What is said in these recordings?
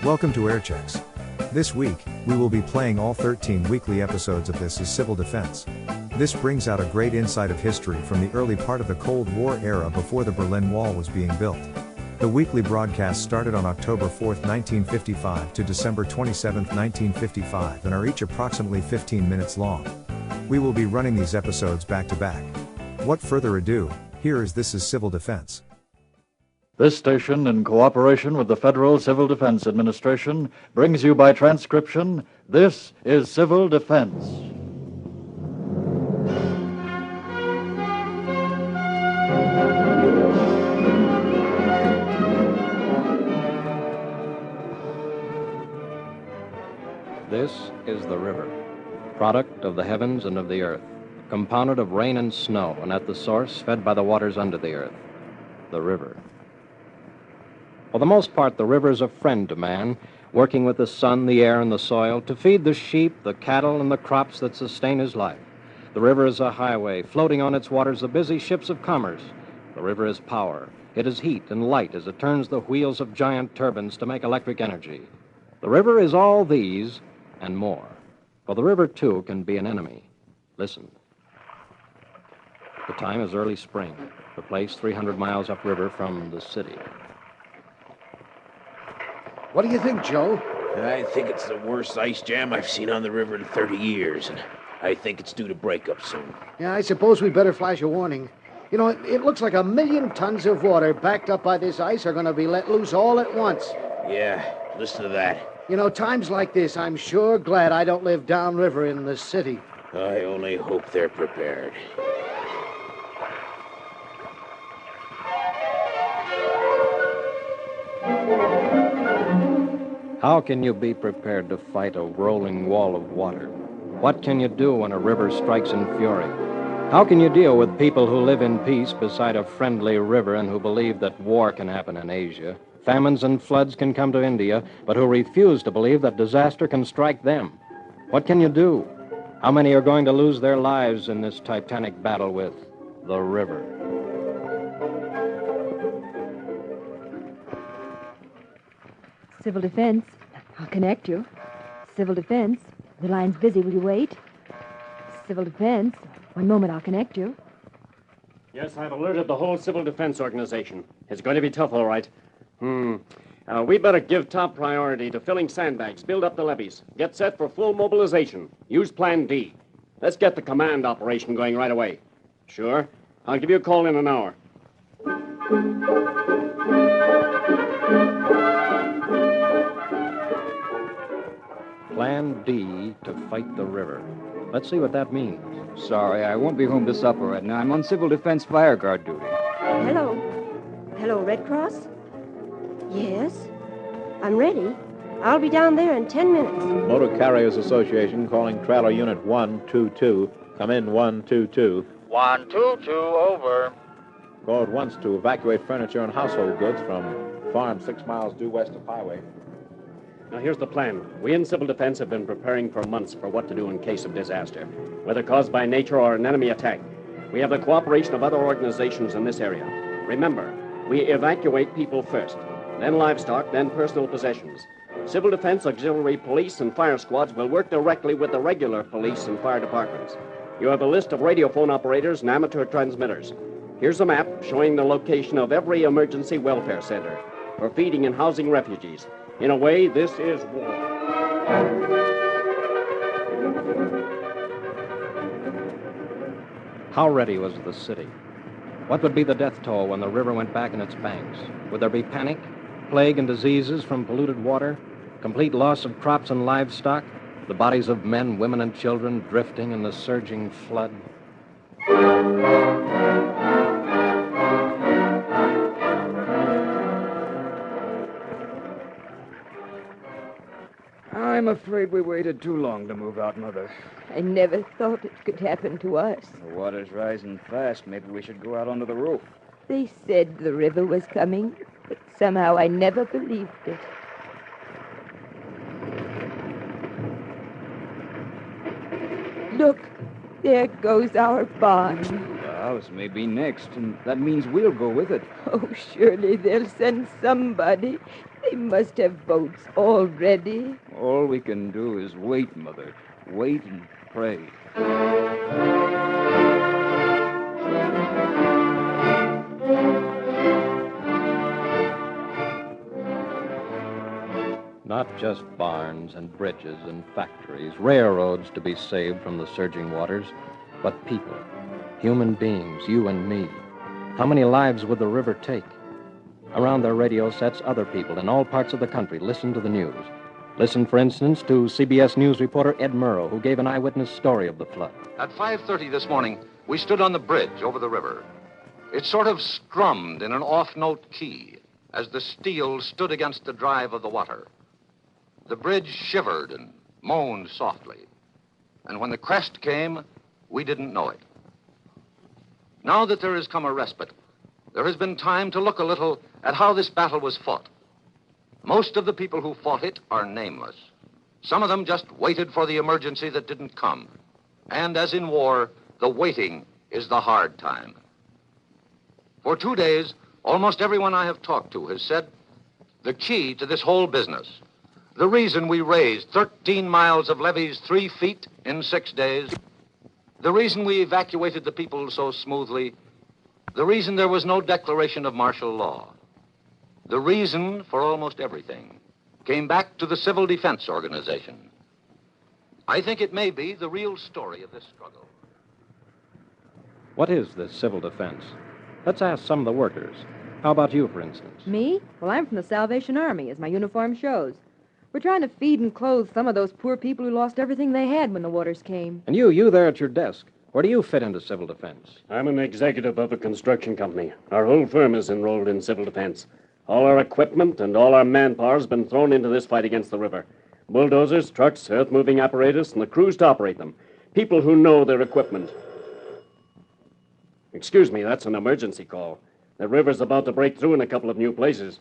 Welcome to Air Checks. This week, we will be playing all 13 weekly episodes of This is Civil Defense. This brings out a great insight of history from the early part of the Cold War era before the Berlin Wall was being built. The weekly broadcasts started on October 4, 1955 to December 27, 1955 and are each approximately 15 minutes long. We will be running these episodes back to back. Without further ado, here is This is Civil Defense. This station, in cooperation with the Federal Civil Defense Administration, brings you by transcription, This is Civil Defense. This is the river, product of the heavens and of the earth, compounded of rain and snow, and at the source fed by the waters under the earth, the river. For the most part, the river is a friend to man, working with the sun, the air, and the soil to feed the sheep, the cattle, and the crops that sustain his life. The river is a highway, floating on its waters the busy ships of commerce. The river is power. It is heat and light as it turns the wheels of giant turbines to make electric energy. The river is all these and more. For the river, too, can be an enemy. Listen. The time is early spring. The place 300 miles upriver from the city. What do you think, Joe? I think it's the worst ice jam I've seen on the river in 30 years, and I think it's due to break up soon. Yeah, I suppose we better flash a warning. You know, it looks like 1 million tons of water backed up by this ice are going to be let loose all at once. Yeah, listen to that. You know, times like this, I'm sure glad I don't live downriver in the city. I only hope they're prepared. How can you be prepared to fight a rolling wall of water? What can you do when a river strikes in fury? How can you deal with people who live in peace beside a friendly river and who believe that war can happen in Asia, famines and floods can come to India, but who refuse to believe that disaster can strike them? What can you do? How many are going to lose their lives in this titanic battle with the river? Civil Defense. I'll connect you. Civil Defense. The line's busy. Will you wait? Civil Defense. One moment, I'll connect you. Yes, I've alerted the whole Civil Defense Organization. It's going to be tough, all right. We better give top priority to filling sandbags, build up the levees, get set for full mobilization. Use Plan D. Let's get the command operation going right away. Sure. I'll give you a call in an hour. Plan D to fight the river. Let's see what that means. Sorry, I won't be home to supper right now. I'm on Civil Defense Fire Guard duty. Hello. Hello, Red Cross? Yes. I'm ready. I'll be down there in 10 minutes. Motor Carriers Association calling Trailer Unit 122. Come in 122. 122, over. Called once to evacuate furniture and household goods from farm 6 miles due west of highway. Now, here's the plan. We in Civil Defense have been preparing for months for what to do in case of disaster, whether caused by nature or an enemy attack. We have the cooperation of other organizations in this area. Remember, we evacuate people first, then livestock, then personal possessions. Civil Defense, auxiliary police, and fire squads will work directly with the regular police and fire departments. You have a list of radiophone operators and amateur transmitters. Here's a map showing the location of every emergency welfare center for feeding and housing refugees. In a way, this is war. How ready was the city? What would be the death toll when the river went back in its banks? Would there be panic, plague and diseases from polluted water, complete loss of crops and livestock, the bodies of men, women, and children drifting in the surging flood? I'm afraid we waited too long to move out, Mother. I never thought it could happen to us. The water's rising fast. Maybe we should go out onto the roof. They said the river was coming, but somehow I never believed it. Look, there goes our barn. house may be next, and that means we'll go with it. Oh, surely they'll send somebody. They must have boats already. All we can do is wait, Mother. Wait and pray. Not just barns and bridges and factories, railroads to be saved from the surging waters, but people, human beings, you and me. How many lives would the river take? Around their radio sets, other people in all parts of the country listen to the news. Listen, for instance, to CBS News reporter Ed Murrow, who gave an eyewitness story of the flood. At 5:30 this morning, we stood on the bridge over the river. It sort of strummed in an off-note key as the steel stood against the drive of the water. The bridge shivered and moaned softly. And when the crest came, we didn't know it. Now that there has come a respite, there has been time to look a little at how this battle was fought. Most of the people who fought it are nameless. Some of them just waited for the emergency that didn't come. And as in war, the waiting is the hard time. For 2 days, almost everyone I have talked to has said the key to this whole business, the reason we raised 13 miles of levees 3 feet in 6 days, the reason we evacuated the people so smoothly, the reason there was no declaration of martial law, the reason for almost everything came back to the Civil Defense Organization. I think it may be the real story of this struggle. What is this civil defense? Let's ask some of the workers. How about you, for instance? Me? Well, I'm from the Salvation Army, as my uniform shows. We're trying to feed and clothe some of those poor people who lost everything they had when the waters came. And you there at your desk, where do you fit into civil defense? I'm an executive of a construction company. Our whole firm is enrolled in civil defense. All our equipment and all our manpower has been thrown into this fight against the river. Bulldozers, trucks, earth-moving apparatus, and the crews to operate them. People who know their equipment. Excuse me, that's an emergency call. The river's about to break through in a couple of new places.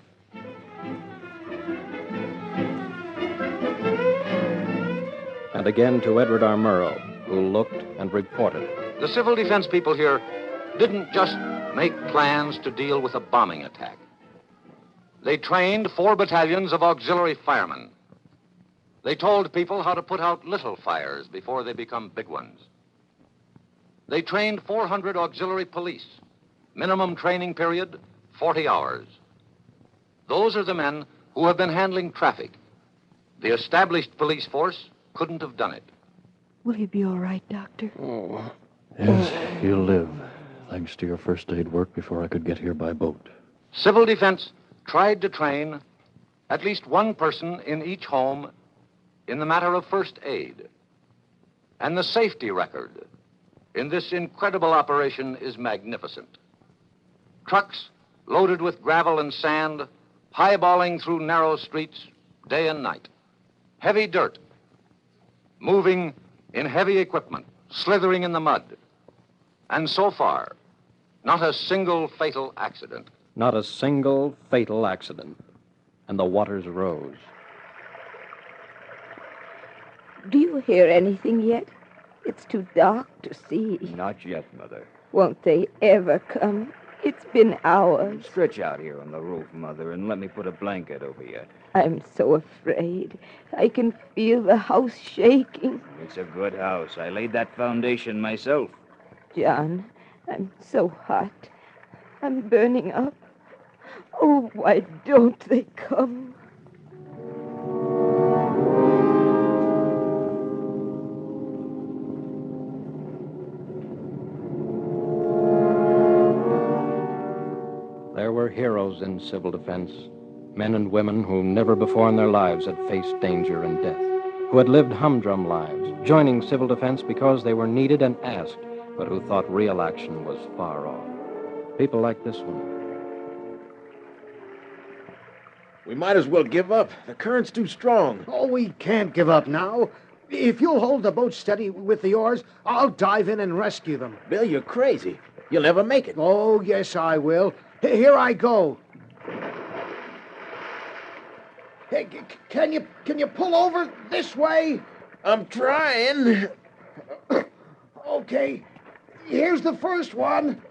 And again to Edward R. Murrow, who looked and reported. The civil defense people here didn't just make plans to deal with a bombing attack. They trained 4 battalions of auxiliary firemen. They told people how to put out little fires before they become big ones. They trained 400 auxiliary police. Minimum training period, 40 hours. Those are the men who have been handling traffic. The established police force couldn't have done it. Will he be all right, Doctor? Oh. Yes, he'll live, thanks to your first aid work before I could get here by boat. Civil defense tried to train at least one person in each home in the matter of first aid. And the safety record in this incredible operation is magnificent. Trucks loaded with gravel and sand, highballing through narrow streets day and night. Heavy dirt, moving in heavy equipment, slithering in the mud. And so far, not a single fatal accident. Not a single fatal accident. And the waters rose. Do you hear anything yet? It's too dark to see. Not yet, Mother. Won't they ever come? It's been hours. Stretch out here on the roof, Mother, and let me put a blanket over you. I'm so afraid. I can feel the house shaking. It's a good house. I laid that foundation myself. John, I'm so hot. I'm burning up. Oh, why don't they come? There were heroes in civil defense, men and women who never before in their lives had faced danger and death, who had lived humdrum lives, joining civil defense because they were needed and asked, but who thought real action was far off. People like this one. We might as well give up. The current's too strong. Oh, we can't give up now. If you'll hold the boat steady with the oars, I'll dive in and rescue them. Bill, you're crazy. You'll never make it. Oh, yes, I will. Here I go. Hey, can you pull over this way? I'm trying. Okay. Here's the first one.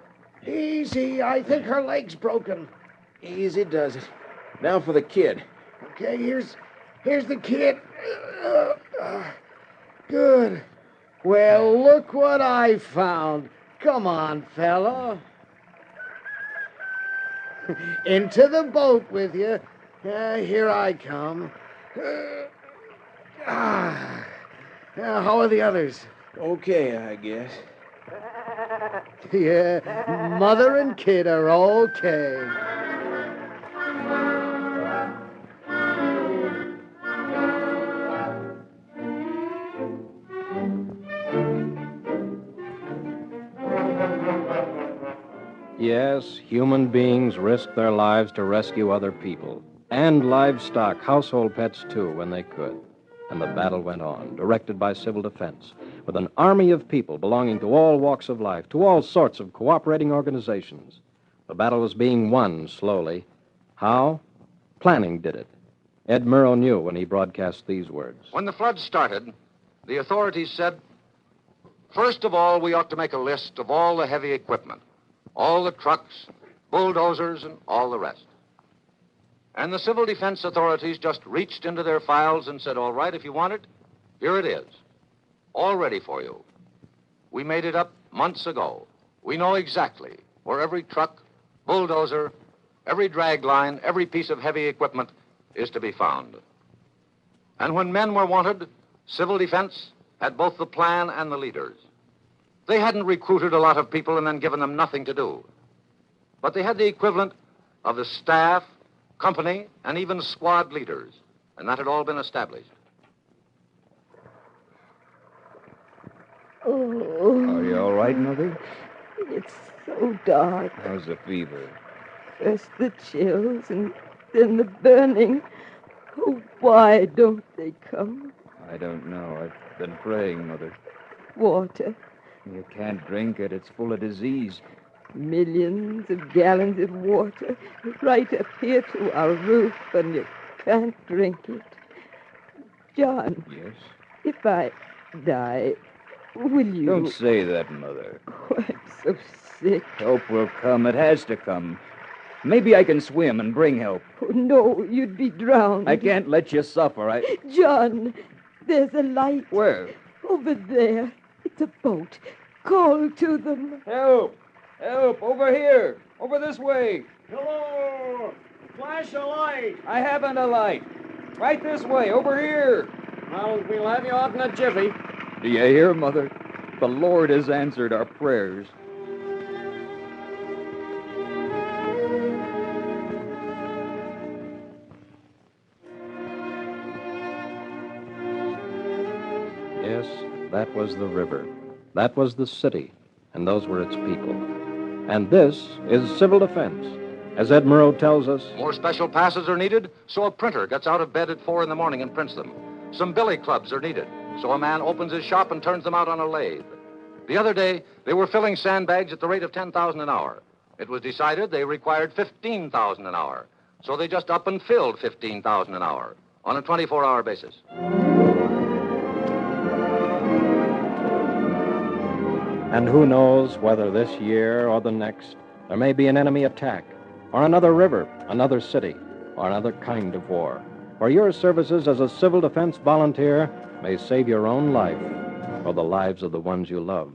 Easy. I think her leg's broken. Easy does it. Now for the kid. Okay, here's the kid. Good. Well, look what I found. Come on, fella. Into the boat with you. Here I come. How are the others? Okay, I guess. Yeah, mother and kid are okay. Yes, human beings risked their lives to rescue other people. And livestock, household pets too, when they could. And the battle went on, directed by Civil Defense, with an army of people belonging to all walks of life, to all sorts of cooperating organizations. The battle was being won slowly. How? Planning did it. Ed Murrow knew when he broadcast these words. When the flood started, the authorities said, first of all, we ought to make a list of all the heavy equipment, all the trucks, bulldozers, and all the rest. And the civil defense authorities just reached into their files and said, all right, if you want it, here it is, all ready for you. We made it up months ago. We know exactly where every truck, bulldozer, every drag line, every piece of heavy equipment is to be found. And when men were wanted, civil defense had both the plan and the leaders. They hadn't recruited a lot of people and then given them nothing to do. But they had the equivalent of the staff, company, and even squad leaders. And that had all been established. Oh. Are you all right, Mother? It's so dark. How's the fever? First the chills and then the burning. Oh, why don't they come? I don't know. I've been praying, Mother. Water. You can't drink it. It's full of disease. Millions of gallons of water right up here to our roof, and you can't drink it. John. Yes? If I die, will you... Don't say that, Mother. Oh, I'm so sick. Help will come. It has to come. Maybe I can swim and bring help. Oh, no, you'd be drowned. I can't let you suffer. John, there's a light. Where? Over there. It's a boat. Call to them. Help! Help! Over here! Over this way! Hello! Flash a light! I haven't a light. Right this way, over here. Well, we'll have you out in a jiffy. Do you hear, Mother? The Lord has answered our prayers. Yes, that was the river. That was the city. And those were its people. And this is civil defense. As Ed Murrow tells us... More special passes are needed, so a printer gets out of bed at 4 in the morning and prints them. Some billy clubs are needed, so a man opens his shop and turns them out on a lathe. The other day, they were filling sandbags at the rate of $10,000 an hour. It was decided they required $15,000 an hour, so they just up and filled $15,000 an hour on a 24-hour basis. And who knows whether this year or the next there may be an enemy attack, or another river, another city, or another kind of war, where your services as a civil defense volunteer may save your own life or the lives of the ones you love.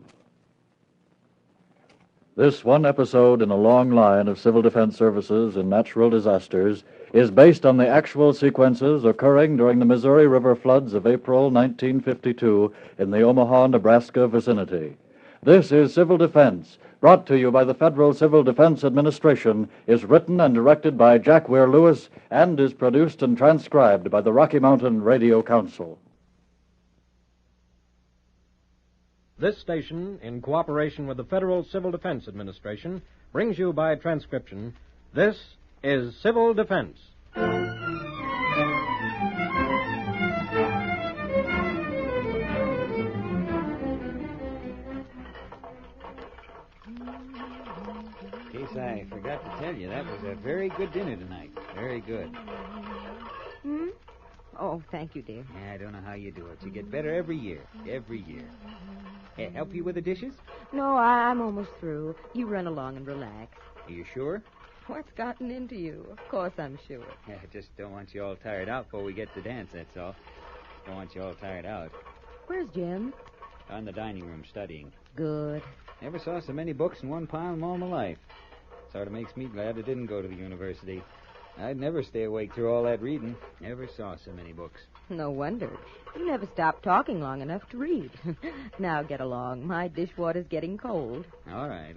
This one episode in a long line of civil defense services in natural disasters is based on the actual sequences occurring during the Missouri River floods of April 1952 in the Omaha, Nebraska vicinity. This is Civil Defense, brought to you by the Federal Civil Defense Administration, is written and directed by Jack Weir Lewis, and is produced and transcribed by the Rocky Mountain Radio Council. This station, in cooperation with the Federal Civil Defense Administration, brings you by transcription, This is Civil Defense. I forgot to tell you, that was a very good dinner tonight. Very good. Hmm? Oh, thank you, dear. Yeah, I don't know how you do it. You get better every year. Every year. Help you with the dishes? No, I'm almost through. You run along and relax. Are you sure? What's gotten into you? Of course I'm sure. I just don't want you all tired out before we get to dance, that's all. Don't want you all tired out. Where's Jim? On the dining room studying. Good. Never saw so many books in one pile in all my life. Sort of makes me glad I didn't go to the university. I'd never stay awake through all that reading. Never saw so many books. No wonder. You never stopped talking long enough to read. Now get along. My dishwater's getting cold. All right.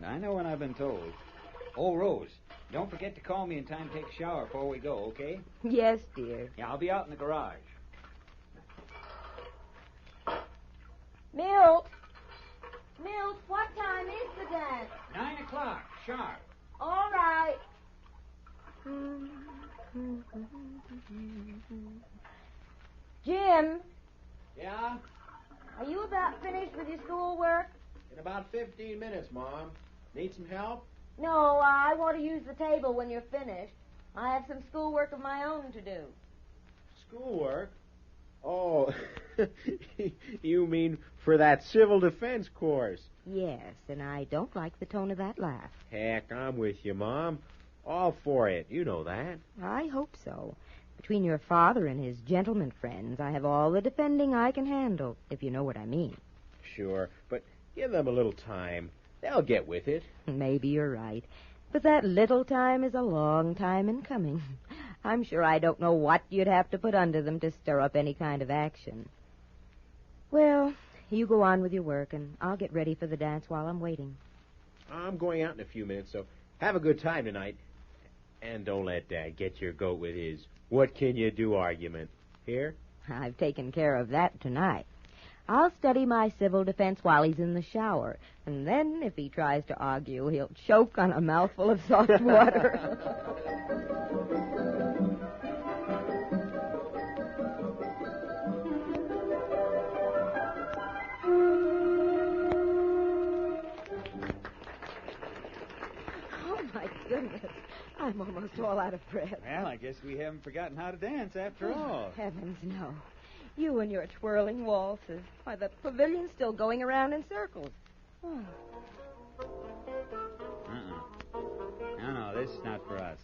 I know when I've been told. Oh, Rose, don't forget to call me in time to take a shower before we go, okay? Yes, dear. Yeah, I'll be out in the garage. Milt, what time is the dance? 9 o'clock, sharp. All right. Jim, Yeah? are you about finished with your schoolwork? In about 15 minutes, Mom. Need some help? No, I want to use the table when you're finished. I have some schoolwork of my own to do. Schoolwork? Oh, you mean for that civil defense course? Yes, and I don't like the tone of that laugh. Heck, I'm with you, Mom. All for it. You know that. I hope so. Between your father and his gentleman friends, I have all the defending I can handle, if you know what I mean. Sure, but give them a little time. They'll get with it. Maybe you're right. But that little time is a long time in coming. I'm sure I don't know what you'd have to put under them to stir up any kind of action. Well, you go on with your work, and I'll get ready for the dance while I'm waiting. I'm going out in a few minutes, so have a good time tonight. And don't let Dad get your goat with his what can you do argument. Here? I've taken care of that tonight. I'll study my civil defense while he's in the shower, and then if he tries to argue, he'll choke on a mouthful of soft water. Oh, my goodness. I'm almost all out of breath. Well, I guess we haven't forgotten how to dance after all. Heavens, no. You and your twirling waltzes. Why, the pavilion's still going around in circles. Oh. No, this is not for us.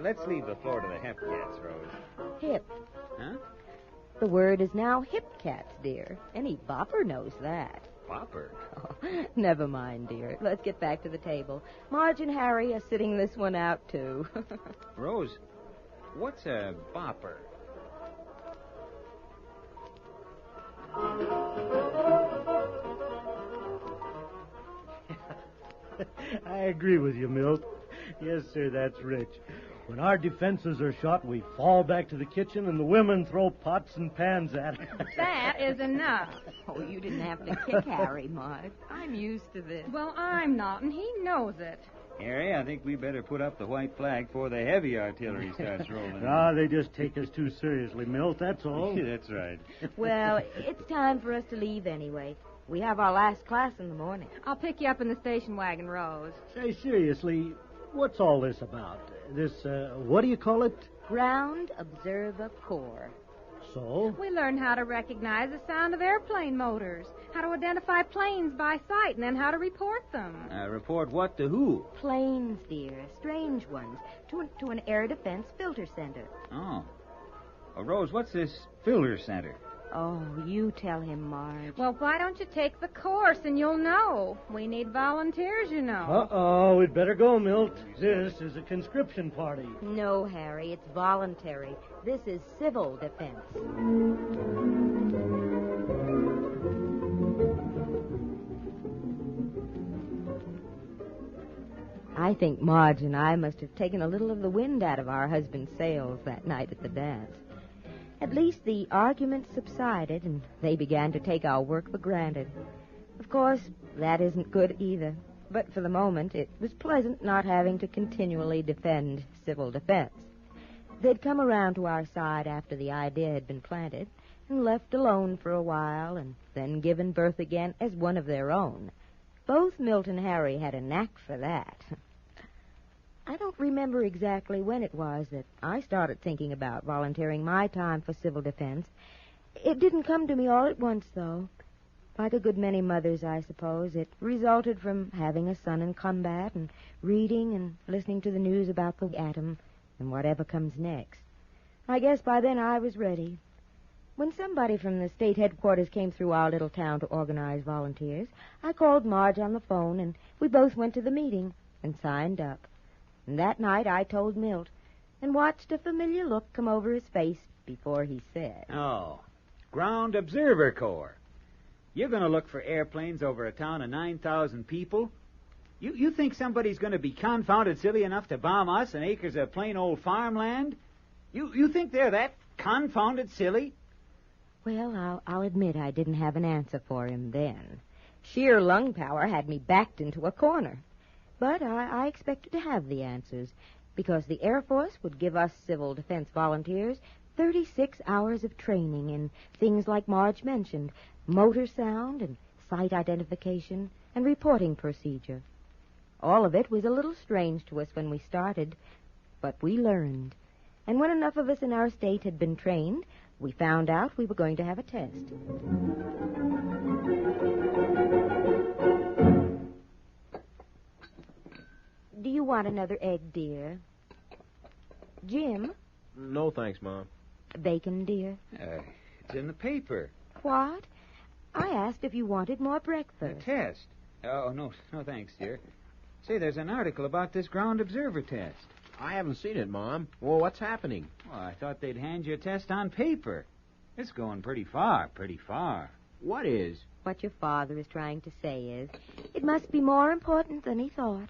Let's leave the floor to the hep cats, Rose. Hip. Huh? The word is now hip cats, dear. Any bopper knows that. Bopper? Oh, never mind, dear. Let's get back to the table. Marge and Harry are sitting this one out, too. Rose, what's a bopper? I agree with you, Milt. Yes, sir, that's rich. When our defenses are shot, we fall back to the kitchen and the women throw pots and pans at it. That is enough. Oh, you didn't have to kick Harry, Marge. I'm used to this. Well, I'm not, and he knows it. Harry, I think we better put up the white flag before the heavy artillery starts rolling. They just take us too seriously, Milt, that's all. That's right. Well, it's time for us to leave anyway. We have our last class in the morning. I'll pick you up in the station wagon, Rose. Say, seriously, what's all this about? This, what do you call it? Ground Observer Corps. So? We learned how to recognize the sound of airplane motors, how to identify planes by sight, and then how to report them. Report what to who? Planes, dear. Strange ones. To an air defense filter center. Oh. Rose, what's this filter center? Oh, you tell him, Marge. Well, why don't you take the course and you'll know? We need volunteers, you know. Uh-oh, we'd better go, Milt. This is a conscription party. No, Harry, it's voluntary. This is civil defense. I think Marge and I must have taken a little of the wind out of our husband's sails that night at the dance. At least the argument subsided, and they began to take our work for granted. Of course, that isn't good either. But for the moment, it was pleasant not having to continually defend civil defense. They'd come around to our side after the idea had been planted, and left alone for a while, and then given birth again as one of their own. Both Milt and Harry had a knack for that. I don't remember exactly when it was that I started thinking about volunteering my time for civil defense. It didn't come to me all at once, though. Like a good many mothers, I suppose, it resulted from having a son in combat and reading and listening to the news about the atom and whatever comes next. I guess by then I was ready. When somebody from the state headquarters came through our little town to organize volunteers, I called Marge on the phone, and we both went to the meeting and signed up. And that night I told Milt and watched a familiar look come over his face before he said, "Oh, Ground Observer Corps. You're going to look for airplanes over a town of 9,000 people? You think somebody's going to be confounded silly enough to bomb us and acres of plain old farmland? You think they're that confounded silly?" Well, I'll admit I didn't have an answer for him then. Sheer lung power had me backed into a corner. But I expected to have the answers, because the Air Force would give us civil defense volunteers 36 hours of training in things like Marge mentioned, motor sound and site identification and reporting procedure. All of it was a little strange to us when we started, but we learned. And when enough of us in our state had been trained, we found out we were going to have a test. Do you want another egg, dear? Jim? No, thanks, Mom. Bacon, dear? It's in the paper. What? I asked if you wanted more breakfast. A test? Oh, no thanks, dear. Say, there's an article about this ground observer test. I haven't seen it, Mom. Well, what's happening? Well, I thought they'd hand you a test on paper. It's going pretty far. What is? What your father is trying to say is, it must be more important than he thought.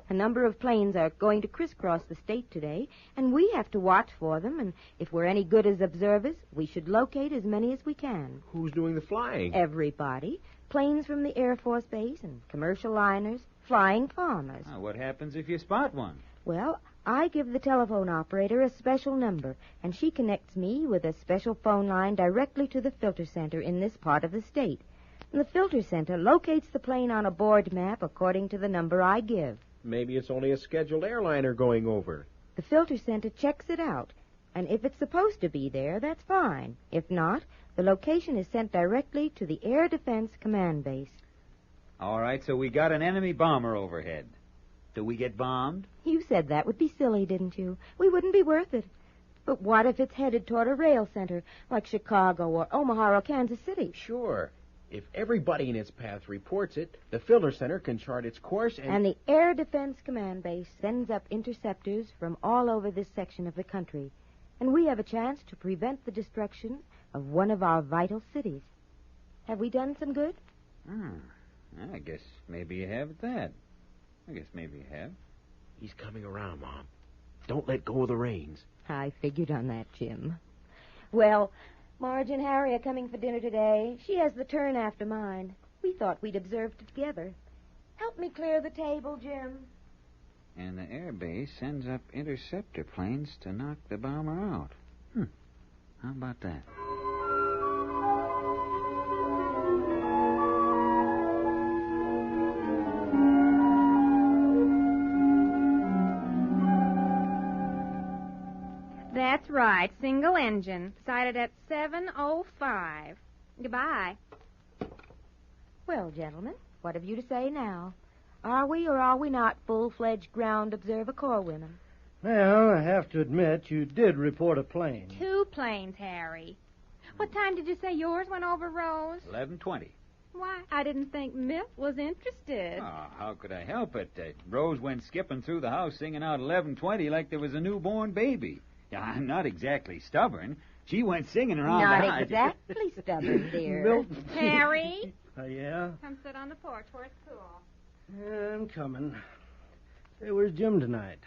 A number of planes are going to crisscross the state today, and we have to watch for them, and if we're any good as observers, we should locate as many as we can. Who's doing the flying? Everybody. Planes from the Air Force Base and commercial liners, flying farmers. What happens if you spot one? Well, I give the telephone operator a special number, and she connects me with a special phone line directly to the filter center in this part of the state. And the filter center locates the plane on a board map according to the number I give. Maybe it's only a scheduled airliner going over. The filter center checks it out, and if it's supposed to be there, that's fine. If not, the location is sent directly to the Air Defense Command Base. All right, so we got an enemy bomber overhead. Do we get bombed? You said that would be silly, didn't you? We wouldn't be worth it. But what if it's headed toward a rail center, like Chicago or Omaha or Kansas City? Sure. If everybody in its path reports it, the filter center can chart its course and... And the Air Defense Command Base sends up interceptors from all over this section of the country. And we have a chance to prevent the destruction of one of our vital cities. Have we done some good? I guess maybe you have at that. He's coming around, Mom. Don't let go of the reins. I figured on that, Jim. Well, Marge and Harry are coming for dinner today. She has the turn after mine. We thought we'd observed it together. Help me clear the table, Jim. And the air base sends up interceptor planes to knock the bomber out. How about that? That's right, single engine, sighted at 7:05. Goodbye. Well, gentlemen, what have you to say now? Are we or are we not full-fledged Ground Observer Corps women? Well, I have to admit, you did report a plane. 2 planes, Harry. What time did you say yours went over, Rose? 11:20. Why, I didn't think Milt was interested. Oh, how could I help it? Rose went skipping through the house singing out 11:20 like there was a newborn baby. I'm not exactly stubborn. She went singing around the house. Not exactly stubborn, dear. Harry? Yeah? Come sit on the porch where it's cool. I'm coming. Say, where's Jim tonight?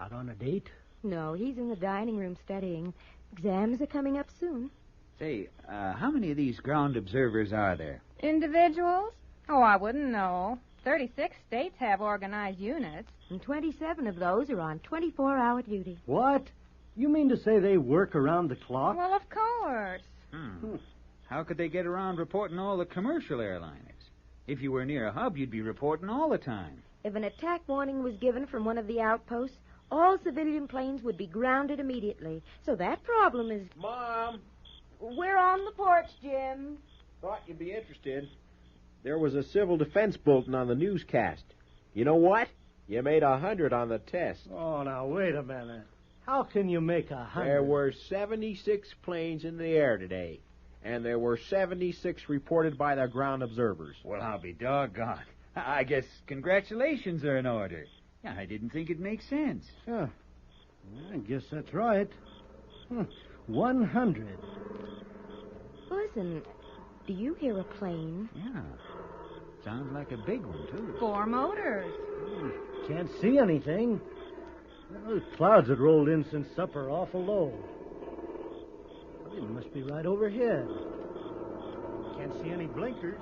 Out on a date? No, he's in the dining room studying. Exams are coming up soon. Say, how many of these ground observers are there? Individuals? Oh, I wouldn't know. 36 states have organized units. And 27 of those are on 24-hour duty. What? You mean to say they work around the clock? Well, of course. How could they get around reporting all the commercial airliners? If you were near a hub, you'd be reporting all the time. If an attack warning was given from one of the outposts, all civilian planes would be grounded immediately. So that problem is... Mom! We're on the porch, Jim. Thought you'd be interested. there was a civil defense bulletin on the newscast. You know what? You made 100 on the test. Oh, now, wait a minute. How can you make 100? There were 76 planes in the air today, and there were 76 reported by the ground observers. Well, I'll be doggone. I guess congratulations are in order. I didn't think it'd make sense. Huh. I guess that's right. 100. Listen, do you hear a plane? Yeah. Sounds like a big one, too. 4 motors. Can't see anything. Well, the clouds had rolled in since supper awful low. Well, it must be right overhead. Can't see any blinkers.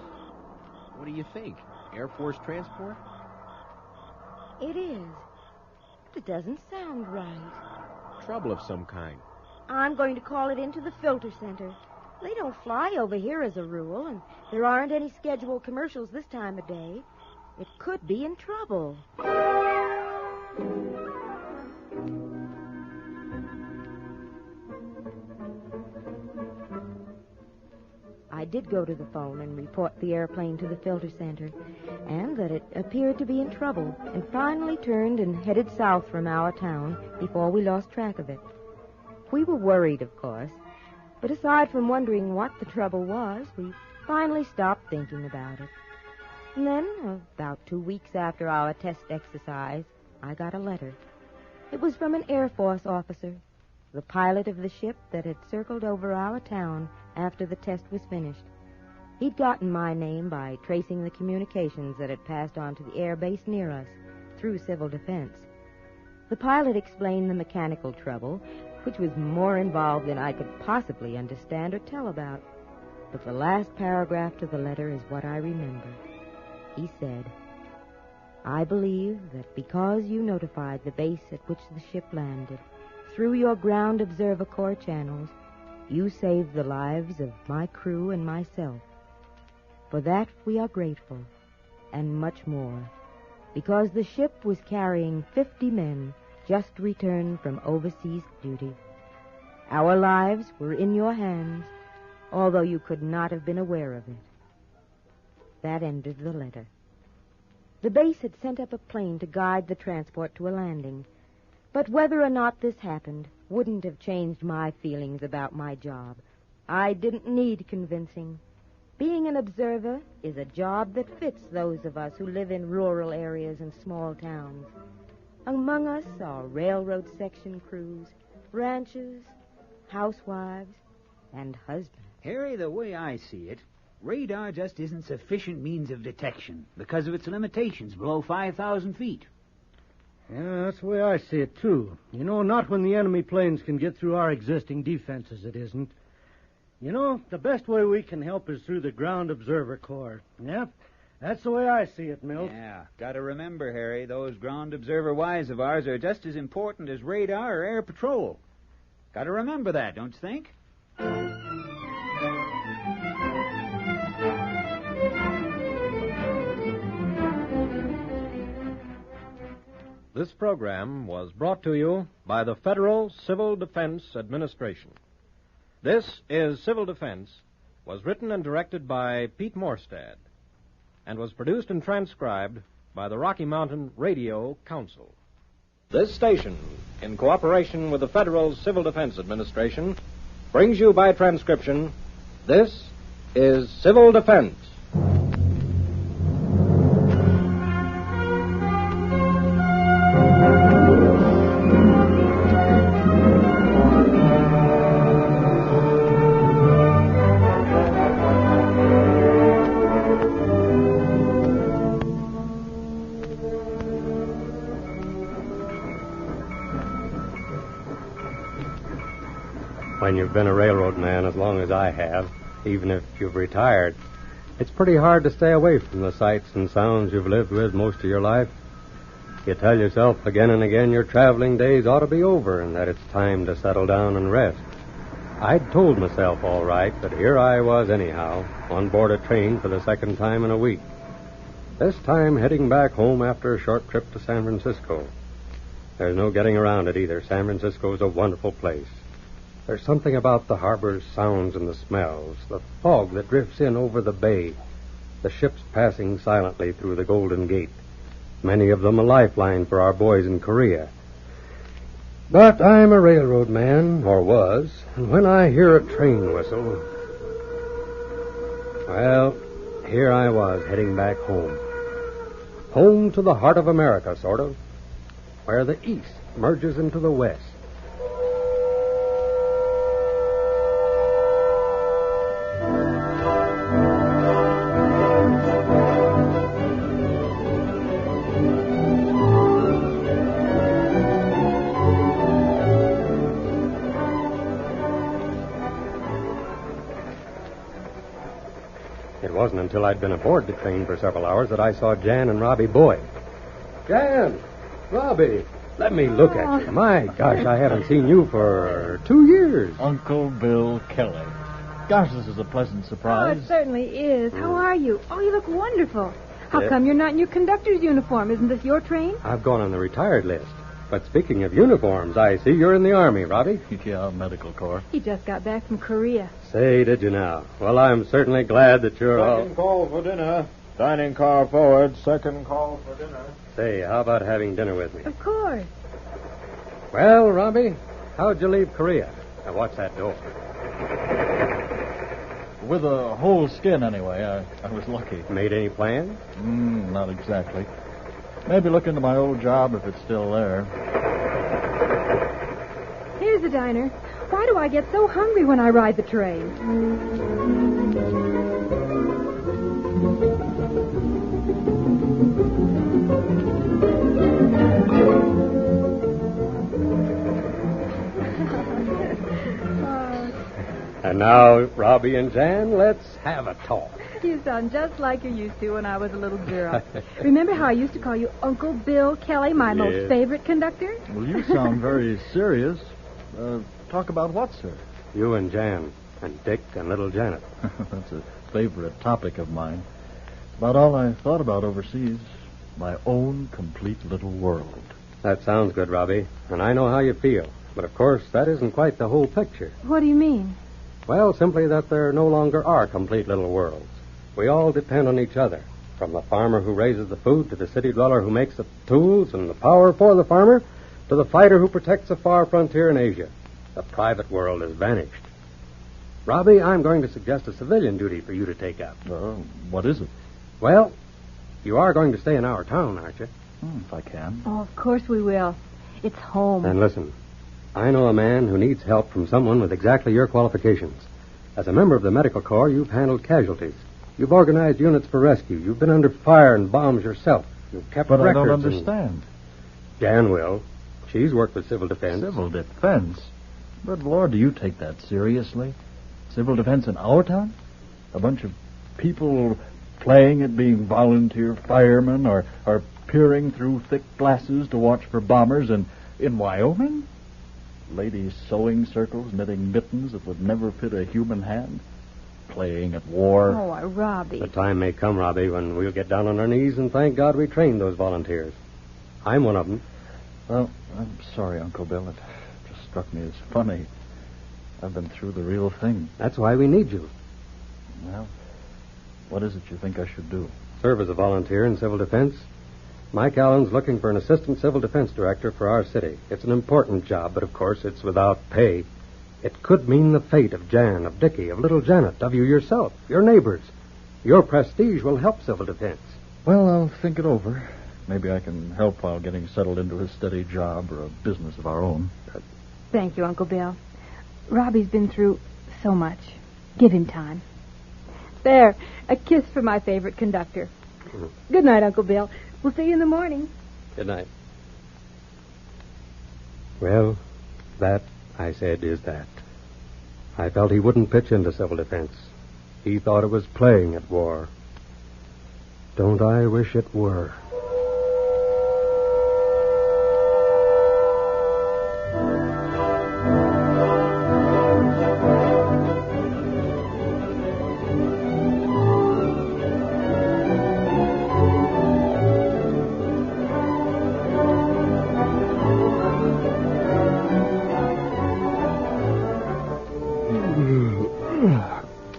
What do you think? Air Force transport? It is. But it doesn't sound right. Trouble of some kind. I'm going to call it into the filter center. They don't fly over here as a rule, and there aren't any scheduled commercials this time of day. It could be in trouble. I did go to the phone and report the airplane to the filter center, and that it appeared to be in trouble, and finally turned and headed south from our town before we lost track of it. We were worried, of course, but aside from wondering what the trouble was, we finally stopped thinking about it. And then, about 2 weeks after our test exercise, I got a letter. It was from an Air Force officer, the pilot of the ship that had circled over our town after the test was finished. He'd gotten my name by tracing the communications that had passed on to the air base near us through civil defense. The pilot explained the mechanical trouble, which was more involved than I could possibly understand or tell about. But the last paragraph to the letter is what I remember. He said, "I believe that because you notified the base at which the ship landed through your ground observer corps channels, you saved the lives of my crew and myself. For that we are grateful, and much more, because the ship was carrying 50 men just returned from overseas duty. Our lives were in your hands, although you could not have been aware of it." That ended the letter. The base had sent up a plane to guide the transport to a landing, but whether or not this happened wouldn't have changed my feelings about my job. I didn't need convincing. Being an observer is a job that fits those of us who live in rural areas and small towns. Among us are railroad section crews, ranchers, housewives, and husbands. Harry, the way I see it, radar just isn't sufficient means of detection because of its limitations below 5,000 feet. Yeah, that's the way I see it, too. You know, not when the enemy planes can get through our existing defenses, it isn't. You know, the best way we can help is through the Ground Observer Corps. Yep, that's the way I see it, Milt. Yeah, gotta remember, Harry, those ground observer wives of ours are just as important as radar or air patrol. Gotta remember that, don't you think? This program was brought to you by the Federal Civil Defense Administration. This is Civil Defense was written and directed by Pete Morstad and was produced and transcribed by the Rocky Mountain Radio Council. This station, in cooperation with the Federal Civil Defense Administration, brings you by transcription, This is Civil Defense. When you've been a railroad man as long as I have, even if you've retired, it's pretty hard to stay away from the sights and sounds you've lived with most of your life. You tell yourself again and again your traveling days ought to be over and that it's time to settle down and rest. I'd told myself all right, but here I was anyhow, on board a train for the second time in a week. This time heading back home after a short trip to San Francisco. There's no getting around it either. San Francisco's a wonderful place. There's something about the harbor's sounds and the smells, the fog that drifts in over the bay, the ships passing silently through the Golden Gate, many of them a lifeline for our boys in Korea. But I'm a railroad man, or was, and when I hear a train whistle, well, here I was heading back home. Home to the heart of America, sort of, where the East merges into the West. It wasn't until I'd been aboard the train for several hours that I saw Jan and Robbie Boyd. Jan! Robbie! Let me look at you. My gosh, I haven't seen you for 2 years. Uncle Bill Kelly. Gosh, this is a pleasant Oh, surprise. it certainly is. How are you? Oh, you look wonderful. How Yeah. come you're not in your conductor's uniform? Isn't this your train? I've gone on the retired list. But speaking of uniforms, I see you're in the Army, Robbie. Yeah, medical corps. He just got back from Korea. Say, did you now? Well, I'm certainly glad that you're all... Second call for dinner. Dining car forward. Second call for dinner. Say, how about having dinner with me? Of course. Well, Robbie, how'd you leave Korea? Now, watch that door. With a whole skin, anyway. I was lucky. Made any plans? Not exactly. Maybe look into my old job if it's still there. Here's the diner. Why do I get so hungry when I ride the train? And now, Robbie and Jan, let's have a talk. You sound just like you used to when I was a little girl. Remember how I used to call you Uncle Bill Kelly, my most Yes. favorite conductor? Well, you sound very serious. Talk about what, sir? You and Jan, and Dick and little Janet. That's a favorite topic of mine. About all I thought about overseas. My own complete little world. That sounds good, Robbie, and I know how you feel. But, of course, that isn't quite the whole picture. What do you mean? Well, simply that there no longer are complete little worlds. We all depend on each other, from the farmer who raises the food to the city dweller who makes the tools and the power for the farmer to the fighter who protects the far frontier in Asia. The private world has vanished. Robbie, I'm going to suggest a civilian duty for you to take up. What is it? Well, you are going to stay in our town, aren't you? If I can. Oh, of course we will. It's home. Then listen. I know a man who needs help from someone with exactly your qualifications. As a member of the medical corps, you've handled casualties. You've organized units for rescue. You've been under fire and bombs yourself. You've kept But records. I don't understand. Jan will. She's worked with civil defense. Civil defense? But, Lord, do you take that seriously? Civil defense in our town? A bunch of people playing at being volunteer firemen or peering through thick glasses to watch for bombers in Wyoming? Ladies sewing circles, knitting mittens that would never fit a human hand? Playing at war? Oh, Robbie. The time may come, Robbie, when we'll get down on our knees and thank God we trained those volunteers. I'm one of them. Well, I'm sorry, Uncle Bill. It just struck me as funny. I've been through the real thing. That's why we need you. Well, what is it you think I should do? Serve as a volunteer in civil defense. Mike Allen's looking for an assistant civil defense director for our city. It's an important job, but of course it's without pay. It could mean the fate of Jan, of Dickie, of little Janet, of you yourself, your neighbors. Your prestige will help civil defense. Well, I'll think it over. Maybe I can help while getting settled into a steady job or a business of our own. Thank you, Uncle Bill. Robbie's been through so much. Give him time. There, a kiss for my favorite conductor. Good night, Uncle Bill. We'll see you in the morning. Good night. Well, that, I said, is that. I felt he wouldn't pitch into civil defense. He thought it was playing at war. Don't I wish it were?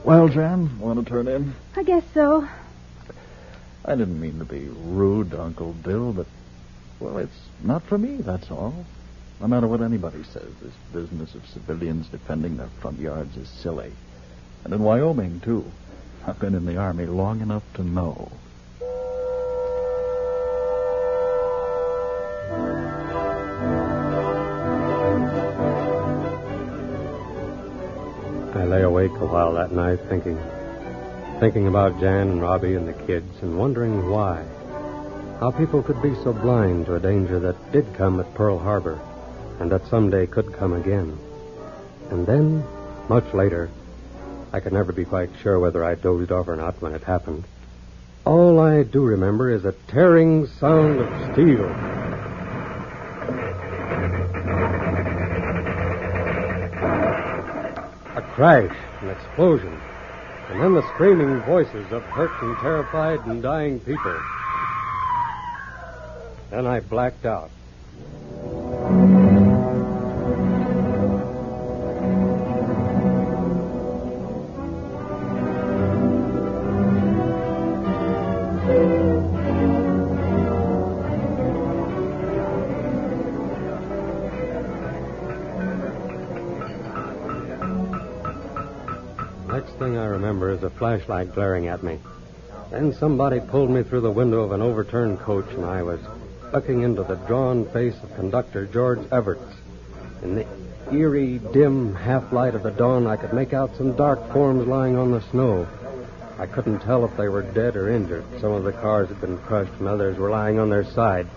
Well, Jan, want to turn in? I guess so. I didn't mean to be rude to Uncle Bill, but, well, it's not for me, that's all. No matter what anybody says, this business of civilians defending their front yards is silly. And in Wyoming, too. I've been in the Army long enough to know. I lay awake a while that night thinking about Jan and Robbie and the kids and wondering why. How people could be so blind to a danger that did come at Pearl Harbor and that someday could come again. And then, much later, I could never be quite sure whether I dozed off or not when it happened. All I do remember is a tearing sound of steel. A crash, an explosion, and then the screaming voices of hurt and terrified and dying people. Then I blacked out. Next thing I remember is a flashlight glaring at me. Then somebody pulled me through the window of an overturned coach, and I was looking into the drawn face of conductor George Everts. In the eerie, dim half-light of the dawn, I could make out some dark forms lying on the snow. I couldn't tell if they were dead or injured. Some of the cars had been crushed, and others were lying on their side.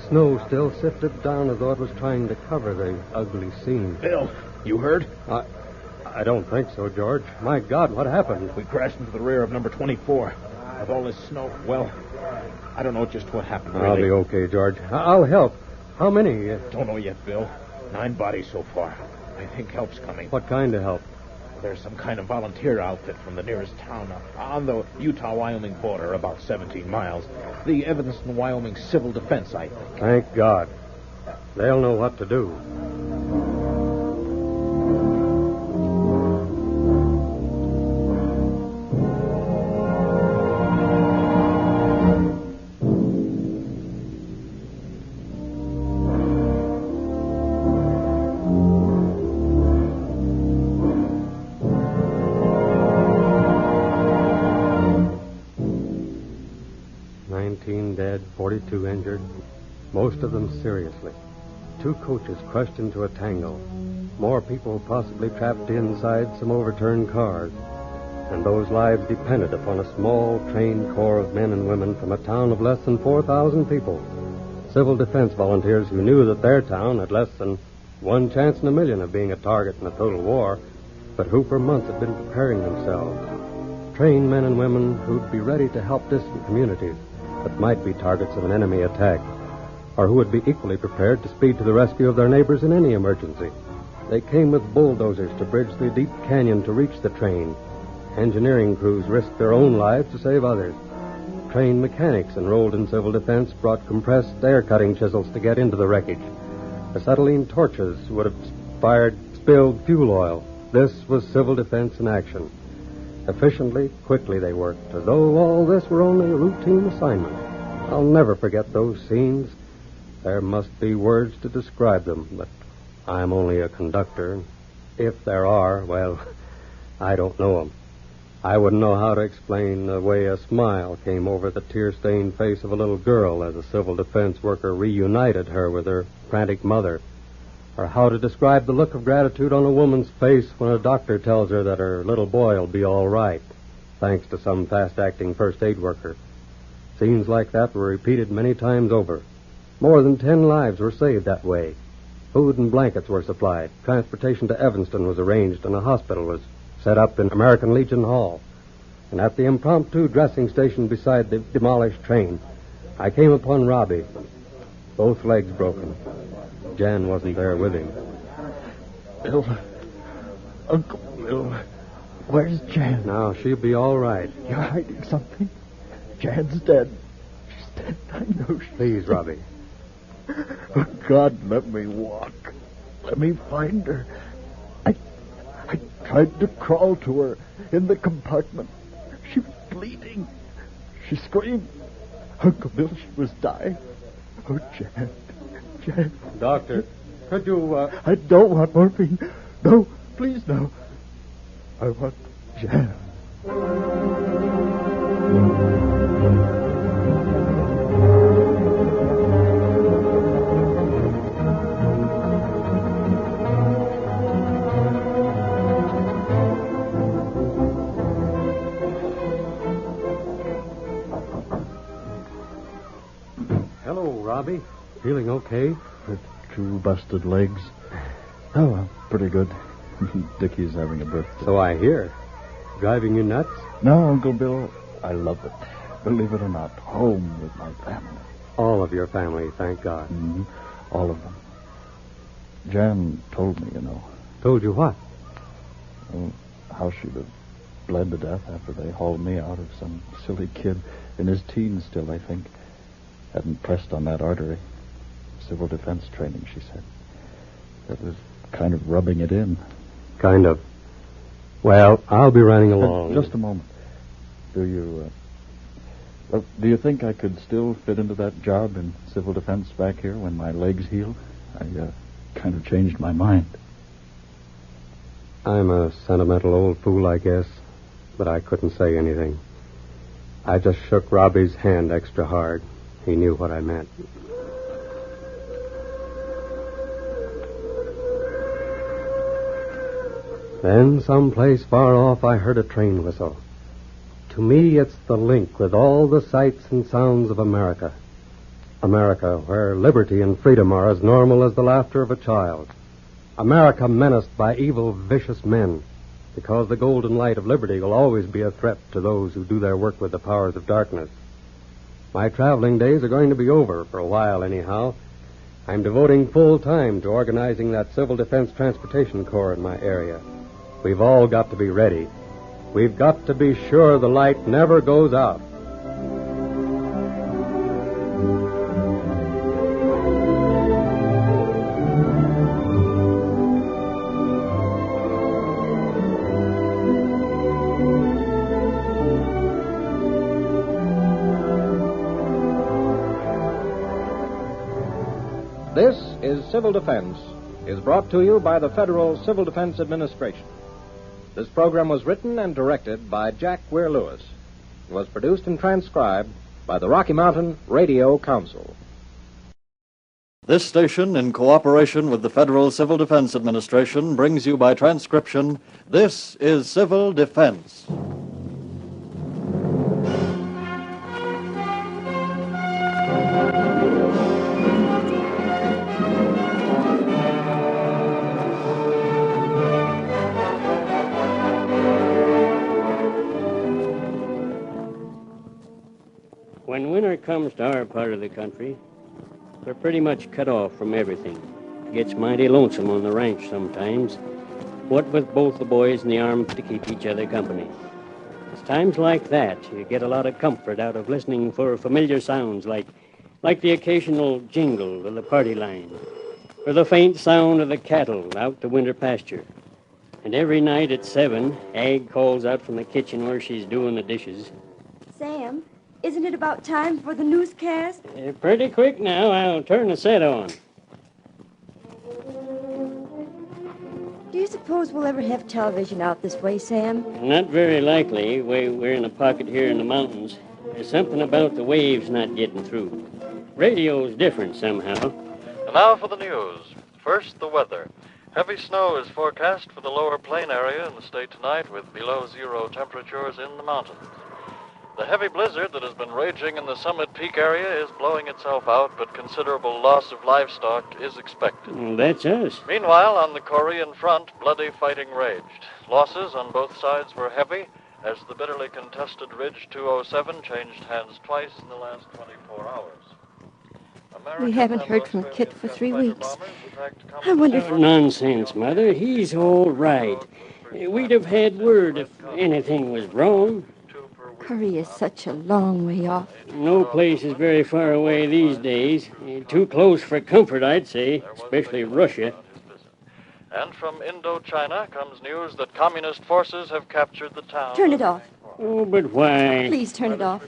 Snow still sifted down as though it was trying to cover the ugly scene. Bill, you heard? I don't think so, George. My God, what happened? We crashed into the rear of number 24. With all this snow, well, I don't know just what happened, really. I'll be okay, George. I'll help. How many? Don't know yet, Bill. 9 bodies so far. I think help's coming. What kind of help? There's some kind of volunteer outfit from the nearest town on the Utah-Wyoming border, about 17 miles. The Evanston, Wyoming Civil Defense, I think. Thank God. They'll know what to do. Dead, 42 injured, most of them seriously. 2 coaches crushed into a tangle. More people possibly trapped inside some overturned cars. And those lives depended upon a small, trained corps of men and women from a town of less than 4,000 people. Civil defense volunteers who knew that their town had less than 1 chance in a million of being a target in a total war, but who for months had been preparing themselves. Trained men and women who'd be ready to help distant communities that might be targets of an enemy attack, or who would be equally prepared to speed to the rescue of their neighbors in any emergency. They came with bulldozers to bridge the deep canyon to reach the train. Engineering crews risked their own lives to save others. Trained mechanics enrolled in civil defense brought compressed air-cutting chisels to get into the wreckage. Acetylene torches would have fired spilled fuel oil. This was civil defense in action. Efficiently, quickly they worked, as though all this were only a routine assignment. I'll never forget those scenes. There must be words to describe them, but I'm only a conductor. If there are, well, I don't know them. I wouldn't know how to explain the way a smile came over the tear-stained face of a little girl as a civil defense worker reunited her with her frantic mother, or how to describe the look of gratitude on a woman's face when a doctor tells her that her little boy will be all right, thanks to some fast-acting first aid worker. Scenes like that were repeated many times over. More than 10 lives were saved that way. Food and blankets were supplied. Transportation to Evanston was arranged, and a hospital was set up in American Legion Hall. And at the impromptu dressing station beside the demolished train, I came upon Robbie, both legs broken. Jan wasn't there with him. Bill. Uncle Bill. Where's Jan? Now, she'll be all right. You're hiding something. Jan's dead. She's dead. I know she's Please, Robbie. For God, let me walk. Let me find her. I tried to crawl to her in the compartment. She was bleeding. She screamed. Uncle Bill, she was dying. Oh, Jan. Jan. Doctor, could you, I don't want morphine. No, please, no. I want Jan. Hello, Robbie. Feeling okay? With 2 busted legs. Oh, I'm pretty good. Dickie's having a birthday. So I hear. Driving you nuts? No, Uncle Bill, I love it. Believe it or not, home with my family. All of your family, thank God. Mm-hmm. All of them. Jan told me, you know. Told you what? Well, how she'd have bled to death after they hauled me out of some silly kid in his teens still, I think. Hadn't pressed on that artery. Civil defense training, she said. That was kind of rubbing it in. Kind of. Well, I'll be running along. Just a moment. Do you think I could still fit into that job in civil defense back here when my legs heal? I kind of changed my mind. I'm a sentimental old fool, I guess, but I couldn't say anything. I just shook Robbie's hand extra hard. He knew what I meant. Then, someplace far off, I heard a train whistle. To me, it's the link with all the sights and sounds of America. America, where liberty and freedom are as normal as the laughter of a child. America menaced by evil, vicious men, because the golden light of liberty will always be a threat to those who do their work with the powers of darkness. My traveling days are going to be over, for a while anyhow. I'm devoting full time to organizing that Civil Defense Transportation Corps in my area. We've all got to be ready. We've got to be sure the light never goes out. This is Civil Defense, is brought to you by the Federal Civil Defense Administration. This program was written and directed by Jack Weir Lewis. It was produced and transcribed by the Rocky Mountain Radio Council. This station, in cooperation with the Federal Civil Defense Administration, brings you by transcription, This is Civil Defense. When winter comes to our part of the country, we're pretty much cut off from everything. Gets mighty lonesome on the ranch sometimes, what with both the boys in the army to keep each other company. It's times like that you get a lot of comfort out of listening for familiar sounds like the occasional jingle of the party line, or the faint sound of the cattle out to winter pasture. And every night at 7, Ag calls out from the kitchen where she's doing the dishes. Sam, isn't it about time for the newscast? Pretty quick now. I'll turn the set on. Do you suppose we'll ever have television out this way, Sam? Not very likely. We're in a pocket here in the mountains. There's something about the waves not getting through. Radio's different somehow. And now for the news. First, the weather. Heavy snow is forecast for the lower plain area in the state tonight, with below zero temperatures in the mountains. The heavy blizzard that has been raging in the Summit Peak area is blowing itself out, but considerable loss of livestock is expected. Well, that's us. Meanwhile, on the Korean front, bloody fighting raged. Losses on both sides were heavy, as the bitterly contested Ridge 207 changed hands twice in the last 24 hours. We haven't heard from Kit for 3 weeks. I wonder if... Nonsense, Mother. He's all right. We'd have had word if anything was wrong. Korea's such a long way off. No place is very far away these days. Too close for comfort, I'd say, especially Russia. And from Indochina comes news that communist forces have captured the town. Turn it off. Oh, but why? Please turn it off.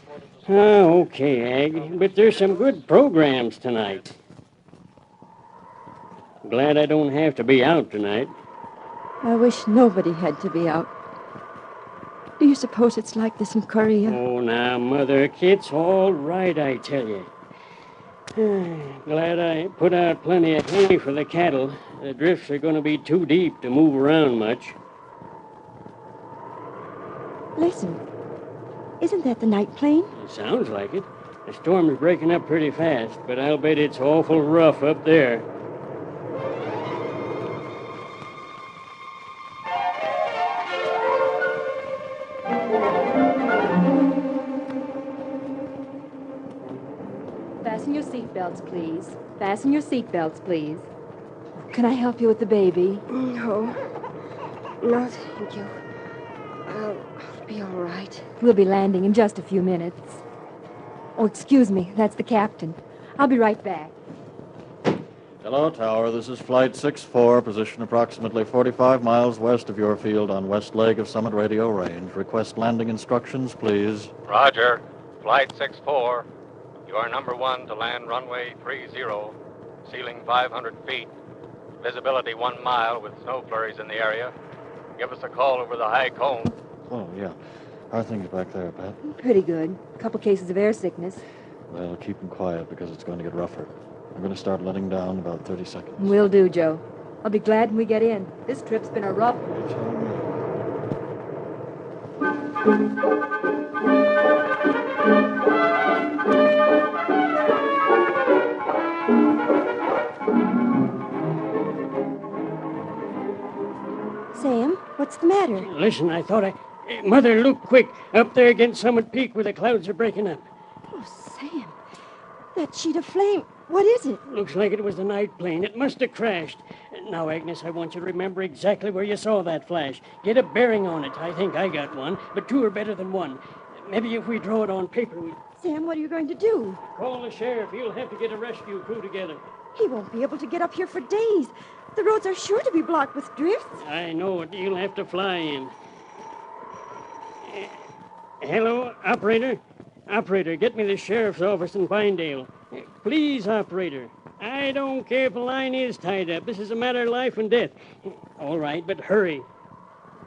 Oh, okay, Ag. But there's some good programs tonight. Glad I don't have to be out tonight. I wish nobody had to be out. Do you suppose it's like this in Korea? Oh, now, Mother, it's all right, I tell you. Glad I put out plenty of hay for the cattle. The drifts are going to be too deep to move around much. Listen. Isn't that the night plane? It sounds like it. The storm is breaking up pretty fast, but I'll bet it's awful rough up there. Fasten your seatbelts, please. Fasten your seatbelts, please. Can I help you with the baby? No. No, thank you. I'll be all right. We'll be landing in just a few minutes. Oh, excuse me. That's the captain. I'll be right back. Hello, Tower. This is Flight 64, position approximately 45 miles west of your field on west leg of Summit Radio Range. Request landing instructions, please. Roger. Flight 64. You are number 1 to land runway 30, ceiling 500 feet. Visibility 1 mile with snow flurries in the area. Give us a call over the high cone. Oh, yeah. How are things back there, Pat? Pretty good. A couple cases of air sickness. Well, keep them quiet because it's going to get rougher. I'm going to start letting down in about 30 seconds. Will do, Joe. I'll be glad when we get in. This trip's been a rough one. Sam, what's the matter? Listen, I thought Mother, look quick. Up there against Summit Peak where the clouds are breaking up. Oh, Sam. That sheet of flame. What is it? Looks like it was the night plane. It must have crashed. Now, Agnes, I want you to remember exactly where you saw that flash. Get a bearing on it. I think I got one, but 2 are better than 1. Maybe if we draw it on paper, we... Sam, what are you going to do? Call the sheriff. He'll have to get a rescue crew together. He won't be able to get up here for days. The roads are sure to be blocked with drifts. I know it. You'll have to fly in. Hello, operator? Operator, get me the sheriff's office in Pinedale. Please, operator. I don't care if the line is tied up. This is a matter of life and death. All right, but hurry.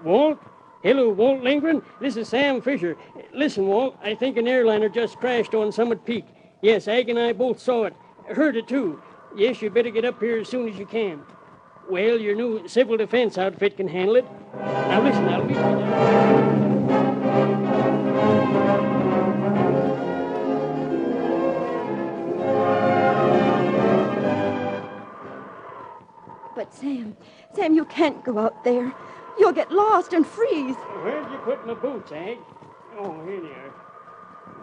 Walt? Hello, Walt Lindgren. This is Sam Fisher. Listen, Walt, I think an airliner just crashed on Summit Peak. Yes, Ag and I both saw it. Heard it, too. Yes, you better get up here as soon as you can. Well, your new civil defense outfit can handle it. Now, listen, I'll meet you there. But, Sam, you can't go out there. You'll get lost and freeze. Where'd you put my boots, Ag? Oh, here they are.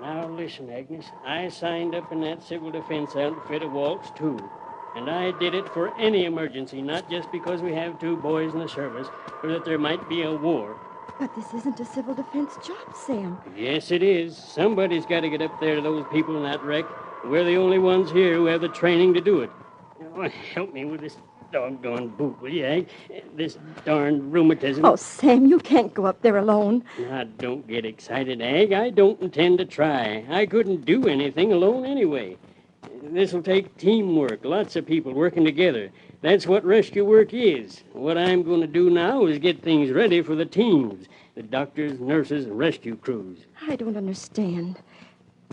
Now, listen, Agnes. I signed up in that civil defense outfit of Walt's, too. And I did it for any emergency, not just because we have 2 boys in the service, or that there might be a war. But this isn't a civil defense job, Sam. Yes, it is. Somebody's got to get up there to those people in that wreck. We're the only ones here who have the training to do it. Oh, help me with this doggone boot, will you, Ag? This darn rheumatism. Oh, Sam, you can't go up there alone. Now, don't get excited, Ag. I don't intend to try. I couldn't do anything alone anyway. This'll take teamwork, lots of people working together. That's what rescue work is. What I'm going to do now is get things ready for the teams, the doctors, nurses, and rescue crews. I don't understand.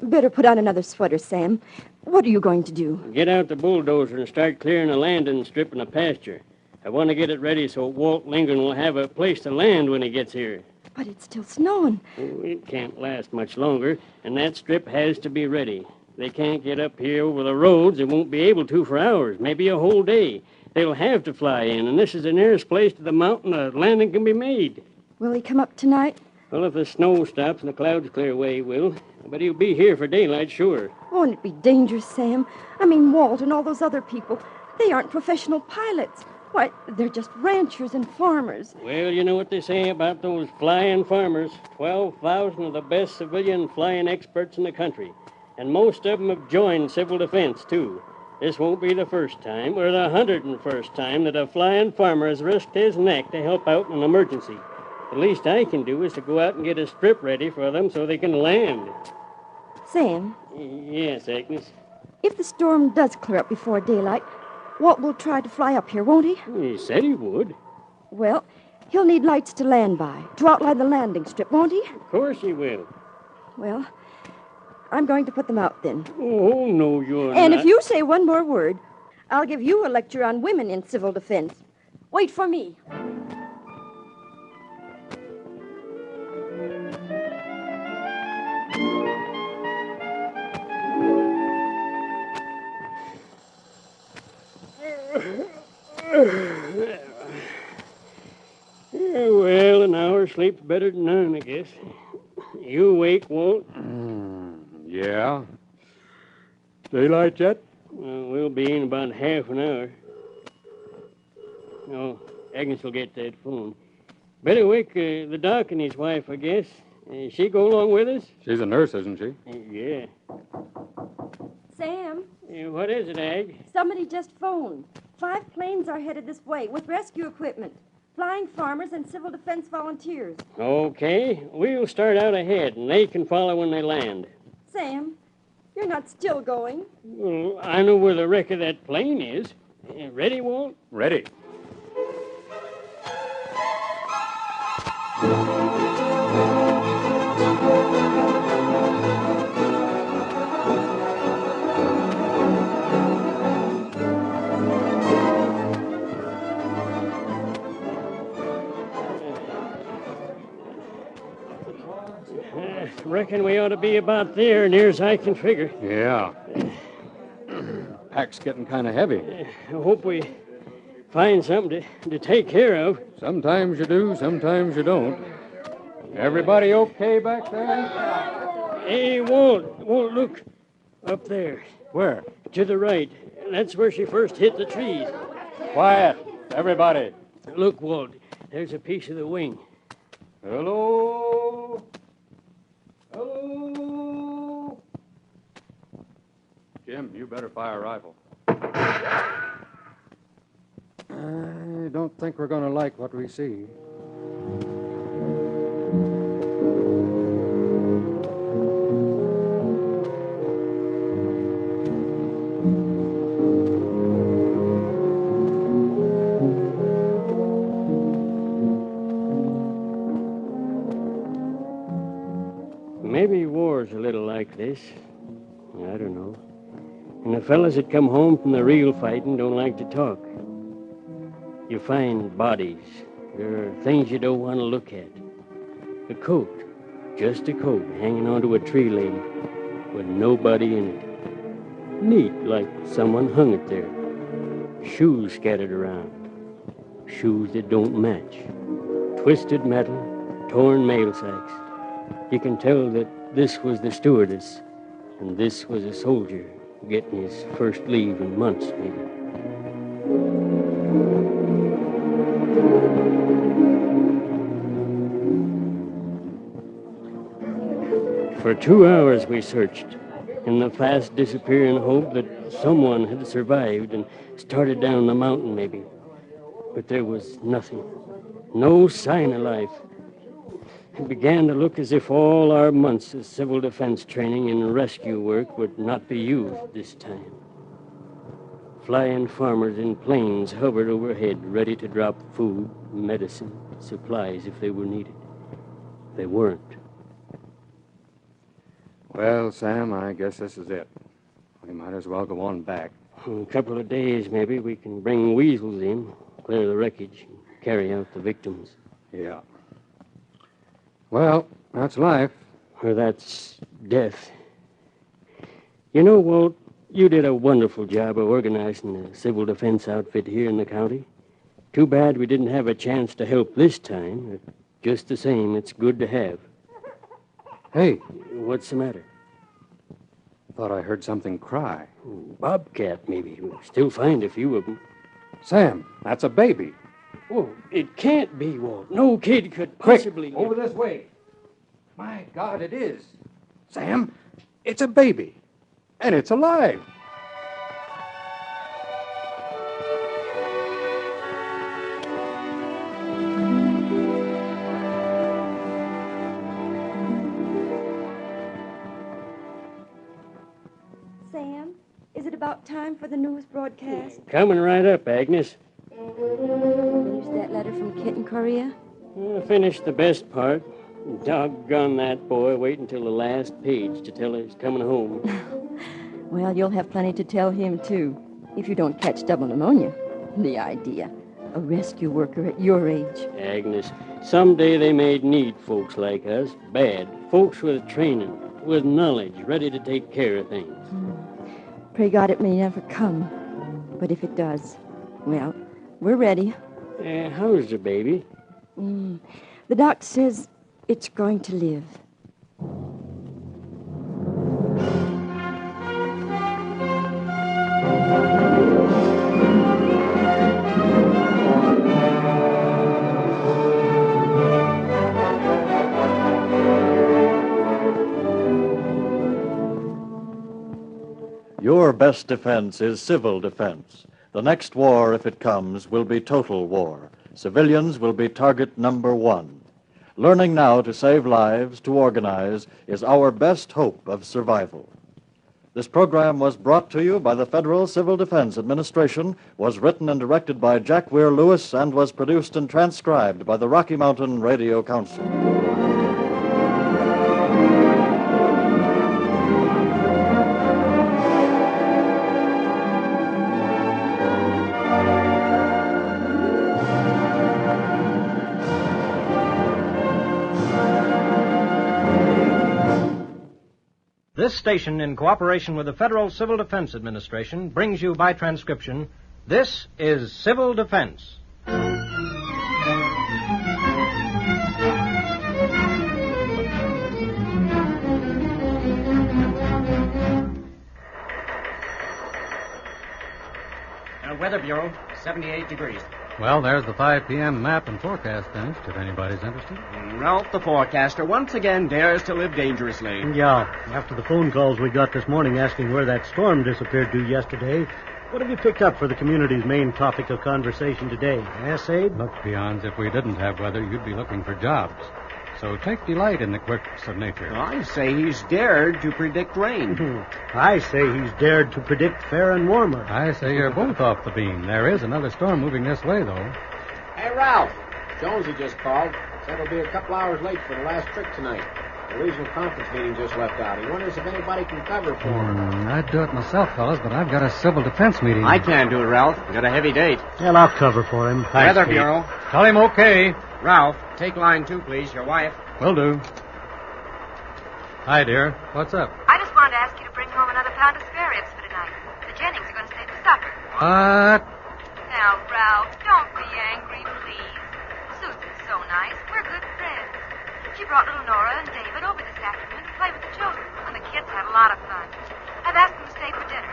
Better put on another sweater, Sam. What are you going to do? Get out the bulldozer and start clearing a landing strip and a pasture. I want to get it ready so Walt Lindgren will have a place to land when he gets here. But it's still snowing. Oh, it can't last much longer, and that strip has to be ready. They can't get up here over the roads. They won't be able to for hours, maybe a whole day. They'll have to fly in, and this is the nearest place to the mountain a landing can be made. Will he come up tonight? Well, if the snow stops and the clouds clear away, he will. But he'll be here for daylight, sure. Won't it be dangerous, Sam? I mean, Walt and all those other people. They aren't professional pilots. Why, they're just ranchers and farmers. Well, you know what they say about those flying farmers. 12,000 of the best civilian flying experts in the country. And most of them have joined civil defense, too. This won't be the first time, or the 101st time, that a flying farmer has risked his neck to help out in an emergency. The least I can do is to go out and get a strip ready for them so they can land. Sam, Yes, Agnes. if the storm does clear up before daylight, Walt will try to fly up here, won't he? He said he would. Well, he'll need lights to land by, to outline the landing strip, won't he? Of course he will. Well, I'm going to put them out then. Oh, no, you're not. And if you say one more word, I'll give you a lecture on women in civil defense. Wait for me. Well, an hour's sleep's better than none, I guess. You awake, Walt? Yeah. Daylight yet? We'll be in about half an hour. Oh, Agnes will get that phone. Better wake the doc and his wife, I guess. She go along with us? She's a nurse, isn't she? Yeah. Sam, What is it, Ag? somebody just phoned. 5 planes are headed this way with rescue equipment. Flying farmers and civil defense volunteers. Okay, we'll start out ahead, and they can follow when they land. Sam, you're not still going. Well, I know where the wreck of that plane is. Ready, Walt? Ready. Reckon we ought to be about there, near as I can figure. Yeah. Pack's getting kind of heavy. I hope we find something to take care of. Sometimes you do, sometimes you don't. Everybody okay back there? Hey, Walt, look. Up there. Where? To the right. That's where she first hit the trees. Quiet, everybody. Look, Walt, there's a piece of the wing. Hello? Hello? Jim, you better fire a rifle. I don't think we're going to like what we see. Maybe war's a little like this. I don't know. And the fellas that come home from the real fighting don't like to talk. You find bodies. There are things you don't want to look at. A coat, just a coat, hanging onto a tree limb with nobody in it. Neat, like someone hung it there. Shoes scattered around. Shoes that don't match. Twisted metal, torn mail sacks. You can tell that this was the stewardess, and this was a soldier getting his first leave in months, maybe. For 2 hours we searched, in the fast disappearing hope that someone had survived and started down the mountain, maybe. But there was nothing. No sign of life. It began to look as if all our months of civil defense training and rescue work would not be used this time. Flying farmers in planes hovered overhead, ready to drop food, medicine, supplies if they were needed. They weren't. Well, Sam, I guess this is it. We might as well go on back. In a couple of days, maybe, we can bring weasels in, clear the wreckage, and carry out the victims. Yeah. Well, that's life. Or that's death. You know, Walt, you did a wonderful job of organizing the civil defense outfit here in the county. Too bad we didn't have a chance to help this time. But just the same, it's good to have. Hey. What's the matter? Thought I heard something cry. Bobcat, maybe. We'll still find a few of them. Sam, that's a baby. Oh, it can't be, Walt. No kid could possibly... Quick, over this way. My God, it is. Sam, it's a baby. And it's alive. about time for the news broadcast? Coming right up, Agnes. Finished that letter from Kit in Korea? I finished the best part. Doggone that boy waiting till the last page to tell her he's coming home. Well, you'll have plenty to tell him, too, if you don't catch double pneumonia. The idea. A rescue worker at your age. Agnes, someday they may need folks like us. Bad. Folks with training, with knowledge, ready to take care of things. Pray God it may never come. But if it does, well, we're ready. How's the baby? The doc says it's going to live. Your best defense is civil defense. The next war, if it comes, will be total war. Civilians will be target number one. Learning now to save lives, to organize, is our best hope of survival. This program was brought to you by the Federal Civil Defense Administration, was written and directed by Jack Weir Lewis, and was produced and transcribed by the Rocky Mountain Radio Council. This station, in cooperation with the Federal Civil Defense Administration, brings you by transcription, This is Civil Defense. Weather Bureau, 78 degrees. Well, there's the 5 p.m. map and forecast finished, if anybody's interested. Ralph, the forecaster, once again dares to live dangerously. Yeah, after the phone calls we got this morning asking where that storm disappeared to yesterday, what have you picked up for the community's main topic of conversation today? Aid? Look, peons, if we didn't have weather, you'd be looking for jobs. So take delight in the quirks of nature. I say he's dared to predict rain. I say he's dared to predict fair and warmer. I say you're both off the beam. There is another storm moving this way, though. Hey, Ralph. Jonesy just called. Said he'll be a couple hours late for the last trick tonight. The regional conference meeting just left out. He wonders if anybody can cover for him. I'd do it myself, fellas, but I've got a civil defense meeting. I can't do it, Ralph. Got a heavy date. Well, I'll cover for him. Thanks, Weather Pete. Bureau. Tell him okay. Ralph, take line 2, please. Your wife. Will do. Hi, dear. What's up? I just wanted to ask you to bring home another pound of spare ribs for tonight. The Jennings are going to stay for supper. What? Now, Ralph, don't be angry, please. Susan's so nice. We're good friends. She brought little Nora and David over this afternoon to play with the children, and the kids had a lot of fun. I've asked them to stay for dinner.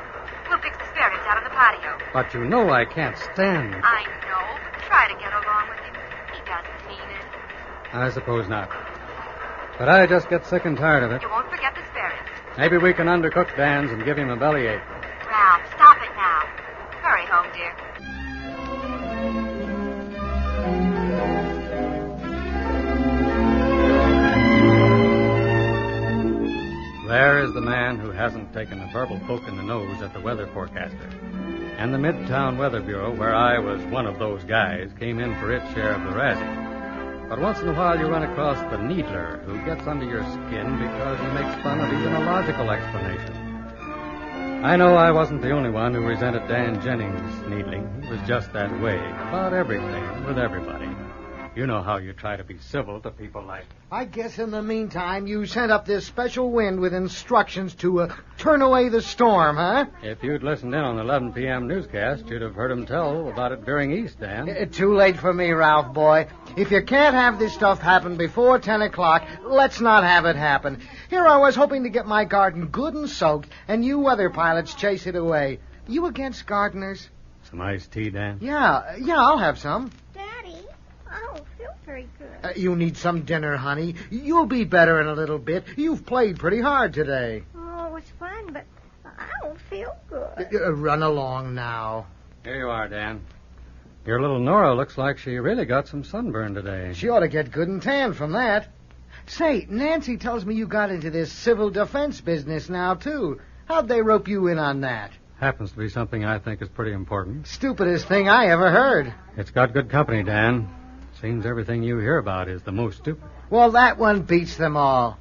We'll fix the spare ribs out on the patio. But you know I can't stand. I know, but try to get along with him. He doesn't mean it. I suppose not. But I just get sick and tired of it. You won't forget the spare ribs. Maybe we can undercook Dan's and give him a bellyache. Ralph, stop it now. Hurry home, dear. There is the man who hasn't taken a verbal poke in the nose at the weather forecaster. And the Midtown Weather Bureau, where I was one of those guys, came in for its share of the razzing. But once in a while you run across the needler who gets under your skin because he makes fun of even a logical explanation. I know I wasn't the only one who resented Dan Jennings' needling. He was just that way about everything with everybody. You know how you try to be civil to people like... I guess in the meantime you sent up this special wind with instructions to turn away the storm, huh? If you'd listened in on the 11 p.m. newscast, you'd have heard him tell about it veering east, Dan. Too late for me, Ralph, boy. If you can't have this stuff happen before 10 o'clock, let's not have it happen. Here I was hoping to get my garden good and soaked, and you weather pilots chase it away. You against gardeners? Some iced tea, Dan? Yeah, I'll have some. Daddy, I don't feel very good. You need some dinner, honey. You'll be better in a little bit. You've played pretty hard today. Oh, it was fun, but I don't feel good. Run along now. Here you are, Dan. Your little Nora looks like she really got some sunburn today. She ought to get good and tan from that. Say, Nancy tells me you got into this civil defense business now, too. How'd they rope you in on that? Happens to be something I think is pretty important. Stupidest thing I ever heard. It's got good company, Dan. Seems everything you hear about is the most stupid. Well, that one beats them all.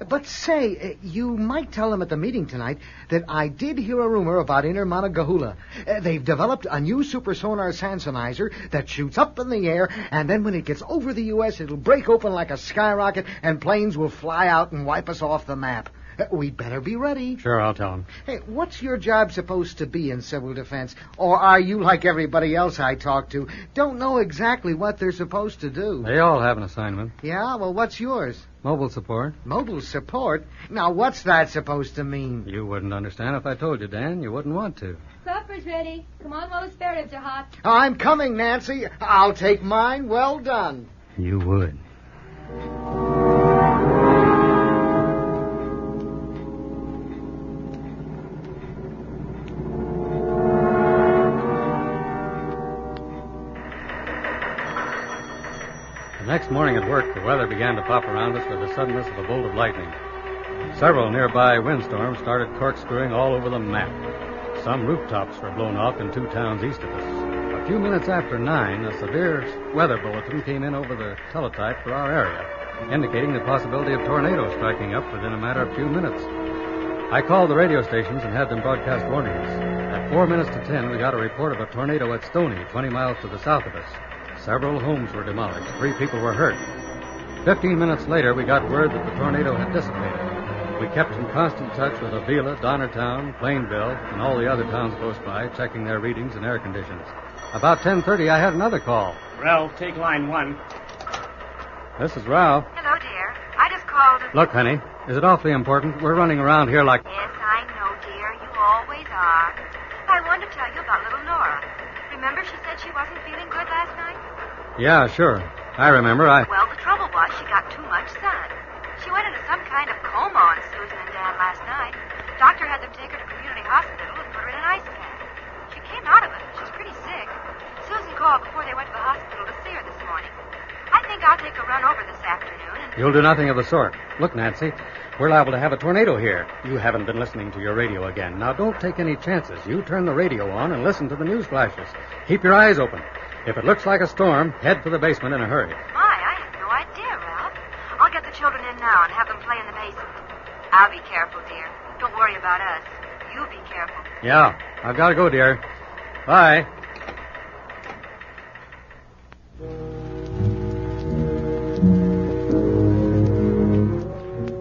But say, you might tell them at the meeting tonight that I did hear a rumor about Inner Monongahela. They've developed a new supersonar Sansonizer that shoots up in the air, and then when it gets over the U.S., it'll break open like a skyrocket, and planes will fly out and wipe us off the map. We'd better be ready. Sure, I'll tell them. Hey, what's your job supposed to be in civil defense? Or are you like everybody else I talk to? Don't know exactly what they're supposed to do. They all have an assignment. Yeah? Well, what's yours? Mobile support. Mobile support? Now, what's that supposed to mean? You wouldn't understand if I told you, Dan. You wouldn't want to. Supper's ready. Come on while the spare ribs are hot. I'm coming, Nancy. I'll take mine. Well done. You would. Next morning at work, the weather began to pop around us with the suddenness of a bolt of lightning. Several nearby windstorms started corkscrewing all over the map. Some rooftops were blown off in 2 towns east of us. A few minutes after 9, a severe weather bulletin came in over the teletype for our area, indicating the possibility of tornadoes striking up within a matter of few minutes. I called the radio stations and had them broadcast warnings. At 4 minutes to 10, we got a report of a tornado at Stony, 20 miles to the south of us. Several homes were demolished. 3 people were hurt. 15 minutes later, we got word that the tornado had dissipated. We kept in constant touch with Avila, Donnertown, Plainville, and all the other towns close by, checking their readings and air conditions. About 10:30, I had another call. Ralph, take line 1. This is Ralph. Hello, dear. I just called. Look, honey, is it awfully important? We're running around here like... Yes, I know, dear. You always are. I wanted to tell you about little Nora. Remember she said she wasn't feeling good last night? Yeah, sure. I remember. Well, the trouble was she got too much sun. She went into some kind of coma on Susan and Dan last night. Doctor had them take her to community hospital and put her in an ice pack. She came out of it. She's pretty sick. Susan called before they went to the hospital to see her this morning. I think I'll take a run over this afternoon and... You'll do nothing of the sort. Look, Nancy, we're liable to have a tornado here. You haven't been listening to your radio again. Now, don't take any chances. You turn the radio on and listen to the news flashes. Keep your eyes open. If it looks like a storm, head for the basement in a hurry. My, I had no idea, Ralph. I'll get the children in now and have them play in the basement. I'll be careful, dear. Don't worry about us. You be careful. Yeah, I've got to go, dear. Bye.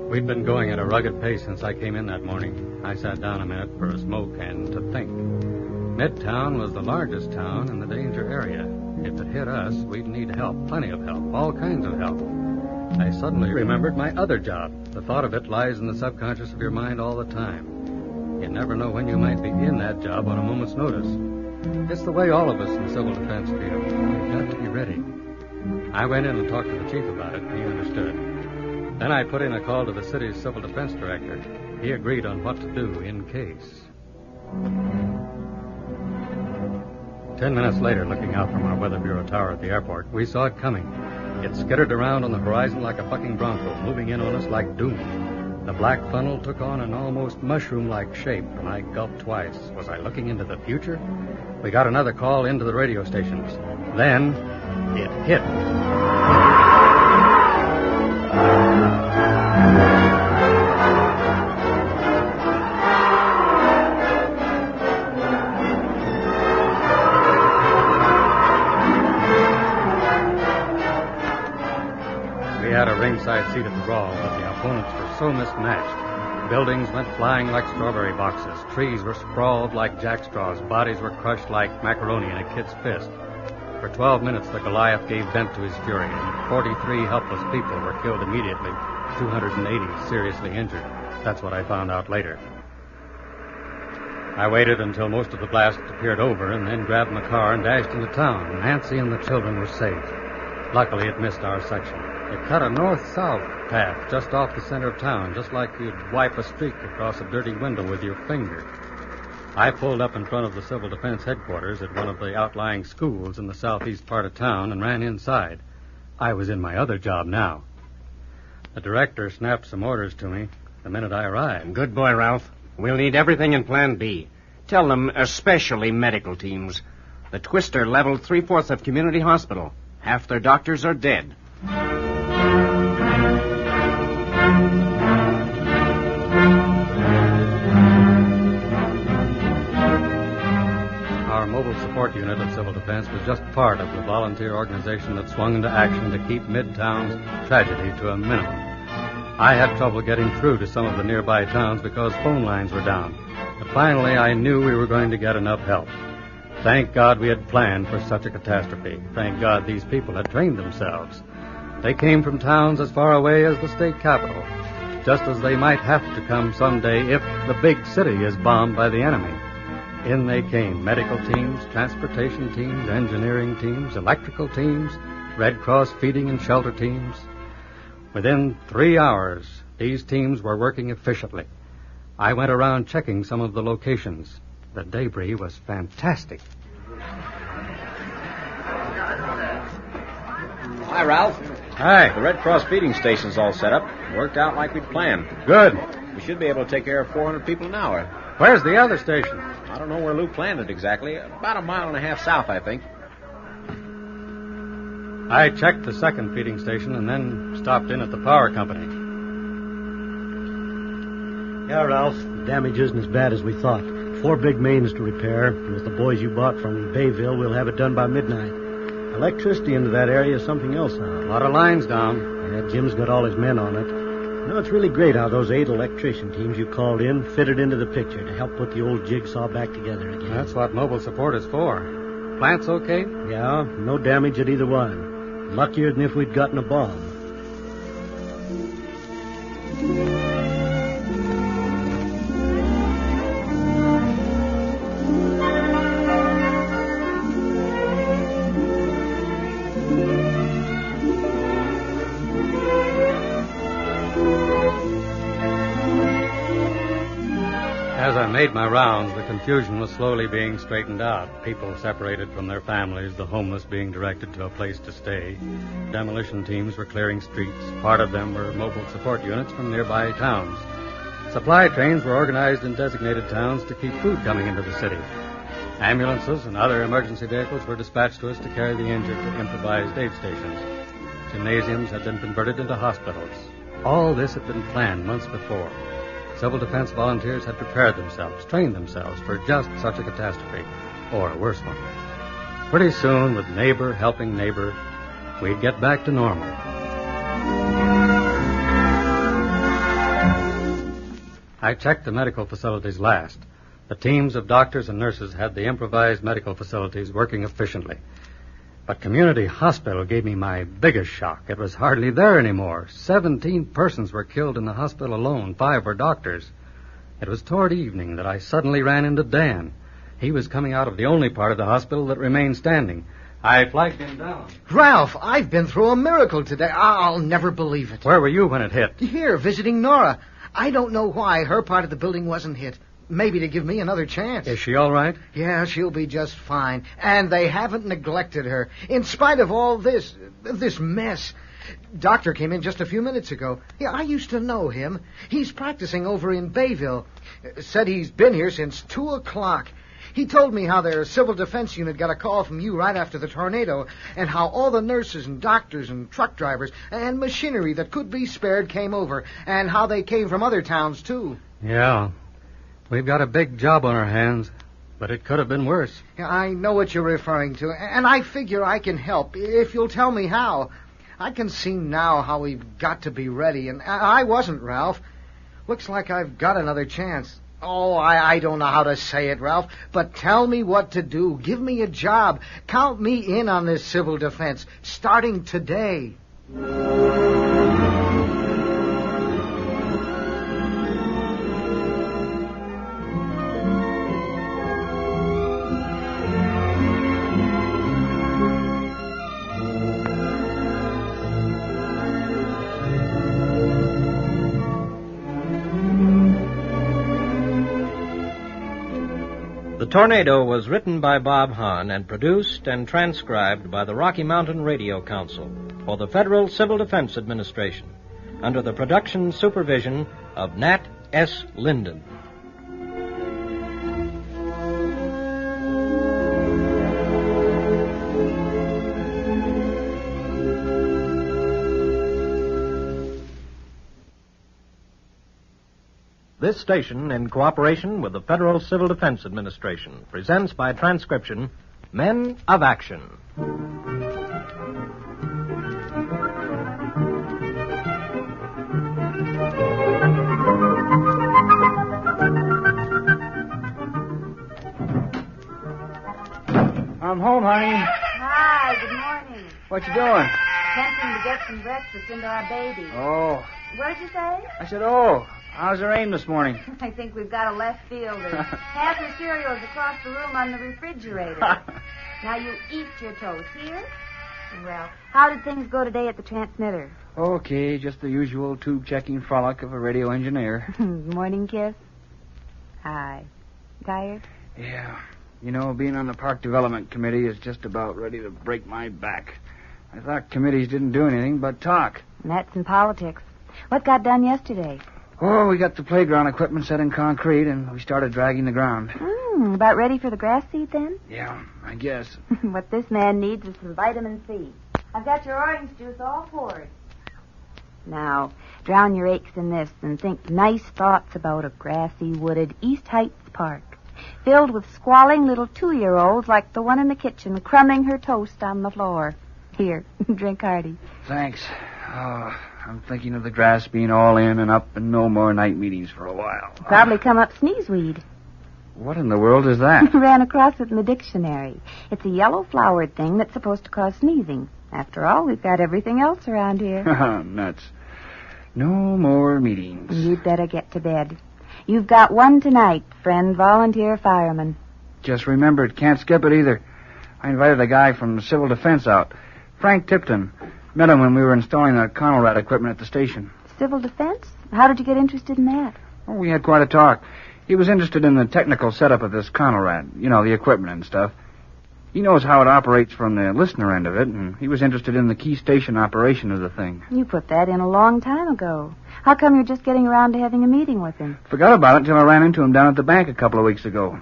We'd been going at a rugged pace since I came in that morning. I sat down a minute for a smoke and to think. Midtown was the largest town in the danger area. If it hit us, we'd need help, plenty of help, all kinds of help. I suddenly remembered my other job. The thought of it lies in the subconscious of your mind all the time. You never know when you might be in that job on a moment's notice. It's the way all of us in civil defense feel. We've got to be ready. I went in and talked to the chief about it. He understood. Then I put in a call to the city's civil defense director. He agreed on what to do in case. 10 minutes later, looking out from our Weather Bureau tower at the airport, we saw it coming. It skittered around on the horizon like a bucking bronco, moving in on us like doom. The black funnel took on an almost mushroom-like shape, and I gulped twice. Was I looking into the future? We got another call into the radio stations. Then, it hit. We had a ringside seat at the brawl, but the opponents were so mismatched. Buildings went flying like strawberry boxes. Trees were sprawled like jackstraws. Bodies were crushed like macaroni in a kid's fist. For 12 minutes, the Goliath gave vent to his fury, and 43 helpless people were killed immediately, 280 seriously injured. That's what I found out later. I waited until most of the blast appeared over, and then grabbed my car and dashed into town. Nancy and the children were safe. Luckily, it missed our section. It cut a north-south path just off the center of town, just like you'd wipe a streak across a dirty window with your finger. I pulled up in front of the Civil Defense headquarters at one of the outlying schools in the southeast part of town and ran inside. I was in my other job now. The director snapped some orders to me the minute I arrived. Good boy, Ralph. We'll need everything in Plan B. Tell them especially medical teams. The Twister leveled 3/4 of Community Hospital. Half their doctors are dead. Our mobile support unit of civil defense was just part of the volunteer organization that swung into action to keep Midtown's tragedy to a minimum. I had trouble getting through to some of the nearby towns because phone lines were down. But finally, I knew we were going to get enough help. Thank God we had planned for such a catastrophe. Thank God these people had trained themselves. They came from towns as far away as the state capital, just as they might have to come someday if the big city is bombed by the enemy. In they came, medical teams, transportation teams, engineering teams, electrical teams, Red Cross feeding and shelter teams. Within 3 hours, these teams were working efficiently. I went around checking some of the locations. The debris was fantastic. Hi, Ralph. Hi. The Red Cross feeding station's all set up. Worked out like we'd planned. Good. We should be able to take care of 400 people an hour. Where's the other station? I don't know where Lou planned it exactly. About 1.5 miles south, I think. I checked the second feeding station and then stopped in at the power company. Yeah, Ralph, the damage isn't as bad as we thought. 4 big mains to repair, and with the boys you bought from Bayville, we'll have it done by midnight. Electricity into that area is something else now. A lot of lines down. Yeah, Jim's got all his men on it. You know, it's really great how those 8 electrician teams you called in fitted into the picture to help put the old jigsaw back together again. That's what mobile support is for. Plant's okay? Yeah, no damage at either one. Luckier than if we'd gotten a bomb. As I made my rounds, the confusion was slowly being straightened out. People separated from their families, the homeless being directed to a place to stay. Demolition teams were clearing streets. Part of them were mobile support units from nearby towns. Supply trains were organized in designated towns to keep food coming into the city. Ambulances and other emergency vehicles were dispatched to us to carry the injured to improvised aid stations. Gymnasiums had been converted into hospitals. All this had been planned months before. Civil defense volunteers had prepared themselves, trained themselves for just such a catastrophe, or a worse one. Pretty soon, with neighbor helping neighbor, we'd get back to normal. I checked the medical facilities last. The teams of doctors and nurses had the improvised medical facilities working efficiently. But Community Hospital gave me my biggest shock. It was hardly there anymore. 17 persons were killed in the hospital alone. 5 were doctors. It was toward evening that I suddenly ran into Dan. He was coming out of the only part of the hospital that remained standing. I flagged him down. Ralph, I've been through a miracle today. I'll never believe it. Where were you when it hit? Here, visiting Nora. I don't know why her part of the building wasn't hit. Maybe to give me another chance. Is she all right? Yeah, she'll be just fine. And they haven't neglected her, in spite of all this mess. Doctor came in just a few minutes ago. Yeah, I used to know him. He's practicing over in Bayville. Said he's been here since 2 o'clock. He told me how their civil defense unit got a call from you right after the tornado, and how all the nurses and doctors and truck drivers and machinery that could be spared came over, and how they came from other towns, too. Yeah. We've got a big job on our hands, but it could have been worse. Yeah, I know what you're referring to, and I figure I can help if you'll tell me how. I can see now how we've got to be ready, and I wasn't, Ralph. Looks like I've got another chance. Oh, I don't know how to say it, Ralph, but tell me what to do. Give me a job. Count me in on this civil defense, starting today. The Tornado was written by Bob Hahn and produced and transcribed by the Rocky Mountain Radio Council for the Federal Civil Defense Administration under the production supervision of Nat S. Linden. This station, in cooperation with the Federal Civil Defense Administration, presents by transcription Men of Action. I'm home, honey. Hi, good morning. What you doing? Attempting to get some breakfast into our baby. Oh. What did you say? I said, oh, how's the rain this morning? I think we've got a left fielder. Half her cereal is across the room on the refrigerator. Now you eat your toast here. Well, how did things go today at the transmitter? Okay, just the usual tube-checking frolic of a radio engineer. Morning kiss? Hi. Tired? Yeah. You know, being on the Park Development Committee is just about ready to break my back. I thought committees didn't do anything but talk. And that's in politics. What got done yesterday? Oh, we got the playground equipment set in concrete, and we started dragging the ground. About ready for the grass seed then? Yeah, I guess. What this man needs is some vitamin C. I've got your orange juice all poured. Now, drown your aches in this and think nice thoughts about a grassy, wooded East Heights park, filled with squalling little 2-year-olds like the one in the kitchen crumbing her toast on the floor. Here, drink hearty. Thanks. Oh, I'm thinking of the grass being all in and up and no more night meetings for a while. Probably come up sneezeweed. What in the world is that? Ran across it in the dictionary. It's a yellow-flowered thing that's supposed to cause sneezing. After all, we've got everything else around here. Nuts. No more meetings. You'd better get to bed. You've got one tonight, friend volunteer fireman. Just remembered, can't skip it either. I invited a guy from Civil Defense out. Frank Tipton. Met him when we were installing the Conrad equipment at the station. Civil defense? How did you get interested in that? Oh, we had quite a talk. He was interested in the technical setup of this Conrad. You know, the equipment and stuff. He knows how it operates from the listener end of it, and he was interested in the key station operation of the thing. You put that in a long time ago. How come you're just getting around to having a meeting with him? Forgot about it until I ran into him down at the bank a couple of weeks ago.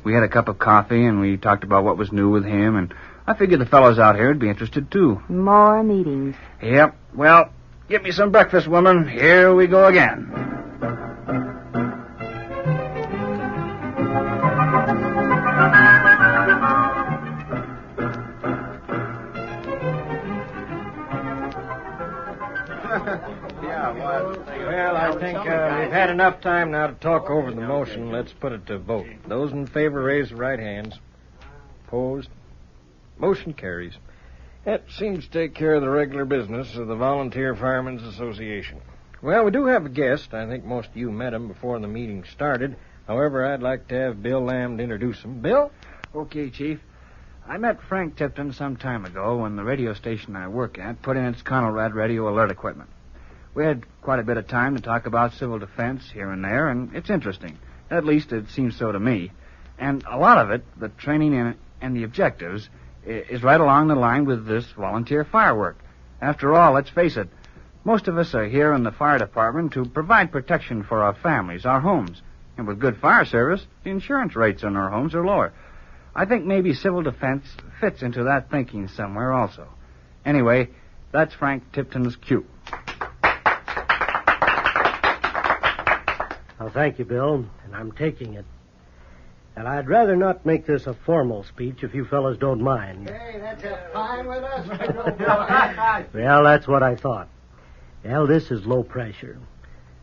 We had a cup of coffee, and we talked about what was new with him, and I figured the fellows out here would be interested, too. More meetings. Yep. Well, get me some breakfast, woman. Here we go again. Well, I think we've had enough time now to talk over the motion. Let's put it to vote. Those in favor raise their right hands. Opposed? Motion carries. That seems to take care of the regular business of the Volunteer Firemen's Association. Well, we do have a guest. I think most of you met him before the meeting started. However, I'd like to have Bill Lamb introduce him. Bill? Okay, Chief. I met Frank Tipton some time ago when the radio station I work at put in its Conrad radio alert equipment. We had quite a bit of time to talk about civil defense here and there, and it's interesting. At least it seems so to me. And a lot of it, the training in it and the objectives, is right along the line with this volunteer firework. After all, let's face it, most of us are here in the fire department to provide protection for our families, our homes. And with good fire service, the insurance rates on our homes are lower. I think maybe civil defense fits into that thinking somewhere also. Anyway, that's Frank Tipton's cue. Well, thank you, Bill, and I'm taking it. And I'd rather not make this a formal speech if you fellas don't mind. Hey, that's fine with us. Well, that's what I thought. Well, this is low pressure.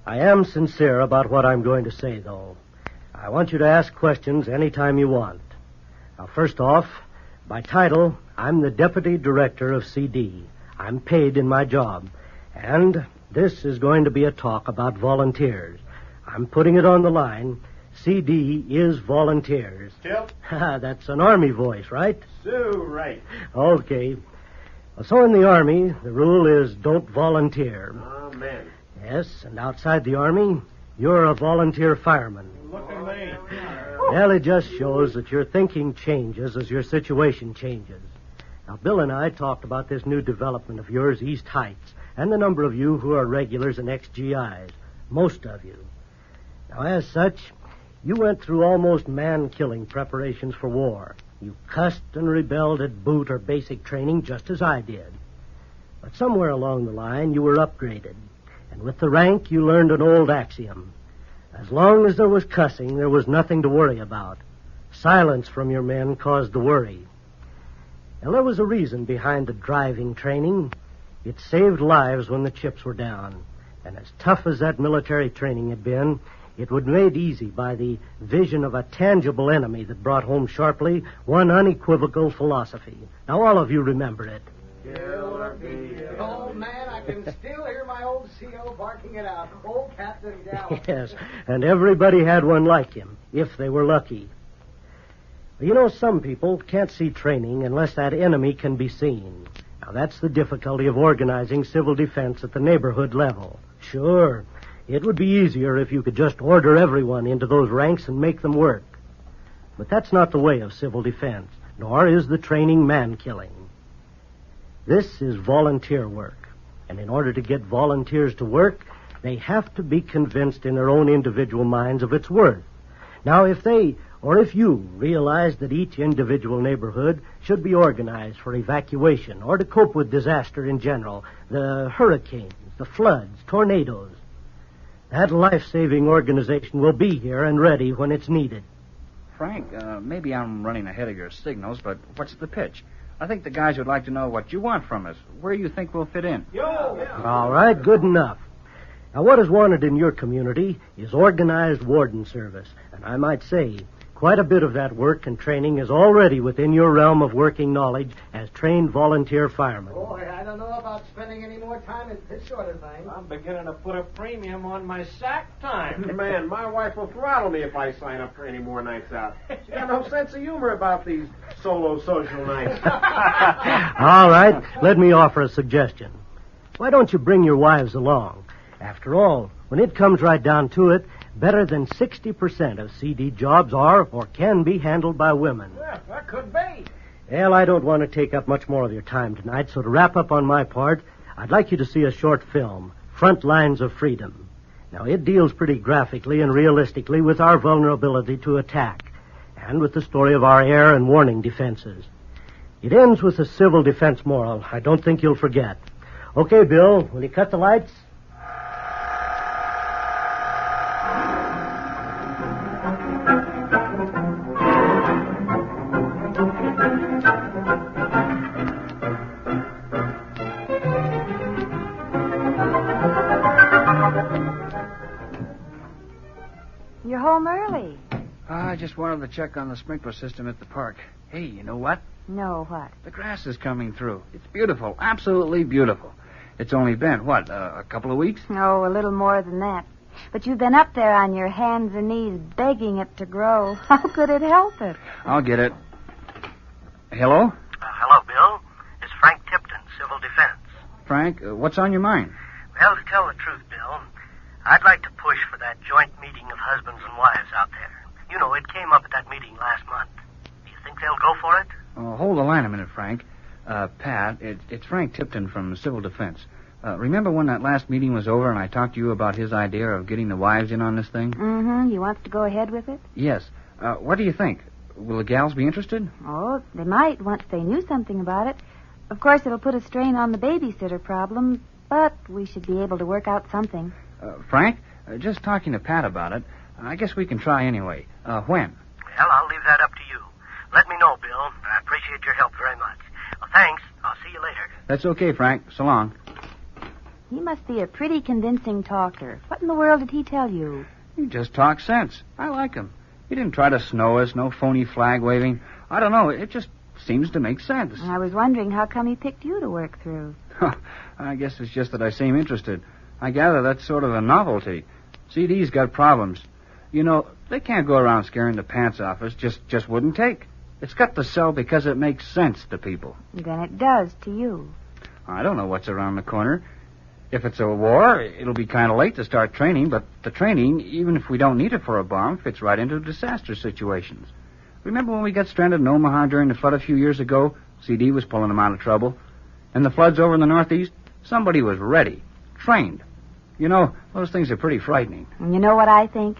I am sincere about what I'm going to say, though. I want you to ask questions any time you want. Now, first off, by title, I'm the Deputy Director of CD. I'm paid in my job. And this is going to be a talk about volunteers. I'm putting it on the line. CD is volunteers. Still? That's an Army voice, right? So right. Okay. Well, so in the Army, the rule is don't volunteer. Amen. Yes, and outside the Army, you're a volunteer fireman. Look at me. Well, it just shows that your thinking changes as your situation changes. Now, Bill and I talked about this new development of yours, East Heights, and the number of you who are regulars and ex-GIs. Most of you. Now, as such, you went through almost man-killing preparations for war. You cussed and rebelled at boot or basic training just as I did. But somewhere along the line, you were upgraded. And with the rank, you learned an old axiom. As long as there was cussing, there was nothing to worry about. Silence from your men caused the worry. Now, there was a reason behind the driving training. It saved lives when the chips were down. And as tough as that military training had been, it was made easy by the vision of a tangible enemy that brought home sharply one unequivocal philosophy. Now, all of you remember it. Kill or be killed. Oh, man, I can still hear my old CO barking it out. Old Captain Gallup. Yes, and everybody had one like him, if they were lucky. You know, some people can't see training unless that enemy can be seen. Now, that's the difficulty of organizing civil defense at the neighborhood level. Sure, it would be easier if you could just order everyone into those ranks and make them work. But that's not the way of civil defense, nor is the training man-killing. This is volunteer work, and in order to get volunteers to work, they have to be convinced in their own individual minds of its worth. Now, if you realize that each individual neighborhood should be organized for evacuation or to cope with disaster in general, the hurricanes, the floods, tornadoes, that life-saving organization will be here and ready when it's needed. Frank, maybe I'm running ahead of your signals, but what's the pitch? I think the guys would like to know what you want from us, where you think we'll fit in. All right, good enough. Now, what is wanted in your community is organized warden service. And I might say, quite a bit of that work and training is already within your realm of working knowledge as trained volunteer firemen. Boy, I don't know about spending any more time in this sort of thing. I'm beginning to put a premium on my sack time. Man, my wife will throttle me if I sign up for any more nights out. She got no sense of humor about these solo social nights. All right, let me offer a suggestion. Why don't you bring your wives along? After all, when it comes right down to it, better than 60% of CD jobs are or can be handled by women. Yeah, that could be. Well, I don't want to take up much more of your time tonight, so to wrap up on my part, I'd like you to see a short film, Front Lines of Freedom. Now, it deals pretty graphically and realistically with our vulnerability to attack, and with the story of our air and warning defenses. It ends with a civil defense moral I don't think you'll forget. Okay, Bill, will you cut the lights? You're home early. I just wanted to check on the sprinkler system at the park. Hey, you know what? No, what? The grass is coming through. It's beautiful, absolutely beautiful. It's only been, a couple of weeks? Oh, a little more than that. But you've been up there on your hands and knees begging it to grow. How could it help it? I'll get it. Hello? Hello, Bill. It's Frank Tipton, Civil Defense. Frank, what's on your mind? Well, to tell the truth, Bill, I'd like to push for that joint meeting of husbands and wives out there. You know, it came up at that meeting last month. Do you think they'll go for it? Hold the line a minute, Frank. Pat, it's Frank Tipton from Civil Defense. Remember when that last meeting was over and I talked to you about his idea of getting the wives in on this thing? Mm-hmm. You want to go ahead with it? Yes. What do you think? Will the gals be interested? Oh, they might once they knew something about it. Of course, it'll put a strain on the babysitter problem, but we should be able to work out something. Frank, just talking to Pat about it, I guess we can try anyway. When? Well, I'll leave that up to you. Let me know, Bill. I appreciate your help very much. Well, thanks. I'll see you later. That's okay, Frank. So long. He must be a pretty convincing talker. What in the world did he tell you? He just talks sense. I like him. He didn't try to snow us, no phony flag waving. I don't know, it just seems to make sense. I was wondering how come he picked you to work through. I guess it's just that I seem interested. I gather that's sort of a novelty. CD's got problems. You know, they can't go around scaring the pants off us. Just wouldn't take. It's got to sell because it makes sense to people. Then it does to you. I don't know what's around the corner. If it's a war, it'll be kind of late to start training, but the training, even if we don't need it for a bomb, fits right into disaster situations. Remember when we got stranded in Omaha during the flood a few years ago? CD was pulling them out of trouble. And the floods over in the Northeast? Somebody was ready, trained. You know, those things are pretty frightening. And you know what I think?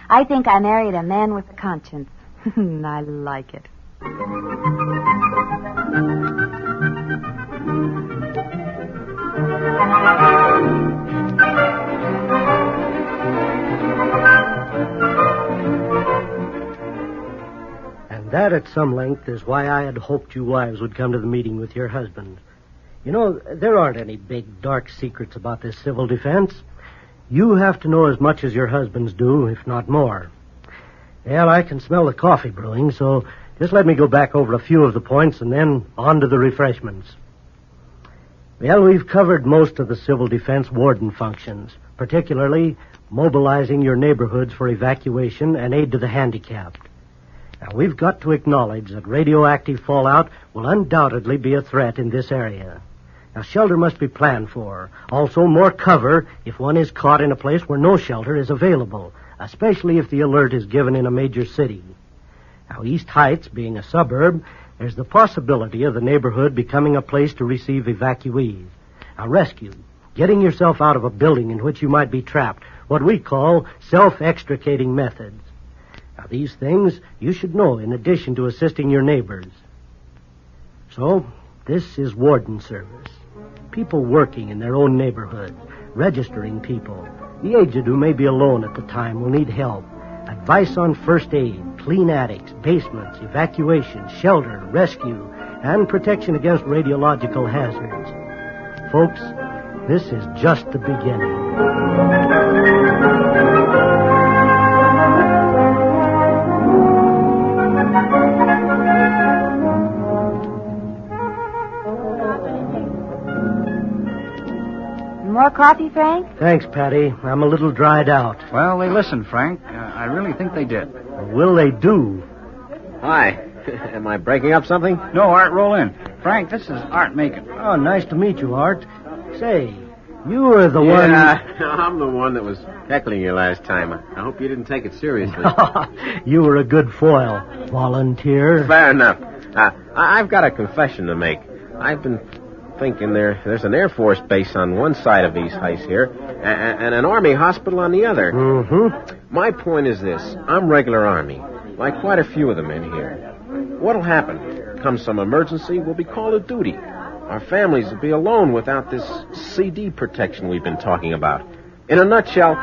I think I married a man with a conscience. I like it. that at some length is why I had hoped you wives would come to the meeting with your husband. You know, there aren't any big, dark secrets about this civil defense. You have to know as much as your husbands do, if not more. Well, I can smell the coffee brewing, so just let me go back over a few of the points and then on to the refreshments. Well, we've covered most of the civil defense warden functions, particularly mobilizing your neighborhoods for evacuation and aid to the handicapped. Now, we've got to acknowledge that radioactive fallout will undoubtedly be a threat in this area. Now, shelter must be planned for. Also, more cover if one is caught in a place where no shelter is available, especially if the alert is given in a major city. Now, East Heights being a suburb, there's the possibility of the neighborhood becoming a place to receive evacuees. Now, rescue, getting yourself out of a building in which you might be trapped, what we call self-extricating methods. Now, these things you should know in addition to assisting your neighbors. So, this is warden service. People working in their own neighborhood, registering people. The aged who may be alone at the time will need help. Advice on first aid, clean attics, basements, evacuation, shelter, rescue, and protection against radiological hazards. Folks, this is just the beginning. More coffee, Frank? Thanks, Patty. I'm a little dried out. Well, they listened, Frank. I really think they did. Will they do? Hi. Am I breaking up something? No, Art, roll in. Frank, this is Art Macon. Oh, nice to meet you, Art. Say, you were the one... I'm the one that was heckling you last time. I hope you didn't take it seriously. You were a good foil. Volunteer. Fair enough. I've got a confession to make. I've been thinking there's an Air Force base on one side of East Heights here and an Army hospital on the other. Mm-hmm. My point is this. I'm regular Army, like quite a few of them in here. What'll happen? Come some emergency, we'll be called to duty. Our families will be alone without this CD protection we've been talking about. In a nutshell,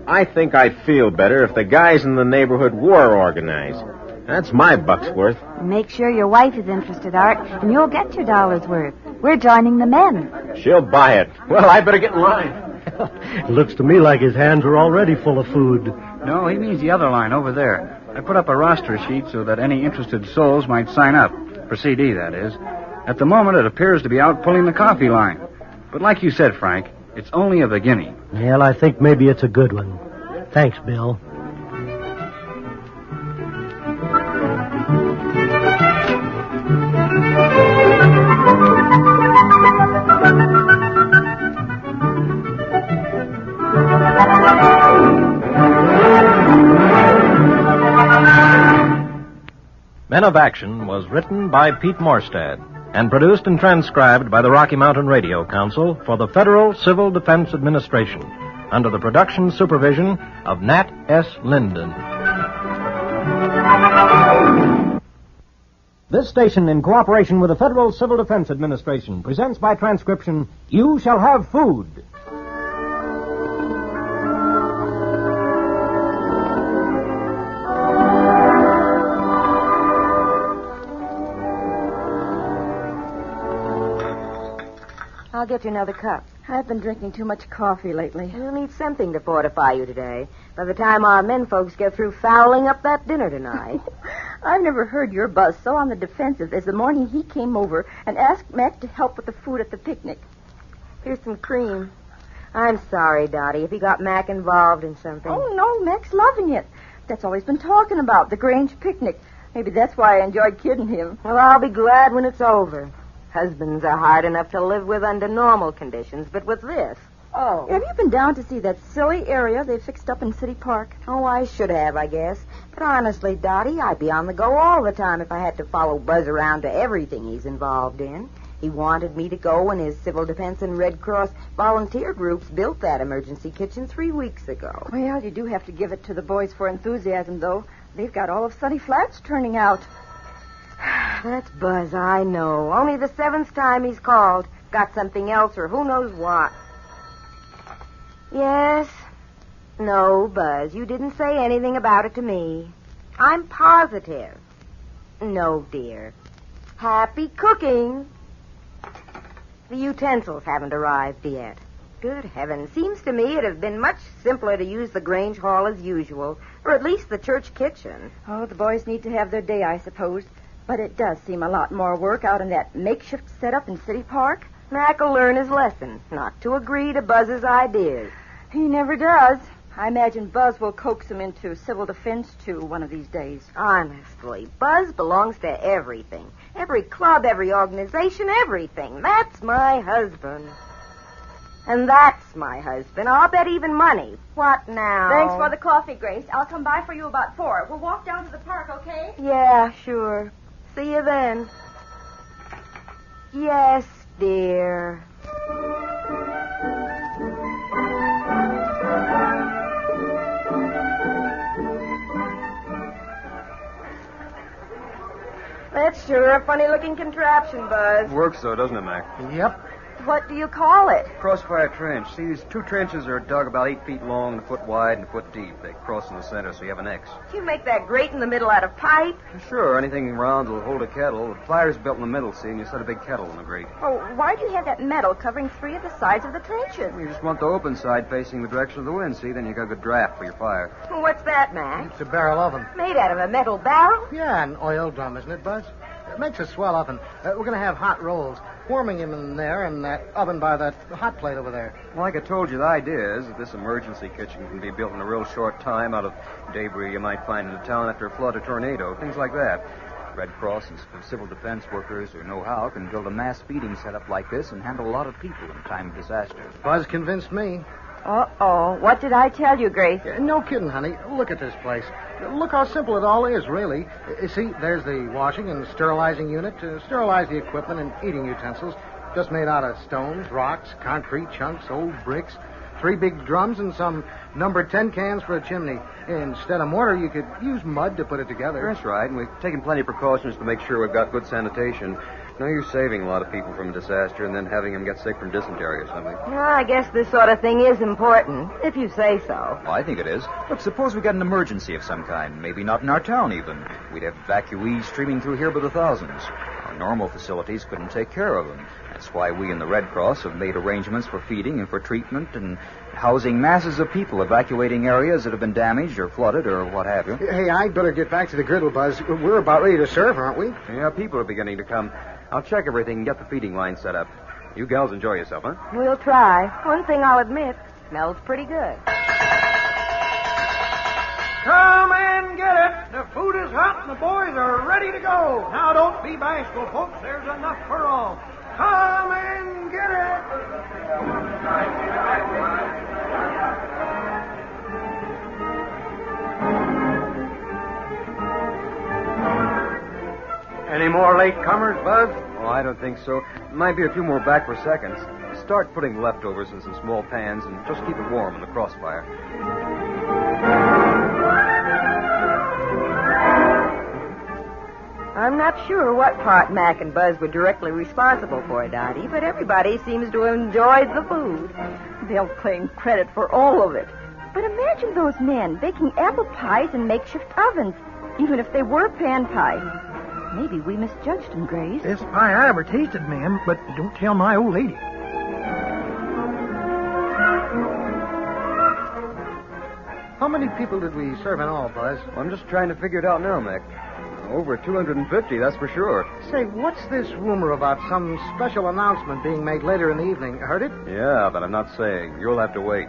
I think I'd feel better if the guys in the neighborhood were organized. That's my buck's worth. Make sure your wife is interested, Art, and you'll get your dollar's worth. We're joining the men. She'll buy it. Well, I better get in line. It looks to me like his hands are already full of food. No, he means the other line over there. I put up a roster sheet so that any interested souls might sign up. For CD, that is. At the moment, it appears to be out pulling the coffee line. But like you said, Frank, it's only a beginning. Well, I think maybe it's a good one. Thanks, Bill. Men of Action was written by Pete Morstad and produced and transcribed by the Rocky Mountain Radio Council for the Federal Civil Defense Administration under the production supervision of Nat S. Linden. This station, in cooperation with the Federal Civil Defense Administration, presents by transcription, You Shall Have Food. I'll get you another cup. I've been drinking too much coffee lately. You'll need something to fortify you today. By the time our men folks get through fouling up that dinner tonight. I've never heard your Buzz so on the defensive as the morning he came over and asked Mac to help with the food at the picnic. Here's some cream. I'm sorry, Dottie, if he got Mac involved in something. Oh, no, Mac's loving it. That's all he's been talking about, the Grange picnic. Maybe that's why I enjoyed kidding him. Well, I'll be glad when it's over. Husbands are hard enough to live with under normal conditions, but with this... Oh. Have you been down to see that silly area they fixed up in City Park? Oh, I should have, I guess. But honestly, Dottie, I'd be on the go all the time if I had to follow Buzz around to everything he's involved in. He wanted me to go when his Civil Defense and Red Cross volunteer groups built that emergency kitchen 3 weeks ago. Well, you do have to give it to the boys for enthusiasm, though. They've got all of Sunny Flats turning out. That's Buzz, I know. Only the 7th time he's called. Got something else or who knows what. Yes. No, Buzz, you didn't say anything about it to me. I'm positive. No, dear. Happy cooking. The utensils haven't arrived yet. Good heavens. Seems to me it'd have been much simpler to use the Grange Hall as usual, or at least the church kitchen. Oh, the boys need to have their day, I suppose. But it does seem a lot more work out in that makeshift setup in City Park. Mac will learn his lesson, not to agree to Buzz's ideas. He never does. I imagine Buzz will coax him into civil defense, too, one of these days. Honestly, Buzz belongs to everything. Every club, every organization, everything. That's my husband. And that's my husband. I'll bet even money. What now? Thanks for the coffee, Grace. I'll come by for you about 4. We'll walk down to the park, okay? Yeah, sure. See you then. Yes, dear. That's sure a funny-looking contraption, Buzz. Works, though, doesn't it, Mac? Yep. What do you call it? Crossfire trench. See, these 2 trenches are dug about 8 feet long, and a foot wide, and a foot deep. They cross in the center, so you have an X. You make that grate in the middle out of pipe? Sure, anything round will hold a kettle. The fire's built in the middle, see, and you set a big kettle in the grate. Oh, why do you have that metal covering 3 of the sides of the trenches? You just want the open side facing the direction of the wind, see? Then you got a good draft for your fire. What's that, Mac? It's a barrel oven. Made out of a metal barrel? Yeah, an oil drum, isn't it, Buzz? It makes a swell oven. We're going to have hot rolls. Warming him in there in that oven by that hot plate over there. Well, like I told you, the idea is that this emergency kitchen can be built in a real short time out of debris you might find in a town after a flood or tornado, things like that. Red Cross and civil defense workers who know how can build a mass feeding setup like this and handle a lot of people in time of disaster. Buzz convinced me. Uh-oh. What did I tell you, Grace? No kidding, honey. Look at this place. Look how simple it all is, really. See, there's the washing and sterilizing unit to sterilize the equipment and eating utensils, just made out of stones, rocks, concrete chunks, old bricks, 3 big drums, and some number 10 cans for a chimney. Instead of mortar, you could use mud to put it together. That's right, and we've taken plenty of precautions to make sure we've got good sanitation. Now, you're saving a lot of people from a disaster and then having them get sick from dysentery or something. Well, I guess this sort of thing is important, if you say so. Well, I think it is. Look, suppose we got an emergency of some kind. Maybe not in our town, even. We'd have evacuees streaming through here by the thousands. Our normal facilities couldn't take care of them. That's why we in the Red Cross have made arrangements for feeding and for treatment and housing masses of people, evacuating areas that have been damaged or flooded or what have you. Hey, I'd better get back to the griddle, Buzz. We're about ready to serve, aren't we? Yeah, people are beginning to come. I'll check everything and get the feeding line set up. You gals enjoy yourself, huh? We'll try. One thing I'll admit, smells pretty good. Come and get it. The food is hot and the boys are ready to go. Now don't be bashful, folks. There's enough for all. Come and get Any more latecomers, Buzz? Oh, I don't think so. Might be a few more back for seconds. Start putting leftovers in some small pans and just keep it warm in the crossfire. I'm not sure what part Mac and Buzz were directly responsible for, Dottie, but everybody seems to have enjoyed the food. They'll claim credit for all of it. But imagine those men baking apple pies in makeshift ovens, even if they were pan pies. Maybe we misjudged them, Grace. Best pie I ever tasted, ma'am, but don't tell my old lady. How many people did we serve in all, Buzz? I'm just trying to figure it out now, Mac. Over 250, that's for sure. Say, what's this rumor about some special announcement being made later in the evening? Heard it? Yeah, but I'm not saying. You'll have to wait.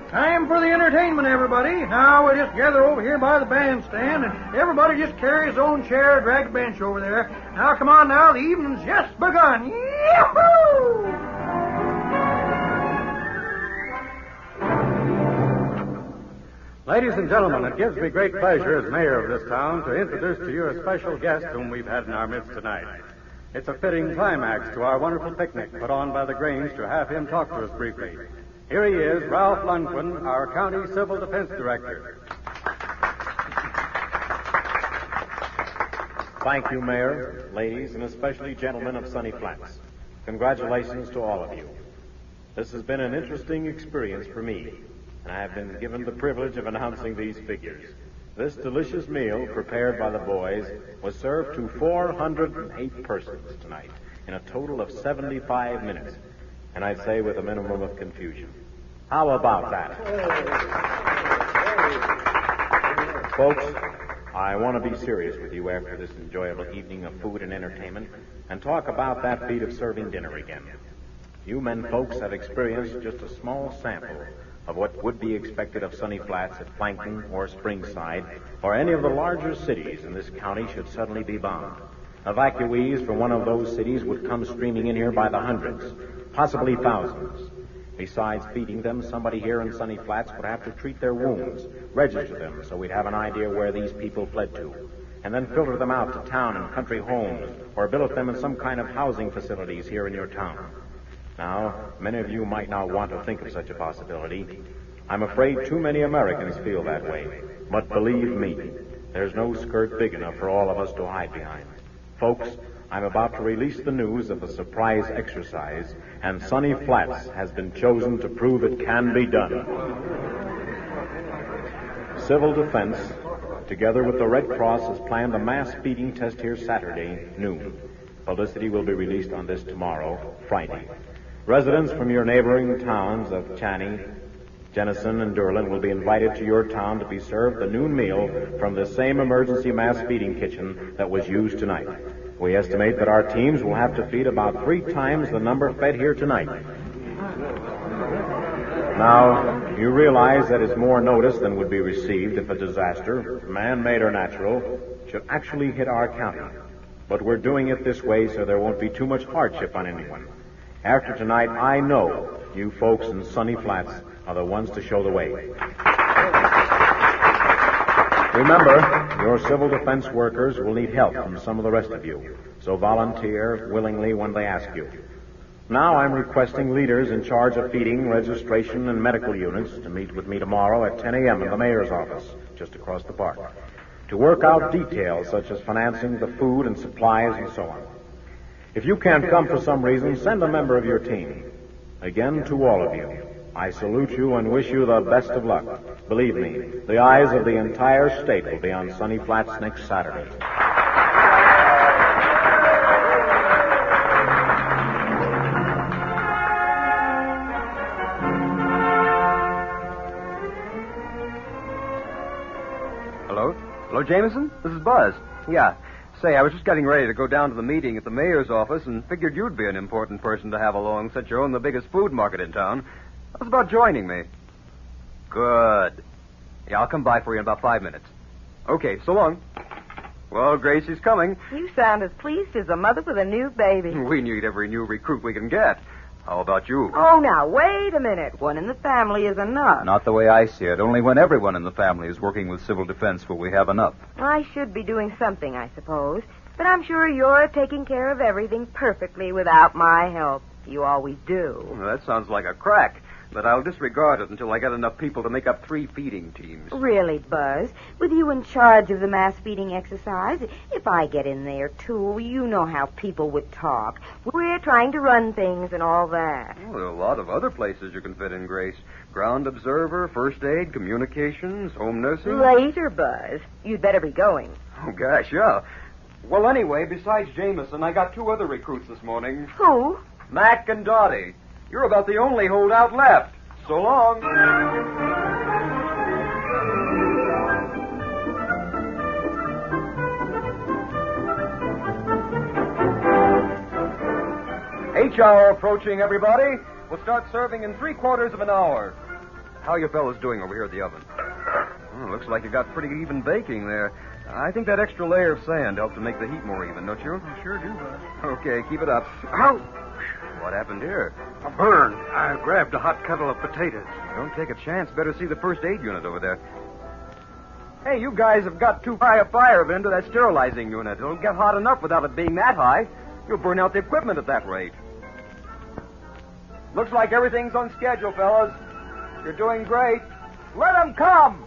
Time for the entertainment, everybody. Now we'll just gather over here by the bandstand, and everybody just carry his own chair, drag a bench over there. Now, come on now, the evening's just begun. Yahoo! Ladies and gentlemen, it gives me great pleasure as mayor of this town to introduce to you a special guest whom we've had in our midst tonight. It's a fitting climax to our wonderful picnic put on by the Grange to have him talk to us briefly. Here he is, Ralph Lundquin, our County Civil Defense Director. Thank you, Mayor, ladies, and especially gentlemen of Sunny Flats. Congratulations to all of you. This has been an interesting experience for me. and I have been given the privilege of announcing these figures. This delicious meal, prepared by the boys, was served to 408 persons tonight, in a total of 75 minutes, and I'd say with a minimum of confusion. How about that? Folks, I want to be serious with you after this enjoyable evening of food and entertainment and talk about that feat of serving dinner again. You men folks have experienced just a small sample of what would be expected of Sunny Flats if Plankton or Springside or any of the larger cities in this county should suddenly be bombed. Evacuees from one of those cities would come streaming in here by the hundreds, possibly thousands. Besides feeding them, somebody here in Sunny Flats would have to treat their wounds, register them so we'd have an idea where these people fled to, and then filter them out to town and country homes or billet them in some kind of housing facilities here in your town. Now, many of you might not want to think of such a possibility. I'm afraid too many Americans feel that way. But believe me, there's no skirt big enough for all of us to hide behind. Folks, I'm about to release the news of a surprise exercise, and Sunny Flats has been chosen to prove it can be done. Civil Defense, together with the Red Cross, has planned a mass feeding test here Saturday, noon. Publicity will be released on this tomorrow, Friday. Residents from your neighboring towns of Chaney, Jennison, and Durlin will be invited to your town to be served the noon meal from the same emergency mass feeding kitchen that was used tonight. We estimate that our teams will have to feed about 3 times the number fed here tonight. Now, you realize that it's more notice than would be received if a disaster, man-made or natural, should actually hit our county. But we're doing it this way so there won't be too much hardship on anyone. After tonight, I know you folks in Sunny Flats are the ones to show the way. Remember, your civil defense workers will need help from some of the rest of you, so volunteer willingly when they ask you. Now I'm requesting leaders in charge of feeding, registration, and medical units to meet with me tomorrow at 10 a.m. in the mayor's office, just across the park, to work out details such as financing the food and supplies and so on. If you can't come for some reason, send a member of your team. Again, to all of you, I salute you and wish you the best of luck. Believe me, the eyes of the entire state will be on Sunny Flats next Saturday. Hello, Jameson? This is Buzz. Yeah. Say, I was just getting ready to go down to the meeting at the mayor's office and figured you'd be an important person to have along since you own the biggest food market in town. How's about joining me? Good. Yeah, I'll come by for you in about 5 minutes. Okay, so long. Well, Gracie's coming. You sound as pleased as a mother with a new baby. We need every new recruit we can get. How about you? Oh, now, wait a minute. One in the family is enough. Not the way I see it. Only when everyone in the family is working with civil defense will we have enough. I should be doing something, I suppose. But I'm sure you're taking care of everything perfectly without my help. You always do. Well, that sounds like a crack. But I'll disregard it until I get enough people to make up 3 feeding teams. Really, Buzz? With you in charge of the mass feeding exercise, if I get in there, too, you know how people would talk. We're trying to run things and all that. Well, there are a lot of other places you can fit in, Grace. Ground observer, first aid, communications, home nursing. Later, Buzz. You'd better be going. Oh, gosh, yeah. Well, anyway, besides Jameson, I got 2 other recruits this morning. Who? Mac and Dottie. You're about the only holdout left. So long. H hour approaching, everybody. We'll start serving in 3/4 of an hour. How you fellas doing over here at the oven? Oh, looks like you got pretty even baking there. I think that extra layer of sand helped to make the heat more even, don't you? I sure do, Bud. Okay, keep it up. Ow! What happened here? A burn. I grabbed a hot kettle of potatoes. Don't take a chance. Better see the first aid unit over there. Hey, you guys have got too high a fire into that sterilizing unit. It'll get hot enough without it being that high. You'll burn out the equipment at that rate. Looks like everything's on schedule, fellas. You're doing great. Let them come!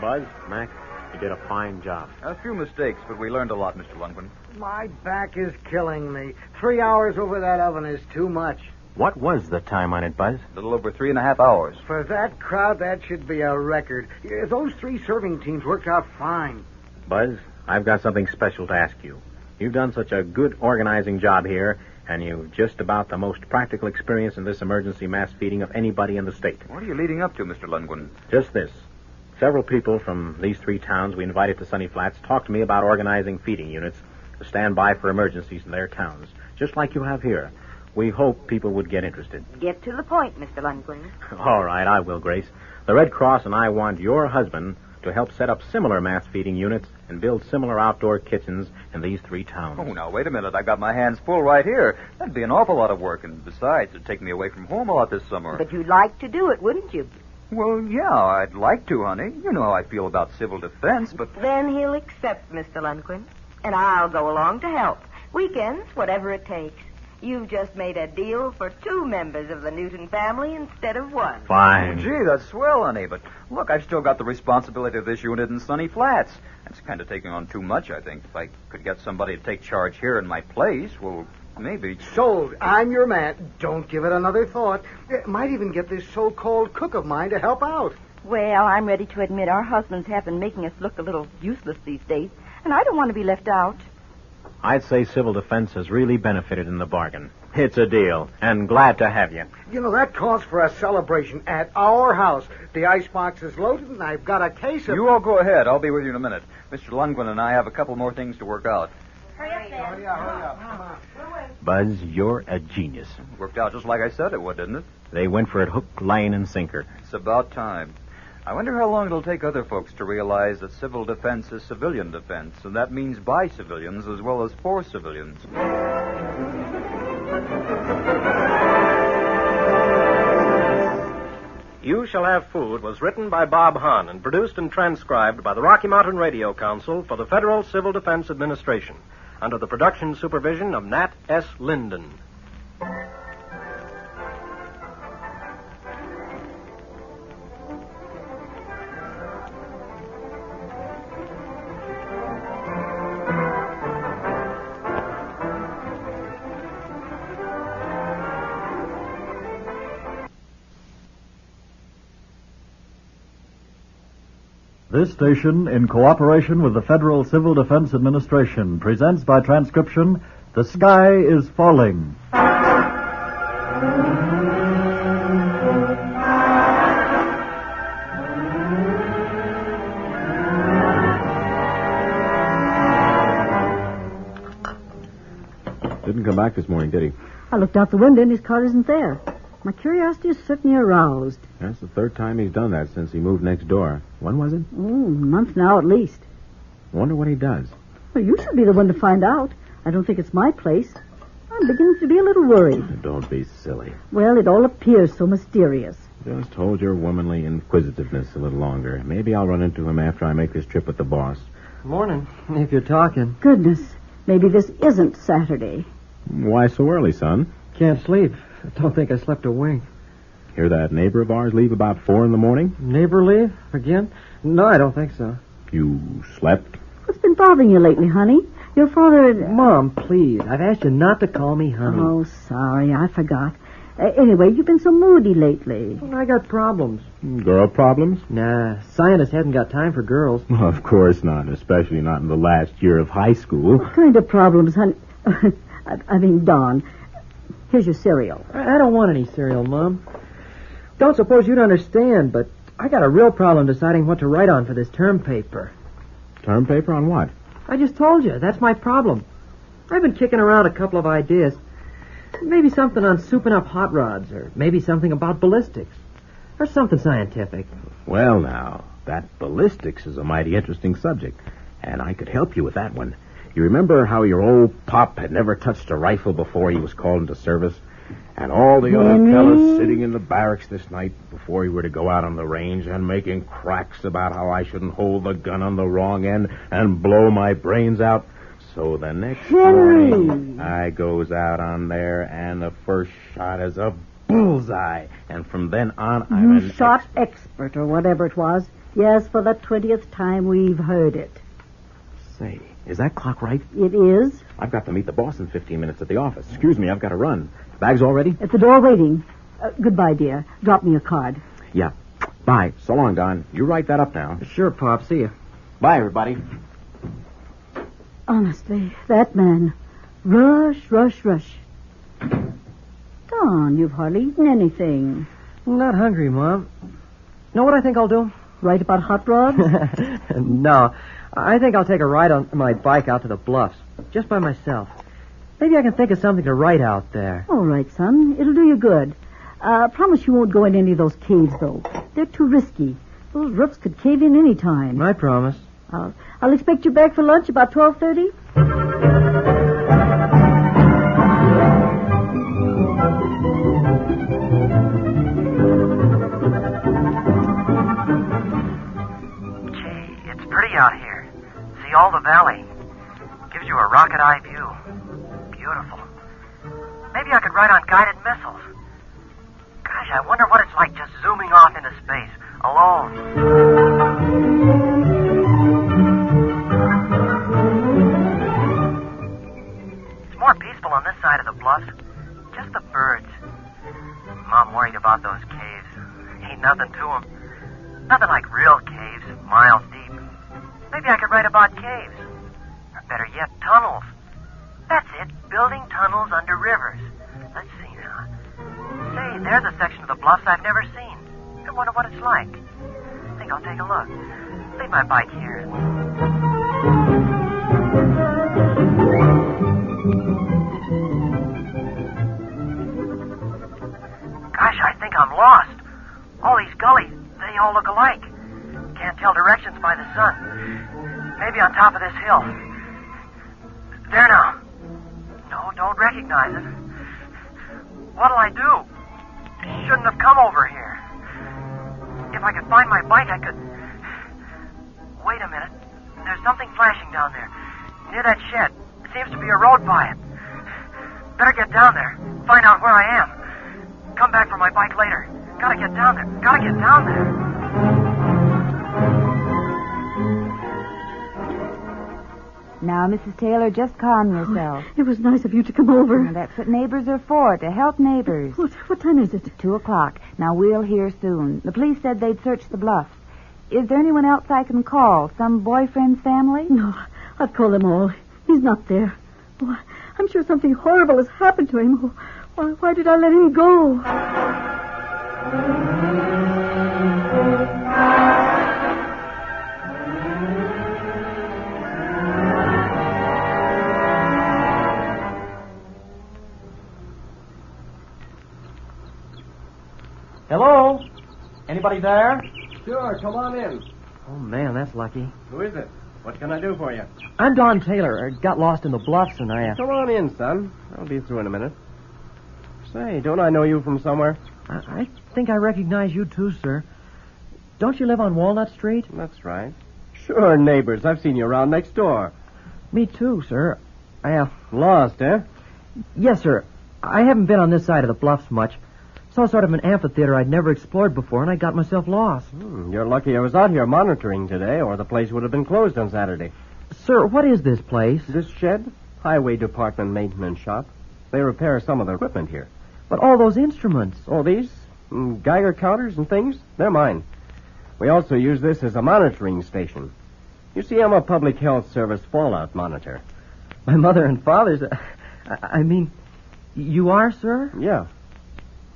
Buzz, Mac, You did a fine job. A few mistakes, but we learned a lot, Mr. Lundgren. My back is killing me. 3 hours over that oven is too much. What was the time on it, Buzz? A little over 3.5 hours. For that crowd, that should be a record. Those 3 serving teams worked out fine. Buzz, I've got something special to ask you. You've done such a good organizing job here, and you've just about the most practical experience in this emergency mass feeding of anybody in the state. What are you leading up to, Mr. Lundgren? Just this. Several people from these 3 towns we invited to Sunny Flats talked to me about organizing feeding units to stand by for emergencies in their towns, just like you have here. We hope people would get interested. Get to the point, Mr. Lundgren. All right, I will, Grace. The Red Cross and I want your husband to help set up similar mass feeding units and build similar outdoor kitchens in these 3 towns. Oh, now, wait a minute. I've got my hands full right here. That'd be an awful lot of work, and besides, it'd take me away from home a lot this summer. But you'd like to do it, wouldn't you? Well, yeah, I'd like to, honey. You know how I feel about civil defense, but... Then he'll accept, Mr. Lundgren, and I'll go along to help. Weekends, whatever it takes. You've just made a deal for 2 members of the Newton family instead of 1. Fine. Oh, gee, that's swell, honey, but look, I've still got the responsibility of this unit in Sunny Flats. That's kind of taking on too much, I think. If I could get somebody to take charge here in my place, well, maybe... Sold. I'm your man. Don't give it another thought. It might even get this so-called cook of mine to help out. Well, I'm ready to admit our husbands have been making us look a little useless these days, and I don't want to be left out. I'd say civil defense has really benefited in the bargain. It's a deal, and glad to have you. You know, that calls for a celebration at our house. The icebox is loaded, and I've got a case of... You all go ahead. I'll be with you in a minute. Mr. Lundgren and I have a couple more things to work out. Hurry up. Come on. Buzz, you're a genius. Worked out just like I said it would, didn't it? They went for it hook, line, and sinker. It's about time. I wonder how long it'll take other folks to realize that civil defense is civilian defense, and that means by civilians as well as for civilians. You Shall Have Food was written by Bob Hahn and produced and transcribed by the Rocky Mountain Radio Council for the Federal Civil Defense Administration under the production supervision of Nat S. Linden. This station, in cooperation with the Federal Civil Defense Administration, presents by transcription, The Sky is Falling. Didn't come back this morning, did he? I looked out the window and his car isn't there. My curiosity is certainly aroused. That's the 3rd time he's done that since he moved next door. When was it? A month now at least. Wonder what he does. Well, you should be the one to find out. I don't think it's my place. I'm beginning to be a little worried. Don't be silly. Well, it all appears so mysterious. Just hold your womanly inquisitiveness a little longer. Maybe I'll run into him after I make this trip with the boss. Morning, if you're talking. Goodness, maybe this isn't Saturday. Why so early, son? Can't sleep. I don't think I slept a wink. Hear that neighbor of ours leave about 4 in the morning? Neighbor leave? Again? No, I don't think so. You slept? What's been bothering you lately, honey? Your father... Mom, please. I've asked you not to call me honey. Oh, sorry. I forgot. Anyway, you've been so moody lately. Well, I got problems. Girl problems? Nah, scientists hadn't got time for girls. Of course not, especially not in the last year of high school. What kind of problems, honey? I mean, Don. Here's your cereal. I don't want any cereal, Mom. Don't suppose you'd understand, but I got a real problem deciding what to write on for this term paper. Term paper on what? I just told you. That's my problem. I've been kicking around a couple of ideas. Maybe something on souping up hot rods, or maybe something about ballistics, or something scientific. Well, now, that ballistics is a mighty interesting subject, and I could help you with that one. You remember how your old pop had never touched a rifle before he was called into service? And all the other fellas sitting in the barracks this night before he were to go out on the range and making cracks about how I shouldn't hold the gun on the wrong end and blow my brains out. So the next morning, I goes out on there, and the first shot is a bullseye. And from then on, I'm You shot expert, or whatever it was. Yes, for the 20th time we've heard it. Say, is that clock right? It is. I've got to meet the boss in 15 minutes at the office. Excuse me, I've got to run. Bags all ready? At the door waiting. Goodbye, dear. Drop me a card. Yeah. Bye. So long, Don. You write that up now. Sure, Pop. See you. Bye, everybody. Honestly, that man. Rush, rush, rush. Don, you've hardly eaten anything. I'm not hungry, Mom. Know what I think I'll do? Write about hot rods? No. I think I'll take a ride on my bike out to the bluffs. Just by myself. Maybe I can think of something to write out there. All right, son. It'll do you good. Promise you won't go in any of those caves, though. They're too risky. Those roofs could cave in any time. I promise. I'll expect you back for lunch about 12:30. Gee, it's pretty out here. See all the valley. Gives you a rocket eye view. Beautiful. Maybe I could ride on guided missiles. Gosh, I wonder what it's like just zooming off into space, alone. It's more peaceful on this side of the bluffs. Just the birds. Mom worried about those caves. Ain't nothing to them. Nothing like real caves, miles deep. Maybe I could write about caves. Or better yet, tunnels. That's it, building tunnels under rivers. Let's see now. Say, there's a section of the bluffs I've never seen. I wonder what it's like. I think I'll take a look. Leave my bike here. Gosh, I think I'm lost. All these gullies, they all look alike. Can't tell directions by the sun. Maybe on top of this hill. There now. No, don't recognize it. What'll I do? Shouldn't have come over here. If I could find my bike, I could... Wait a minute. There's something flashing down there. Near that shed. Seems to be a road by it. Better get down there. Find out where I am. Come back for my bike later. Gotta get down there. Gotta get down there. Now, Mrs. Taylor, just calm yourself. It was nice of you to come over. Now, that's what neighbors are for, to help neighbors. What time is it? 2:00. Now, we'll hear soon. The police said they'd search the bluffs. Is there anyone else I can call? Some boyfriend's family? No, I've called them all. He's not there. Oh, I'm sure something horrible has happened to him. Oh, why did I let him go? Hello? Anybody there? Sure, come on in. Oh, man, that's lucky. Who is it? What can I do for you? I'm Don Taylor. I got lost in the bluffs and I... Come on in, son. I'll be through in a minute. Say, don't I know you from somewhere? I think I recognize you too, sir. Don't you live on Walnut Street? That's right. Sure, neighbors. I've seen you around next door. Me too, sir. Lost, eh? Yes, sir. I haven't been on this side of the bluffs much. Saw sort of an amphitheater I'd never explored before, and I got myself lost. You're lucky I was out here monitoring today, or the place would have been closed on Saturday. Sir, what is this place? This shed? Highway Department maintenance shop. They repair some of the equipment here. But all those instruments. Oh, these? Geiger counters and things? They're mine. We also use this as a monitoring station. You see, I'm a public health service fallout monitor. My mother and father's... I mean, you are, sir? Yeah.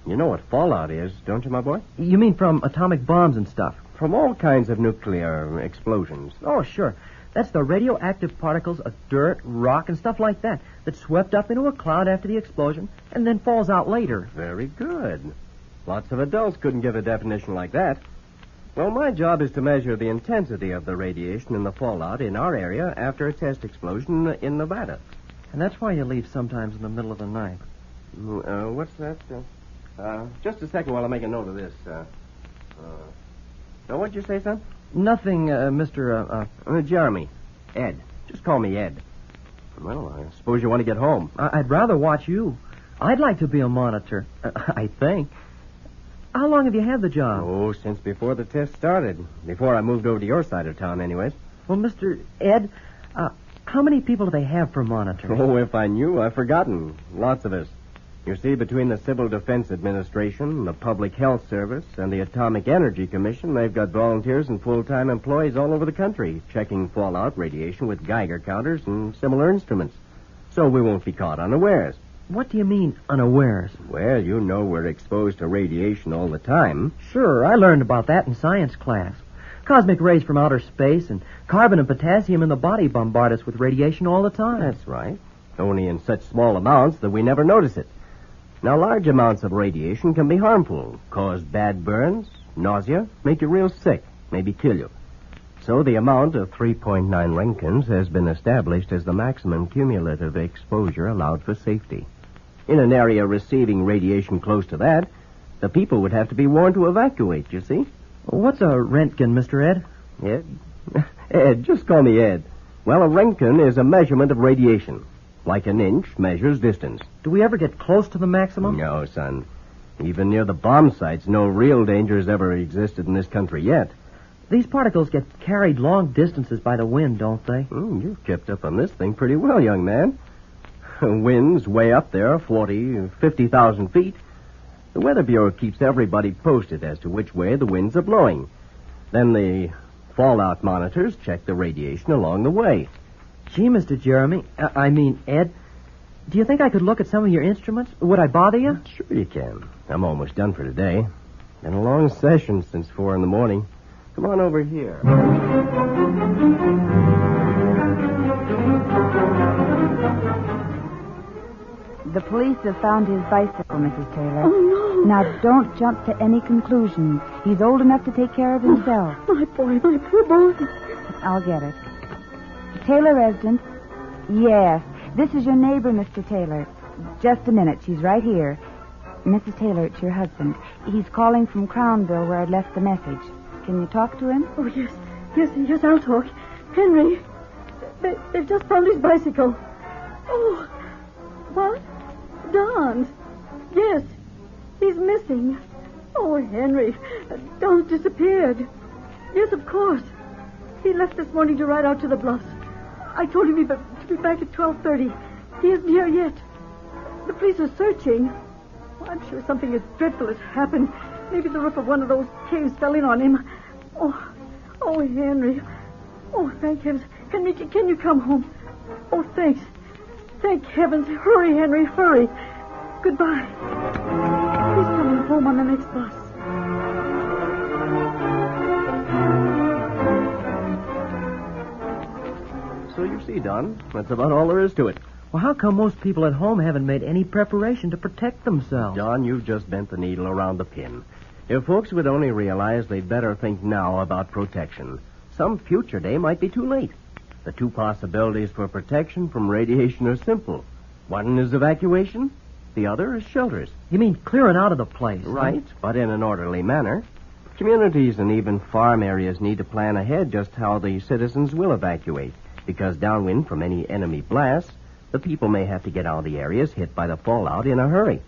You know what fallout is, don't you, my boy? You mean from atomic bombs and stuff? From all kinds of nuclear explosions. Oh, sure. That's the radioactive particles of dirt, rock, and stuff like that swept up into a cloud after the explosion and then falls out later. Very good. Lots of adults couldn't give a definition like that. Well, my job is to measure the intensity of the radiation in the fallout in our area after a test explosion in Nevada. And that's why you leave sometimes in the middle of the night. What's that? Just a second while I make a note of this. What'd you say, son? Nothing, Mr. Jeremy. Ed. Just call me Ed. Well, I suppose you want to get home. I'd rather watch you. I'd like to be a monitor, I think. How long have you had the job? Oh, since before the test started. Before I moved over to your side of town, anyways. Well, Mr. Ed, how many people do they have per monitor? Oh, if I knew, I've forgotten. Lots of us. You see, between the Civil Defense Administration, the Public Health Service, and the Atomic Energy Commission, they've got volunteers and full-time employees all over the country checking fallout radiation with Geiger counters and similar instruments. So we won't be caught unawares. What do you mean, unawares? Well, you know we're exposed to radiation all the time. Sure, I learned about that in science class. Cosmic rays from outer space and carbon and potassium in the body bombard us with radiation all the time. That's right. Only in such small amounts that we never notice it. Now, large amounts of radiation can be harmful, cause bad burns, nausea, make you real sick, maybe kill you. So the amount of 3.9 Roentgens has been established as the maximum cumulative exposure allowed for safety. In an area receiving radiation close to that, the people would have to be warned to evacuate, you see. What's a Roentgen, Mr. Ed? Ed? Ed, just call me Ed. Well, a Roentgen is a measurement of radiation. Like an inch measures distance. Do we ever get close to the maximum? No, son. Even near the bomb sites, no real danger has ever existed in this country yet. These particles get carried long distances by the wind, don't they? You've kept up on this thing pretty well, young man. Winds way up there, 40, 50,000 feet. The Weather Bureau keeps everybody posted as to which way the winds are blowing. Then the fallout monitors check the radiation along the way. Gee, Mr. Jeremy, Ed, do you think I could look at some of your instruments? Would I bother you? Sure you can. I'm almost done for today. Been a long session since 4 a.m. Come on over here. The police have found his bicycle, Mrs. Taylor. Oh, no. Now, don't jump to any conclusions. He's old enough to take care of himself. My boy, my poor boy. I'll get it. Taylor residence? Yes. This is your neighbor, Mr. Taylor. Just a minute. She's right here. Mrs. Taylor, it's your husband. He's calling from Crownville where I'd left the message. Can you talk to him? Oh, yes, I'll talk. Henry, they've just found his bicycle. Oh, what? Don's. Yes, he's missing. Oh, Henry, Don's disappeared. Yes, of course. He left this morning to ride out to the bluffs. I told him to be back at 12:30. He isn't here yet. The police are searching. Oh, I'm sure something as dreadful has happened. Maybe the roof of one of those caves fell in on him. Oh, Henry. Oh, thank heavens. Can you come home? Oh, thanks. Thank heavens. Hurry, Henry, hurry. Goodbye. He's coming home on the next bus. So you see, Don, that's about all there is to it. Well, how come most people at home haven't made any preparation to protect themselves? Don, you've just bent the needle around the pin. If folks would only realize they'd better think now about protection, some future day might be too late. The two possibilities for protection from radiation are simple. One is evacuation, the other is shelters. You mean clearing out of the place? Right, but in an orderly manner. Communities and even farm areas need to plan ahead just how the citizens will evacuate, because downwind from any enemy blast, the people may have to get out of the areas hit by the fallout in a hurry.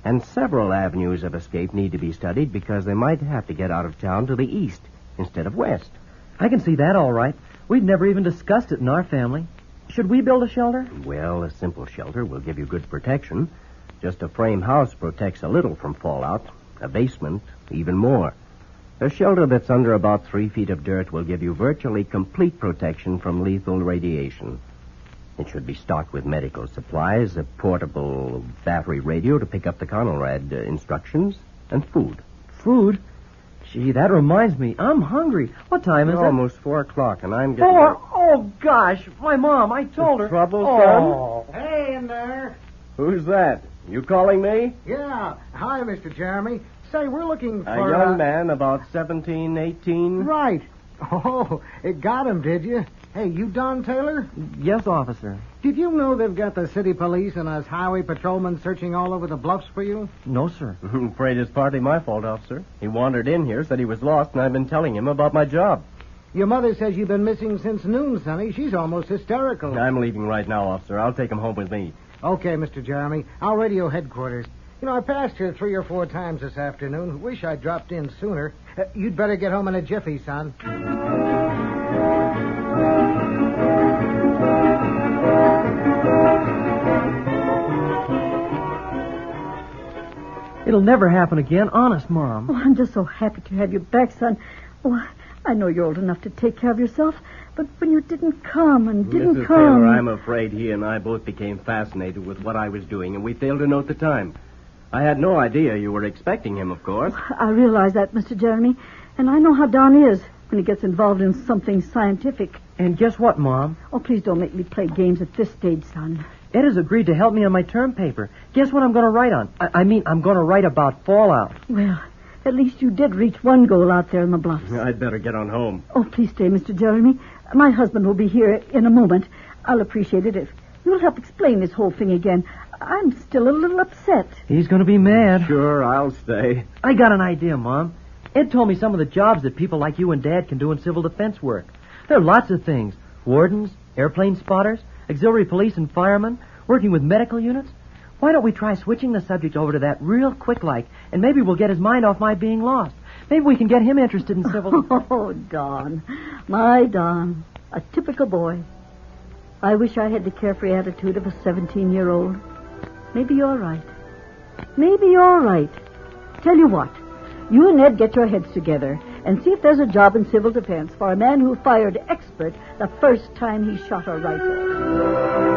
And several avenues of escape need to be studied because they might have to get out of town to the east instead of west. I can see that all right. We've never even discussed it in our family. Should we build a shelter? Well, a simple shelter will give you good protection. Just a frame house protects a little from fallout. A basement, even more. A shelter that's under about 3 feet of dirt will give you virtually complete protection from lethal radiation. It should be stocked with medical supplies, a portable battery radio to pick up the Conrad instructions, and food. Food? Gee, that reminds me. I'm hungry. What time is it? Almost 4 o'clock, and I'm getting... 4? Oh, gosh. My mom, I told her. Trouble, son? Hey, in there. Who's that? You calling me? Yeah. Hi, Mr. Jeremy. Say, we're looking for... A young man, about 17, 18. Right. Oh, it got him, did you? Hey, you Don Taylor? Yes, officer. Did you know they've got the city police and us highway patrolmen searching all over the bluffs for you? No, sir. I'm afraid it's partly my fault, officer. He wandered in here, said he was lost, and I've been telling him about my job. Your mother says you've been missing since noon, Sonny. She's almost hysterical. I'm leaving right now, officer. I'll take him home with me. Okay, Mr. Jeremy. I'll radio headquarters. You know, I passed here 3 or 4 times this afternoon. Wish I'd dropped in sooner. You'd better get home in a jiffy, son. It'll never happen again, honest, Mom. Oh, I'm just so happy to have you back, son. Oh, I know you're old enough to take care of yourself, but when you didn't come and didn't Mrs. come... Taylor, I'm afraid he and I both became fascinated with what I was doing, and we failed to note the time. I had no idea you were expecting him, of course. I realize that, Mr. Jeremy, and I know how Don is when he gets involved in something scientific. And guess what, Mom? Oh, please don't make me play games at this stage, son. Ed has agreed to help me on my term paper. Guess what I'm going to write on? I mean, I'm going to write about fallout. Well, at least you did reach one goal out there in the bluffs. I'd better get on home. Oh, please stay, Mr. Jeremy. My husband will be here in a moment. I'll appreciate it if you'll help explain this whole thing again. I'm still a little upset. He's going to be mad. Sure, I'll stay. I got an idea, Mom. Ed told me some of the jobs that people like you and Dad can do in civil defense work. There are lots of things. Wardens, airplane spotters, auxiliary police and firemen, working with medical units. Why don't we try switching the subject over to that real quick-like, and maybe we'll get his mind off my being lost. Maybe we can get him interested in civil defense. Oh, Don. My Don. A typical boy. I wish I had the carefree attitude of a 17-year-old. Maybe you're right. Maybe you're right. Tell you what. You and Ed get your heads together and see if there's a job in civil defense for a man who fired expert the first time he shot a rifle.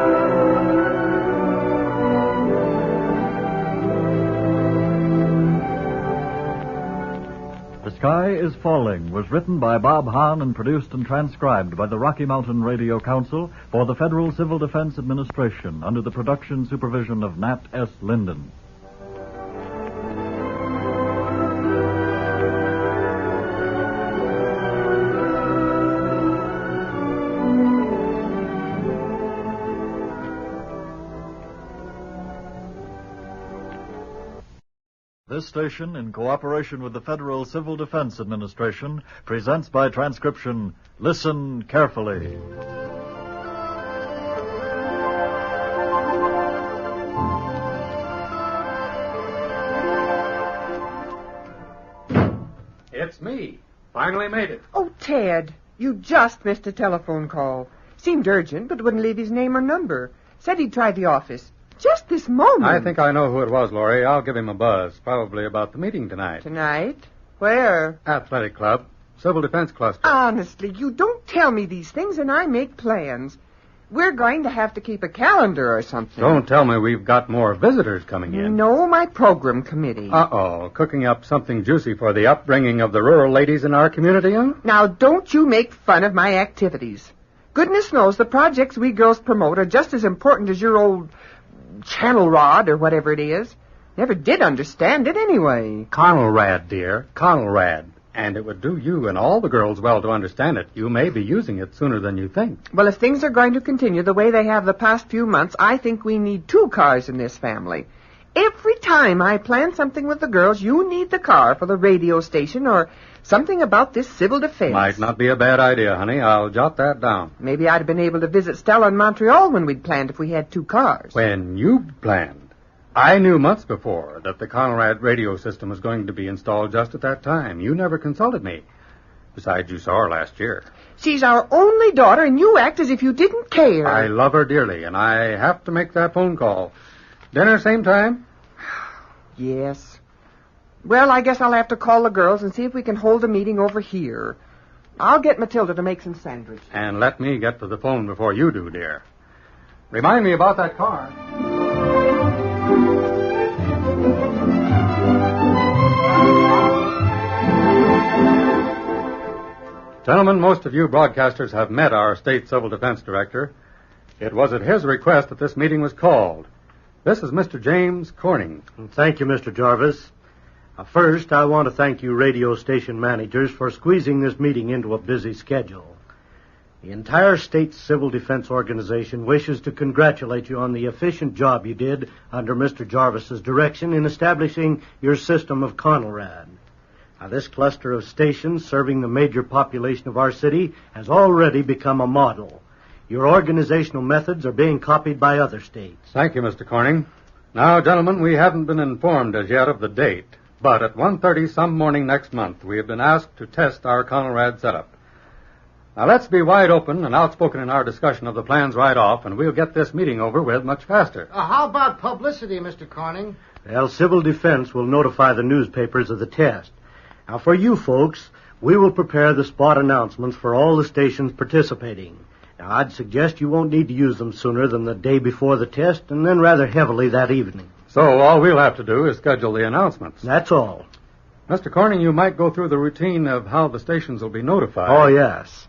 The Sky is Falling was written by Bob Hahn and produced and transcribed by the Rocky Mountain Radio Council for the Federal Civil Defense Administration under the production supervision of Nat S. Linden. This station, in cooperation with the Federal Civil Defense Administration, presents by transcription, Listen Carefully. It's me. Finally made it. Oh, Ted, you just missed a telephone call. Seemed urgent, but wouldn't leave his name or number. Said he'd try the office. Just this moment. I think I know who it was, Laurie. I'll give him a buzz. Probably about the meeting tonight. Tonight? Where? Athletic Club. Civil Defense Cluster. Honestly, you don't tell me these things and I make plans. We're going to have to keep a calendar or something. Don't tell me we've got more visitors coming in. No, my program committee. Uh-oh. Cooking up something juicy for the upbringing of the rural ladies in our community, huh? Now, don't you make fun of my activities. Goodness knows the projects we girls promote are just as important as your old channel rod or whatever it is. Never did understand it anyway. Conelrad, dear. Conelrad. And it would do you and all the girls well to understand it. You may be using it sooner than you think. Well, if things are going to continue the way they have the past few months, I think we need 2 cars in this family. Every time I plan something with the girls, you need the car for the radio station or something about this civil defense. Might not be a bad idea, honey. I'll jot that down. Maybe I'd have been able to visit Stella in Montreal when we'd planned if we had 2 cars. When you planned. I knew months before that the Conelrad radio system was going to be installed just at that time. You never consulted me. Besides, you saw her last year. She's our only daughter, and you act as if you didn't care. I love her dearly, and I have to make that phone call. Dinner same time? Yes. Well, I guess I'll have to call the girls and see if we can hold a meeting over here. I'll get Matilda to make some sandwich. And let me get to the phone before you do, dear. Remind me about that car. Gentlemen, most of you broadcasters have met our state civil defense director. It was at his request that this meeting was called. This is Mr. James Corning. Thank you, Mr. Jarvis. First, I want to thank you radio station managers for squeezing this meeting into a busy schedule. The entire state civil defense organization wishes to congratulate you on the efficient job you did under Mr. Jarvis's direction in establishing your system of Conelrad. Now, this cluster of stations serving the major population of our city has already become a model. Your organizational methods are being copied by other states. Thank you, Mr. Corning. Now, gentlemen, we haven't been informed as yet of the date, but at 1:30 some morning next month, we have been asked to test our Conrad setup. Now, let's be wide open and outspoken in our discussion of the plans right off, and we'll get this meeting over with much faster. How about publicity, Mr. Corning? Well, Civil Defense will notify the newspapers of the test. Now, for you folks, we will prepare the spot announcements for all the stations participating. Now, I'd suggest you won't need to use them sooner than the day before the test, and then rather heavily that evening. So all we'll have to do is schedule the announcements. That's all. Mr. Corning, you might go through the routine of how the stations will be notified. Oh, yes.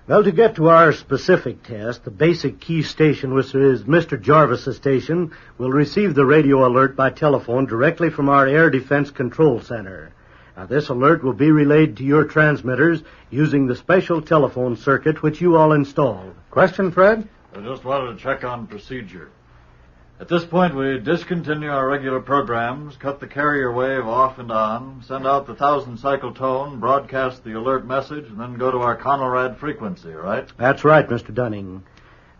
Well, to get to our specific test, the basic key station, which is Mr. Jarvis's station, will receive the radio alert by telephone directly from our Air Defense Control Center. Now, this alert will be relayed to your transmitters using the special telephone circuit which you all installed. Question, Fred? I just wanted to check on procedure. At this point, we discontinue our regular programs, cut the carrier wave off and on, send out the 1,000-cycle tone, broadcast the alert message, and then go to our Conrad frequency, right? That's right, Mr. Dunning.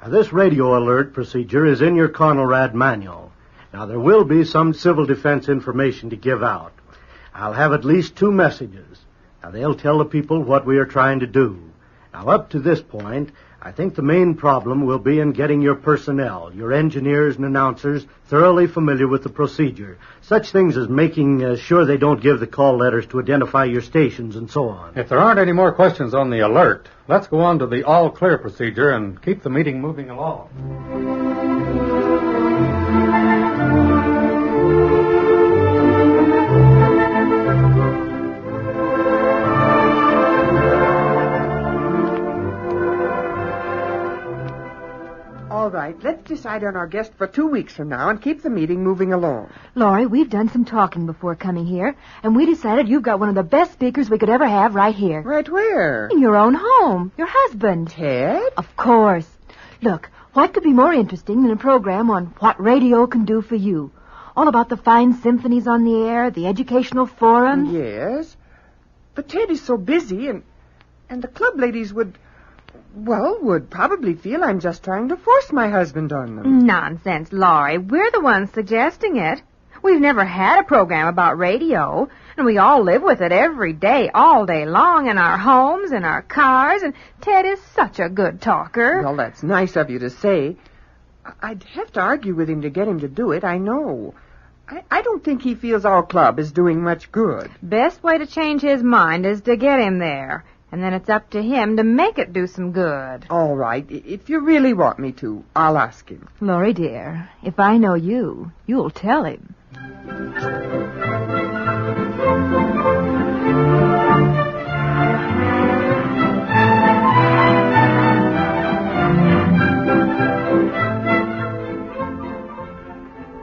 Now, this radio alert procedure is in your Conrad manual. Now, there will be some civil defense information to give out. I'll have at least 2 messages. Now, they'll tell the people what we are trying to do. Now, up to this point, I think the main problem will be in getting your personnel, your engineers and announcers, thoroughly familiar with the procedure. Such things as making sure they don't give the call letters to identify your stations and so on. If there aren't any more questions on the alert, let's go on to the all-clear procedure and keep the meeting moving along. All right, let's decide on our guest for 2 weeks from now and keep the meeting moving along. Laurie, we've done some talking before coming here, and we decided you've got one of the best speakers we could ever have right here. Right where? In your own home. Your husband. Ted? Of course. Look, what could be more interesting than a program on what radio can do for you? All about the fine symphonies on the air, the educational forums. Yes. But Ted is so busy, and the club ladies would probably feel I'm just trying to force my husband on them. Nonsense, Laurie. We're the ones suggesting it. We've never had a program about radio, and we all live with it every day, all day long, in our homes, in our cars, and Ted is such a good talker. Well, that's nice of you to say. I'd have to argue with him to get him to do it, I know. I don't think he feels our club is doing much good. Best way to change his mind is to get him there. And then it's up to him to make it do some good. All right. If you really want me to, I'll ask him. Laurie, dear, if I know you, you'll tell him.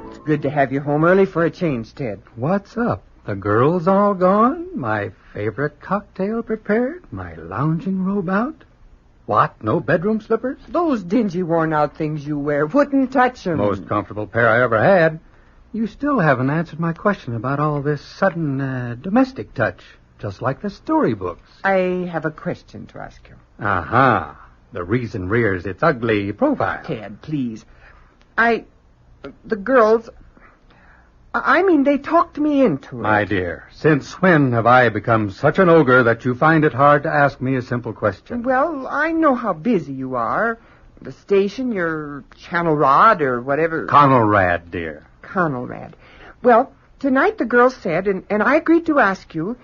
It's good to have you home early for a change, Ted. What's up? The girls all gone? My favorite cocktail prepared? My lounging robe out? What, no bedroom slippers? Those dingy, worn-out things you wear. Wouldn't touch them. Most comfortable pair I ever had. You still haven't answered my question about all this sudden domestic touch, just like the storybooks. I have a question to ask you. Aha. The reason rears its ugly profile. Ted, please. The girls... they talked me into it. My dear, since when have I become such an ogre that you find it hard to ask me a simple question? Well, I know how busy you are. The station, your channel rod, or whatever. Conrad, dear. Conrad. Well, tonight the girls said, and I agreed to ask you,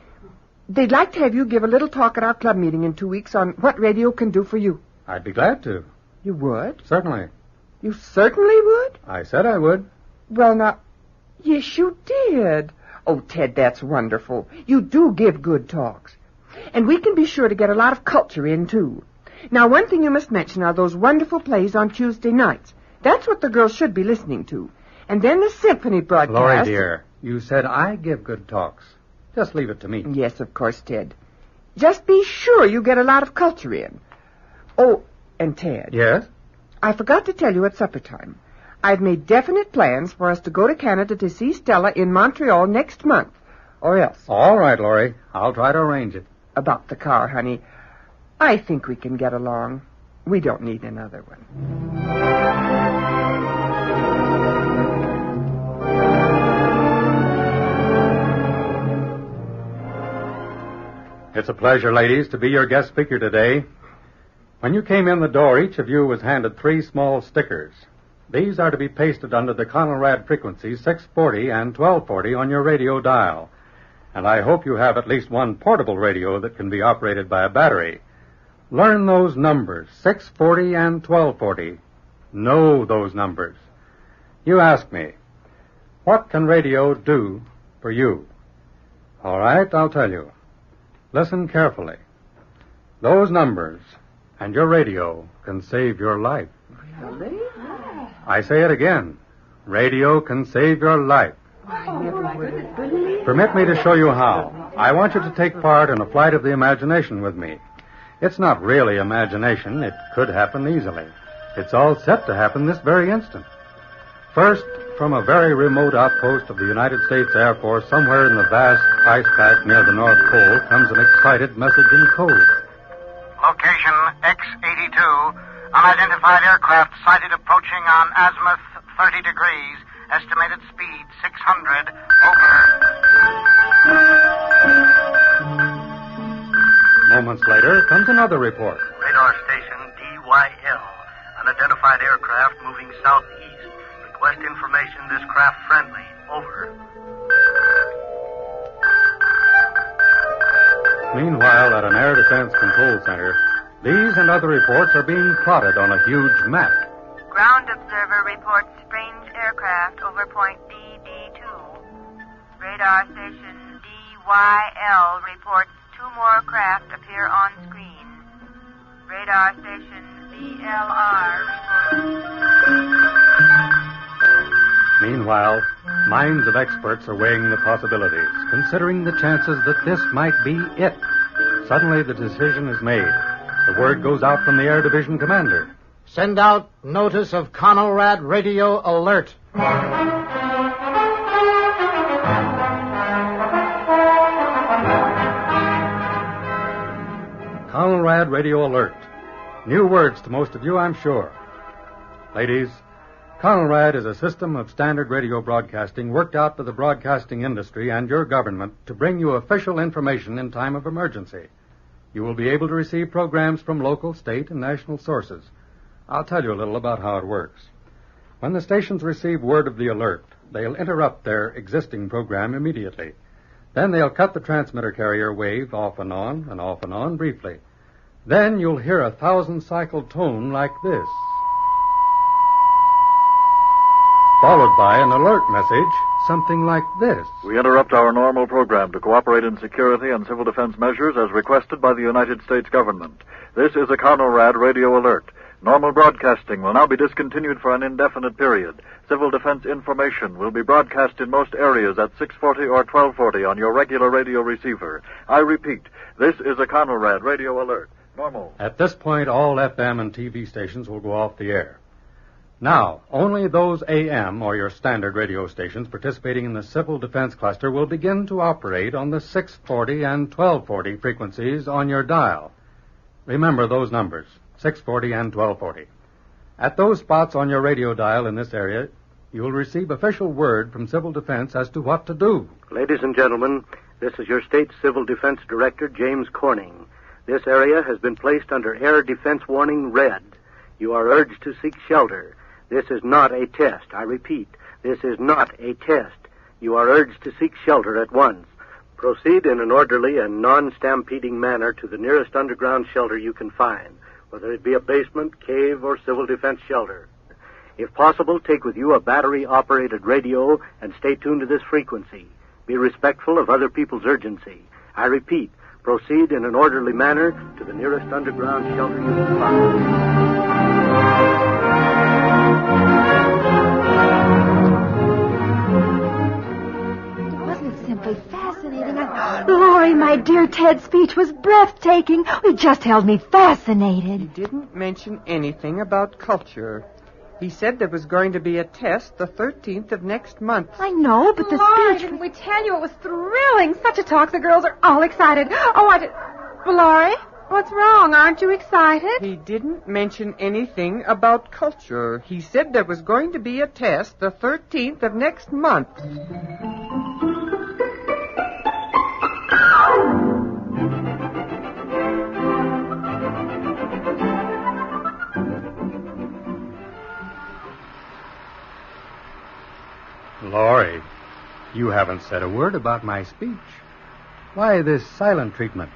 they'd like to have you give a little talk at our club meeting in 2 weeks on what radio can do for you. I'd be glad to. You would? Certainly. You certainly would? I said I would. Well, now... Yes, you did. Oh, Ted, that's wonderful. You do give good talks. And we can be sure to get a lot of culture in, too. Now, one thing you must mention are those wonderful plays on Tuesday nights. That's what the girls should be listening to. And then the symphony broadcast... Laurie, dear, you said I give good talks. Just leave it to me. Yes, of course, Ted. Just be sure you get a lot of culture in. Oh, and Ted. Yes? I forgot to tell you at supper time. I've made definite plans for us to go to Canada to see Stella in Montreal next month. Or else. All right, Laurie. I'll try to arrange it. About the car, honey. I think we can get along. We don't need another one. It's a pleasure, ladies, to be your guest speaker today. When you came in the door, each of you was handed 3 small stickers. These are to be pasted under the Conrad frequencies 640 and 1240 on your radio dial. And I hope you have at least one portable radio that can be operated by a battery. Learn those numbers, 640 and 1240. Know those numbers. You ask me, what can radio do for you? All right, I'll tell you. Listen carefully. Those numbers and your radio can save your life. Really? I say it again. Radio can save your life. I never would have believed. Permit me to show you how. I want you to take part in a flight of the imagination with me. It's not really imagination. It could happen easily. It's all set to happen this very instant. First, from a very remote outpost of the United States Air Force, somewhere in the vast ice pack near the North Pole, comes an excited message in code. Location X-82. Unidentified aircraft sighted approaching on azimuth 30 degrees. Estimated speed 600. Over. Moments later comes another report. Radar station DYL. Unidentified aircraft moving southeast. Request information. This craft friendly. Over. Meanwhile, at an air defense control center, these and other reports are being plotted on a huge map. Ground observer reports strange aircraft over point DD2. Radar station DYL reports 2 more craft appear on screen. Radar station VLR reports... Meanwhile, minds of experts are weighing the possibilities, considering the chances that this might be it. Suddenly, the decision is made. The word goes out from the Air Division commander. Send out notice of Conrad radio alert. Conrad radio alert. New words to most of you, I'm sure. Ladies, Conrad is a system of standard radio broadcasting worked out by the broadcasting industry and your government to bring you official information in time of emergency. You will be able to receive programs from local, state, and national sources. I'll tell you a little about how it works. When the stations receive word of the alert, they'll interrupt their existing program immediately. Then they'll cut the transmitter carrier wave off and on briefly. Then you'll hear a 1,000-cycle tone like this, followed by an alert message, something like this. We interrupt our normal program to cooperate in security and civil defense measures as requested by the United States government. This is a Conrad radio alert. Normal broadcasting will now be discontinued for an indefinite period. Civil defense information will be broadcast in most areas at 640 or 1240 on your regular radio receiver. I repeat, this is a Conrad radio alert. Normal. At this point, all FM and TV stations will go off the air. Now, only those AM, or your standard radio stations participating in the Civil Defense Cluster, will begin to operate on the 640 and 1240 frequencies on your dial. Remember those numbers, 640 and 1240. At those spots on your radio dial in this area, you will receive official word from Civil Defense as to what to do. Ladies and gentlemen, this is your state Civil Defense Director, James Corning. This area has been placed under Air Defense Warning Red. You are urged to seek shelter. This is not a test. I repeat, this is not a test. You are urged to seek shelter at once. Proceed in an orderly and non-stampeding manner to the nearest underground shelter you can find, whether it be a basement, cave, or civil defense shelter. If possible, take with you a battery-operated radio and stay tuned to this frequency. Be respectful of other people's urgency. I repeat, proceed in an orderly manner to the nearest underground shelter you can find. Fascinating. Laurie, my dear, Ted's speech was breathtaking. It just held me fascinated. He didn't mention anything about culture. He said there was going to be a test the 13th of next month. I know, but the Laurie, speech... didn't we tell you it was thrilling? Such a talk. The girls are all excited. Well, Laurie, what's wrong? Aren't you excited? He didn't mention anything about culture. He said there was going to be a test the 13th of next month. haven't said a word about my speech. Why this silent treatment?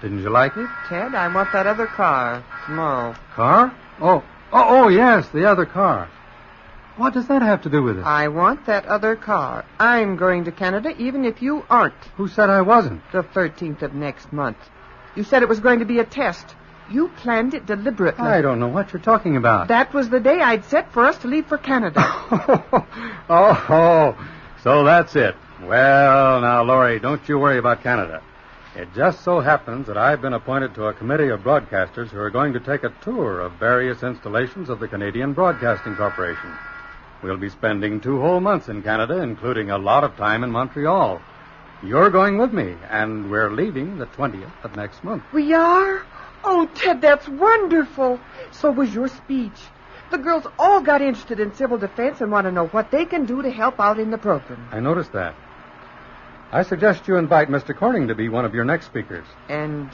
Didn't you like it? Ted, I want that other car tomorrow. Car? Oh, yes, the other car. What does that have to do with it? I want that other car. I'm going to Canada even if you aren't. Who said I wasn't? The 13th of next month. You said it was going to be a test. You planned it deliberately. I don't know what you're talking about. That was the day I'd set for us to leave for Canada. Oh, so that's it. Well, now, Laurie, don't you worry about Canada. It just so happens that I've been appointed to a committee of broadcasters who are going to take a tour of various installations of the Canadian Broadcasting Corporation. We'll be spending 2 whole months in Canada, including a lot of time in Montreal. You're going with me, and we're leaving the 20th of next month. We are? Oh, Ted, that's wonderful. So was your speech. The girls all got interested in civil defense and want to know what they can do to help out in the program. I noticed that. I suggest you invite Mr. Corning to be one of your next speakers. And,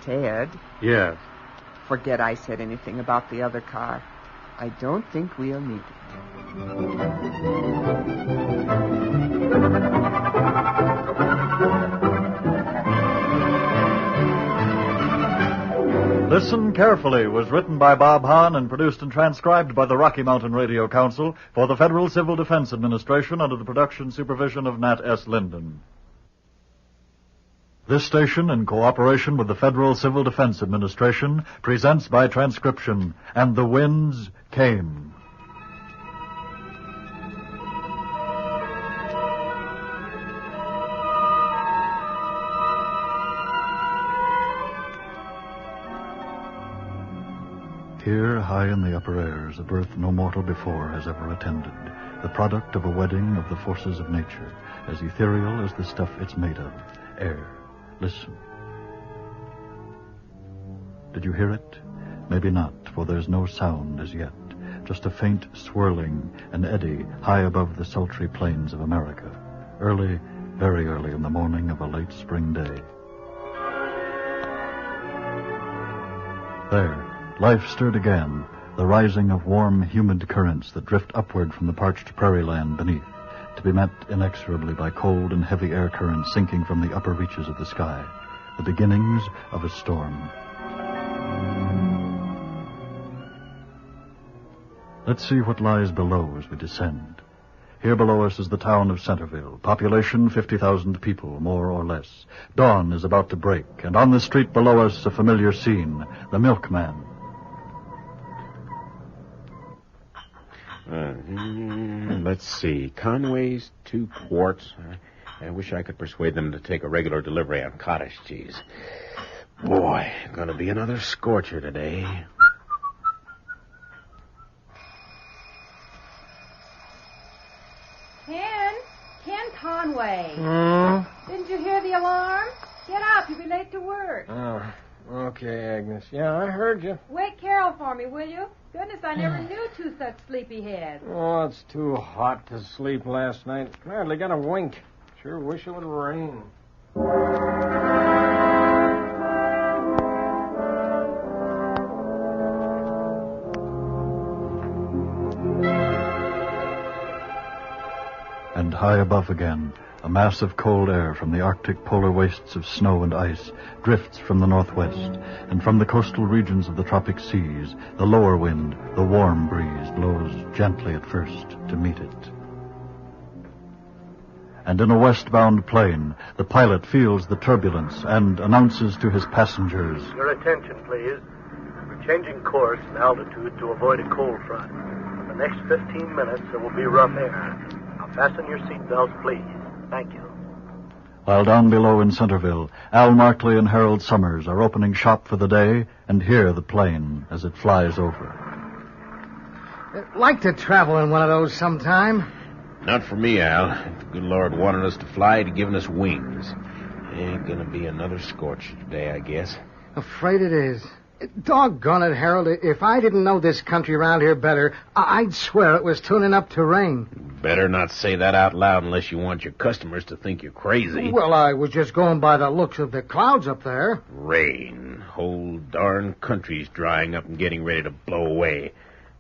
Ted? Yes. Forget I said anything about the other car. I don't think we'll need it. Listen Carefully was written by Bob Hahn and produced and transcribed by the Rocky Mountain Radio Council for the Federal Civil Defense Administration under the production supervision of Nat S. Linden. This station, in cooperation with the Federal Civil Defense Administration, presents by transcription, And the Winds Came. Here, high in the upper airs, a birth no mortal before has ever attended, the product of a wedding of the forces of nature, as ethereal as the stuff it's made of, air. Listen. Did you hear it? Maybe not, for there's no sound as yet, just a faint swirling, an eddy high above the sultry plains of America, early, very early in the morning of a late spring day. There. Life stirred again, the rising of warm, humid currents that drift upward from the parched prairie land beneath, to be met inexorably by cold and heavy air currents sinking from the upper reaches of the sky, the beginnings of a storm. Let's see what lies below as we descend. Here below us is the town of Centerville, population 50,000 people, more or less. Dawn is about to break, and on the street below us a familiar scene, the milkman. Let's see. Conway's 2 quarts. I wish I could persuade them to take a regular delivery on cottage cheese. Boy, gonna be another scorcher today. Ken Conway. Didn't you hear the alarm? Get up. You'll be late to work. Oh, okay, Agnes. Yeah, I heard you. Wake Carol for me, will you? Goodness, I never knew 2 such sleepy heads. Oh, it's too hot to sleep last night. Hardly got a wink. Sure wish it would rain. And high above again, a mass of cold air from the Arctic polar wastes of snow and ice drifts from the northwest, and from the coastal regions of the tropic seas, the lower wind, the warm breeze, blows gently at first to meet it. And in a westbound plane, the pilot feels the turbulence and announces to his passengers, Your attention, please. We're changing course and altitude to avoid a cold front. For the next 15 minutes, there will be rough air. Now fasten your seatbelts, please. Thank you. While down below in Centerville, Al Markley and Harold Summers are opening shop for the day and hear the plane as it flies over. I'd like to travel in one of those sometime. Not for me, Al. If the good Lord wanted us to fly, he'd given us wings. Ain't gonna be another scorcher today, I guess. Afraid it is. Doggone it, Harold. If I didn't know this country around here better, I'd swear it was tuning up to rain. Better not say that out loud unless you want your customers to think you're crazy. Well, I was just going by the looks of the clouds up there. Rain. Whole darn country's drying up and getting ready to blow away.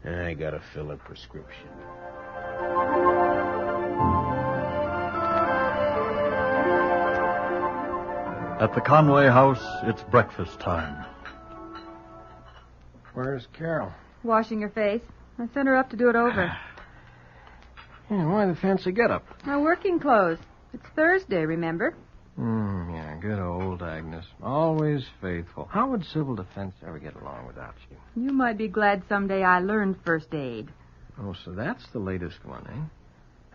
I gotta fill a prescription. At the Conway house, it's breakfast time. Where's Carol? Washing her face. I sent her up to do it over. Yeah, why the fancy get-up? My working clothes. It's Thursday, remember? Yeah, good old Agnes. Always faithful. How would civil defense ever get along without you? You might be glad someday I learned first aid. Oh, so that's the latest one, eh?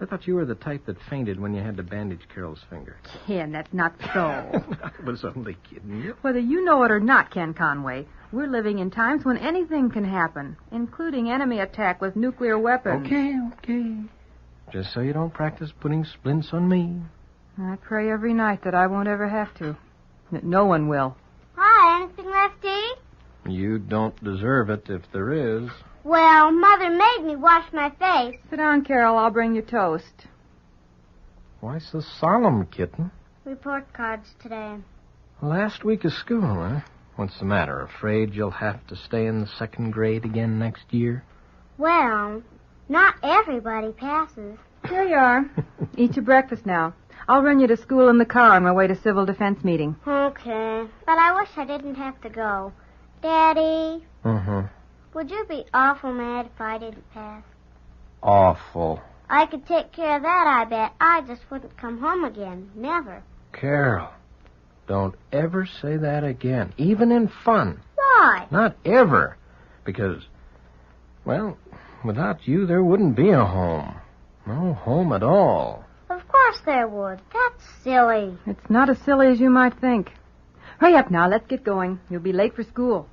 I thought you were the type that fainted when you had to bandage Carol's finger. Ken, that's not so. I was only kidding you. Whether you know it or not, Ken Conway, we're living in times when anything can happen, including enemy attack with nuclear weapons. Okay. Just so you don't practice putting splints on me. I pray every night that I won't ever have to. That no one will. Hi, anything left to eat? You don't deserve it if there is. Well, Mother made me wash my face. Sit down, Carol. I'll bring you toast. Why so solemn, kitten? Report cards today. Last week of school, huh? What's the matter? Afraid you'll have to stay in the second grade again next year? Well, not everybody passes. Here you are. Eat your breakfast now. I'll run you to school in the car on my way to civil defense meeting. Okay, but I wish I didn't have to go. Daddy? Would you be awful mad if I didn't pass? Awful. I could take care of that, I bet. I just wouldn't come home again. Never. Carol, don't ever say that again, even in fun. Why? Not ever. Because, well, without you, there wouldn't be a home. No home at all. Of course there would. That's silly. It's not as silly as you might think. Hurry up now. Let's get going. You'll be late for school.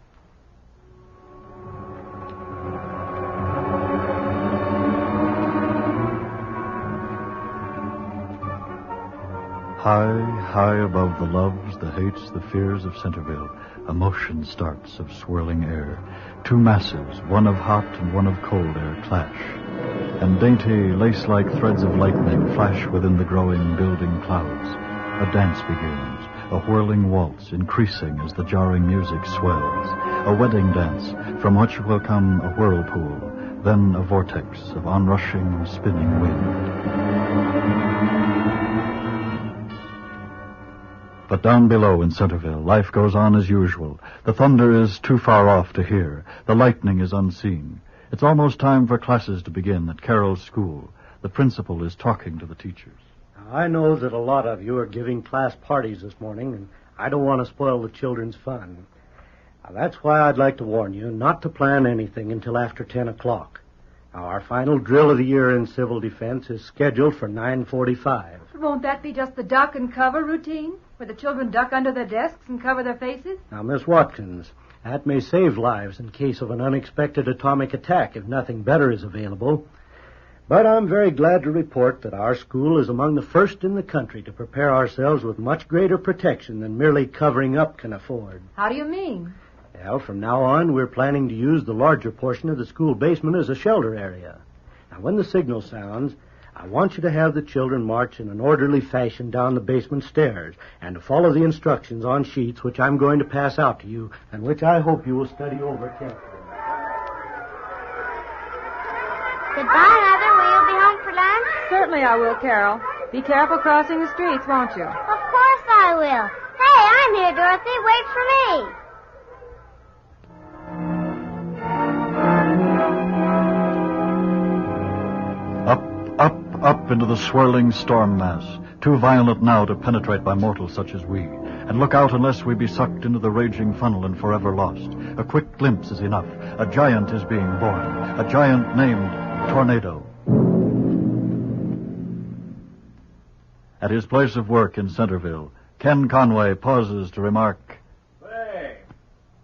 High above the loves, the hates, the fears of Centerville, a motion starts of swirling air. Two masses, one of hot and one of cold air, clash. And dainty, lace-like threads of lightning flash within the growing, building clouds. A dance begins, a whirling waltz, increasing as the jarring music swells. A wedding dance, from which will come a whirlpool, then a vortex of onrushing, spinning wind. But down below in Centerville, life goes on as usual. The thunder is too far off to hear. The lightning is unseen. It's almost time for classes to begin at Carol's school. The principal is talking to the teachers. I know that a lot of you are giving class parties this morning, and I don't want to spoil the children's fun. Now, that's why I'd like to warn you not to plan anything until after 10 o'clock. Now, our final drill of the year in civil defense is scheduled for 9:45. Won't that be just the duck and cover routine? Where the children duck under their desks and cover their faces? Now, Miss Watkins, that may save lives in case of an unexpected atomic attack if nothing better is available. But I'm very glad to report that our school is among the first in the country to prepare ourselves with much greater protection than merely covering up can afford. How do you mean? Well, from now on, we're planning to use the larger portion of the school basement as a shelter area. Now, when the signal sounds, I want you to have the children march in an orderly fashion down the basement stairs and to follow the instructions on sheets which I'm going to pass out to you and which I hope you will study over carefully. Goodbye, Mother. Will you be home for lunch? Certainly I will, Carol. Be careful crossing the streets, won't you? Of course I will. Hey, I'm here, Dorothy. Wait for me. Up into the swirling storm mass, too violent now to penetrate by mortals such as we. And look out unless we be sucked into the raging funnel and forever lost. A quick glimpse is enough. A giant is being born. A giant named Tornado. At his place of work in Centerville, Ken Conway pauses to remark, Hey,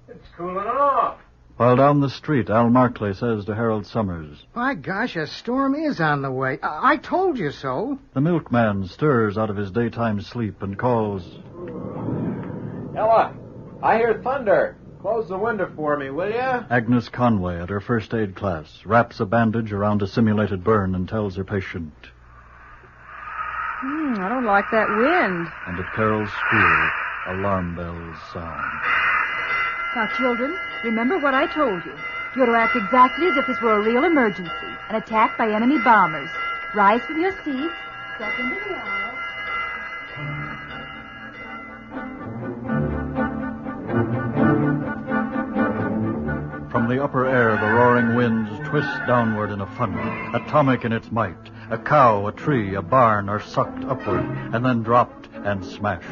it's cooling off. While down the street, Al Markley says to Harold Summers, My gosh, a storm is on the way. I told you so. The milkman stirs out of his daytime sleep and calls, Ella, I hear thunder. Close the window for me, will you? Agnes Conway, at her first aid class, wraps a bandage around a simulated burn and tells her patient. I don't like that wind. And at Carol's school, alarm bells sound. Now, children, remember what I told you. You're to act exactly as if this were a real emergency, an attack by enemy bombers. Rise from your seats, step into the aisle. the upper air, the roaring winds twist downward in a funnel, atomic in its might. A cow, a tree, a barn are sucked upward and then dropped and smashed.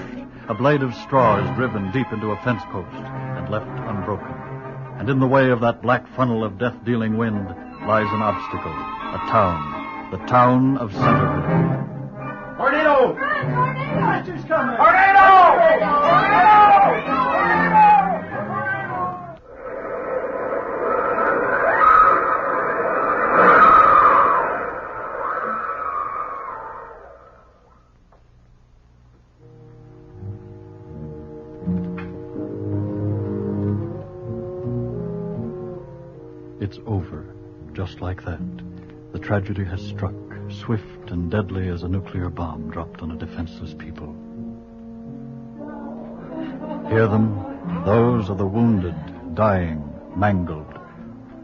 A blade of straw is driven deep into a fence post and left unbroken. And in the way of that black funnel of death-dealing wind lies an obstacle, a town, the town of Centerville. Tornado! Monster's coming! It's over, just like that. The tragedy has struck, swift and deadly as a nuclear bomb dropped on a defenseless people. Hear them? Those are the wounded, dying, mangled.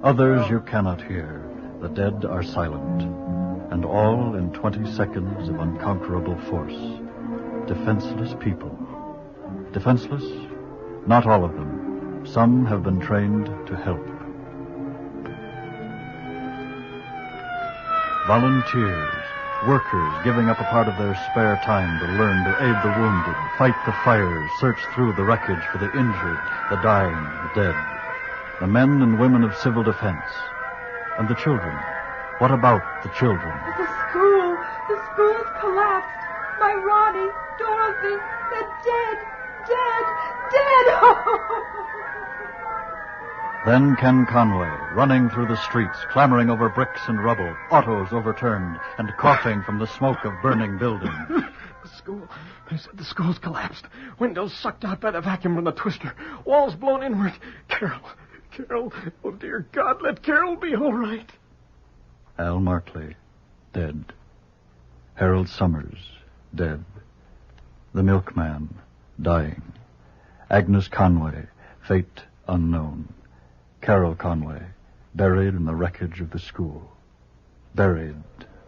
Others you cannot hear. The dead are silent. And all in 20 seconds of unconquerable force. Defenseless people. Defenseless? Not all of them. Some have been trained to help. Volunteers, workers giving up a part of their spare time to learn to aid the wounded, fight the fires, search through the wreckage for the injured, the dying, the dead. The men and women of civil defense. And the children. What about the children? The school's collapsed. My Ronnie, Dorothy, they're dead. Then Ken Conway, running through the streets, clambering over bricks and rubble, autos overturned, and coughing from the smoke of burning buildings. They said the school's collapsed. Windows sucked out by the vacuum from the twister. Walls blown inward. Carol, oh dear God, let Carol be all right. Al Markley, dead. Harold Summers, dead. The milkman, dying. Agnes Conway, fate unknown. Carol Conway, buried in the wreckage of the school. Buried,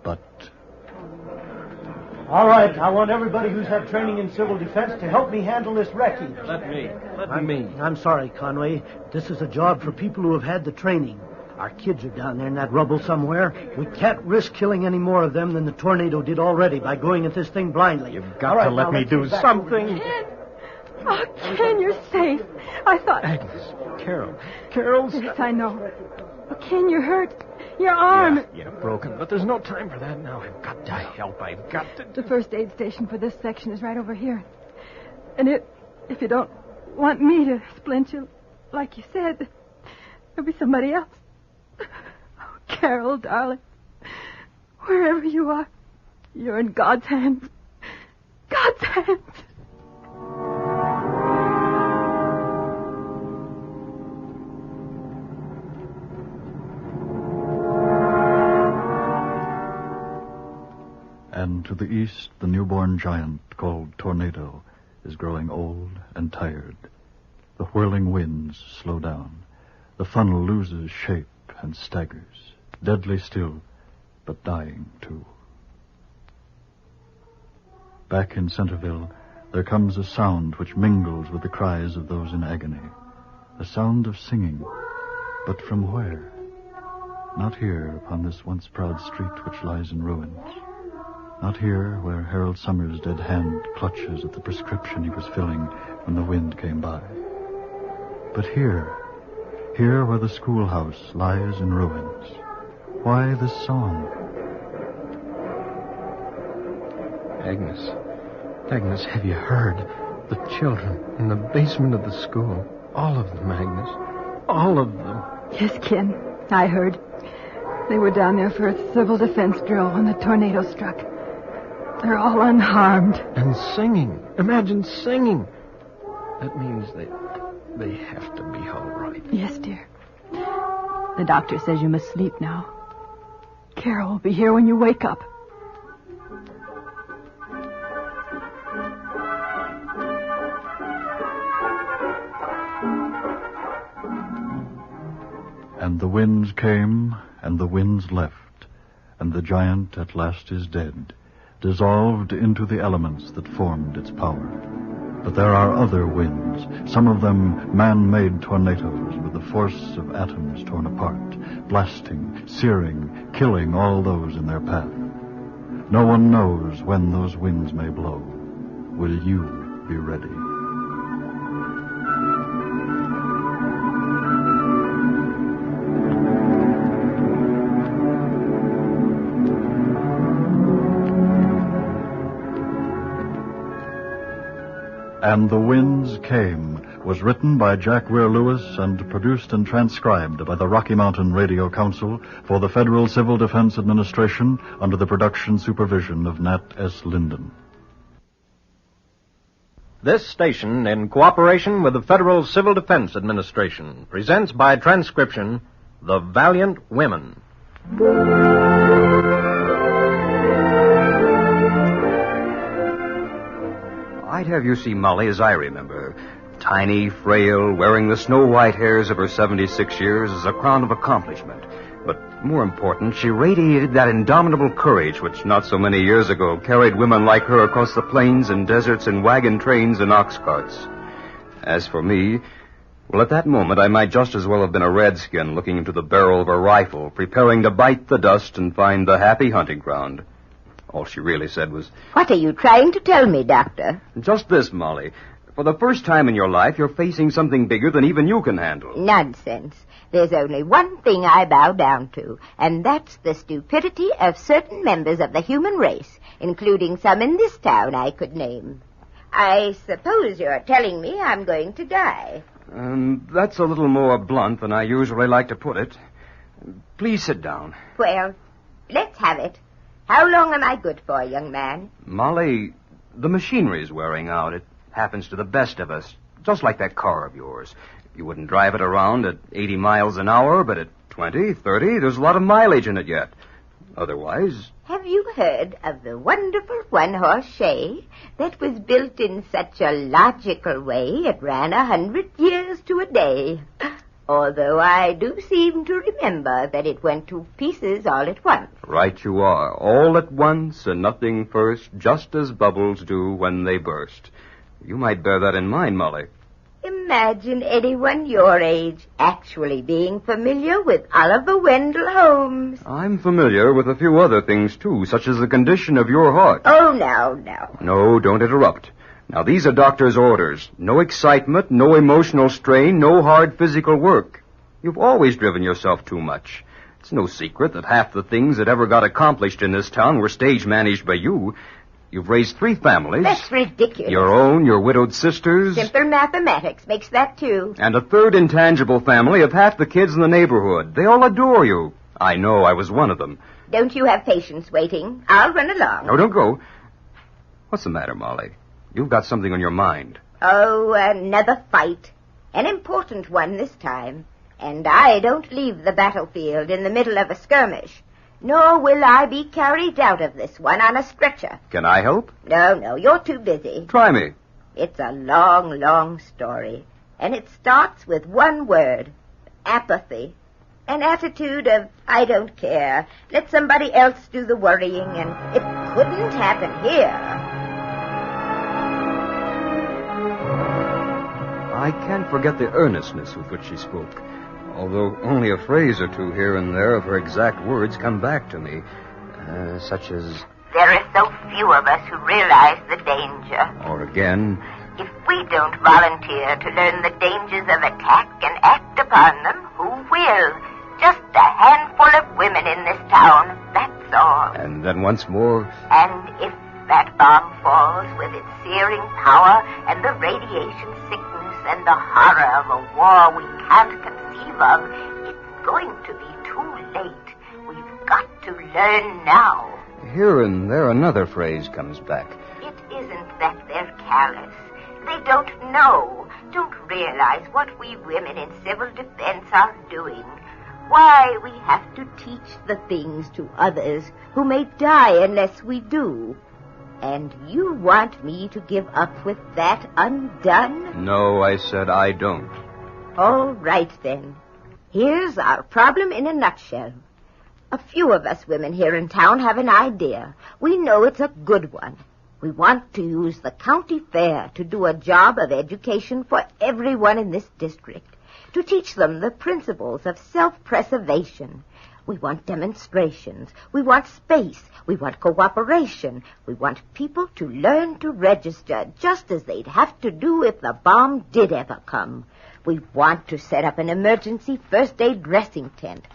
but... All right, I want everybody who's had training in civil defense to help me handle this wreckage. Let me. I'm sorry, Conway. This is a job for people who have had the training. Our kids are down there in that rubble somewhere. We can't risk killing any more of them than the tornado did already by going at this thing blindly. You've got to let me do something. Oh, Ken, you're safe. I thought... Agnes, Carol's... Yes, I know. Oh, Ken, you're hurt. Your arm... Yeah, broken, but there's no time for that now. I've got to help. I've got to... The first aid station for this section is right over here. And if you don't want me to splint you, like you said, there'll be somebody else. Oh, Carol, darling, wherever you are, you're in God's hands. God's hands. And to the east, the newborn giant called Tornado is growing old and tired. The whirling winds slow down. The funnel loses shape and staggers, deadly still, but dying too. Back in Centerville, there comes a sound which mingles with the cries of those in agony. A sound of singing, but from where? Not here upon this once proud street which lies in ruins. Not here where Harold Summers' dead hand clutches at the prescription he was filling when the wind came by. But here where the schoolhouse lies in ruins. Why this song? Agnes, have you heard? The children in the basement of the school. All of them, Agnes. All of them. Yes, Ken, I heard. They were down there for a civil defense drill when the tornado struck. They're all unharmed. And singing. Imagine singing. That means they have to be all right. Yes, dear. The doctor says you must sleep now. Carol will be here when you wake up. And the winds came, and the winds left, and the giant at last is dead, dissolved into the elements that formed its power. But there are other winds, some of them man-made tornadoes with the force of atoms torn apart, blasting, searing, killing all those in their path. No one knows when those winds may blow. Will you be ready? And the Winds Came was written by Jack Weir Lewis and produced and transcribed by the Rocky Mountain Radio Council for the Federal Civil Defense Administration under the production supervision of Nat S. Linden. This station, in cooperation with the Federal Civil Defense Administration, presents by transcription The Valiant Women. I'd have you see Molly as I remember. Tiny, frail, wearing the snow-white hairs of her 76 years as a crown of accomplishment. But more important, she radiated that indomitable courage which not so many years ago carried women like her across the plains and deserts in wagon trains and ox carts. As for me, well, at that moment I might just as well have been a redskin looking into the barrel of a rifle, preparing to bite the dust and find the happy hunting ground. All she really said was, "What are you trying to tell me, Doctor?" "Just this, Molly. For the first time in your life, you're facing something bigger than even you can handle." Nonsense. There's only one thing I bow down to, and that's the stupidity of certain members of the human race, including some in this town I could name. I suppose you're telling me I'm going to die. That's a little more blunt than I usually like to put it. Please sit down. Well, let's have it. How long am I good for, young man? Molly, the machinery's wearing out. It happens to the best of us, just like that car of yours. You wouldn't drive it around at 80 miles an hour, but at 20, 30, there's a lot of mileage in it yet. Otherwise... Have you heard of the wonderful one-horse shay that was built in such a logical way it ran 100 years to a day? Although I do seem to remember that it went to pieces all at once. Right you are. All at once and nothing first, just as bubbles do when they burst. You might bear that in mind, Molly. Imagine anyone your age actually being familiar with Oliver Wendell Holmes. I'm familiar with a few other things, too, such as the condition of your heart. Oh, now. No, don't interrupt. Now, these are doctor's orders. No excitement, no emotional strain, no hard physical work. You've always driven yourself too much. It's no secret that half the things that ever got accomplished in this town were stage managed by you. You've raised 3 families. That's ridiculous. Your own, your widowed sister's. Simple mathematics makes that 2. And a 3rd intangible family of half the kids in the neighborhood. They all adore you. I know, I was one of them. Don't you have patience waiting? I'll run along. No, don't go. What's the matter, Molly? You've got something on your mind. Oh, another fight. An important one this time. And I don't leave the battlefield in the middle of a skirmish. Nor will I be carried out of this one on a stretcher. Can I help? No, you're too busy. Try me. It's a long, long story. And it starts with one word. Apathy. An attitude of, I don't care. Let somebody else do the worrying, and it couldn't happen here. I can't forget the earnestness with which she spoke, although only a phrase or two here and there of her exact words come back to me, such as... There are so few of us who realize the danger. Or again... If we don't volunteer to learn the dangers of attack and act upon them, who will? Just a handful of women in this town, that's all. And then once more... And if that bomb falls with its searing power and the radiation sickness and the horror of a war we can't conceive of, it's going to be too late. We've got to learn now. Here and there another phrase comes back. It isn't that they're careless. They don't know, don't realize what we women in civil defense are doing. Why we have to teach the things to others who may die unless we do. And you want me to give up with that undone? No, I said I don't. All right, then. Here's our problem in a nutshell. A few of us women here in town have an idea. We know it's a good one. We want to use the county fair to do a job of education for everyone in this district. to teach them the principles of self-preservation. We want demonstrations. We want space. We want cooperation. We want people to learn to register, just as they'd have to do if the bomb did ever come. We want to set up an emergency first aid dressing tent,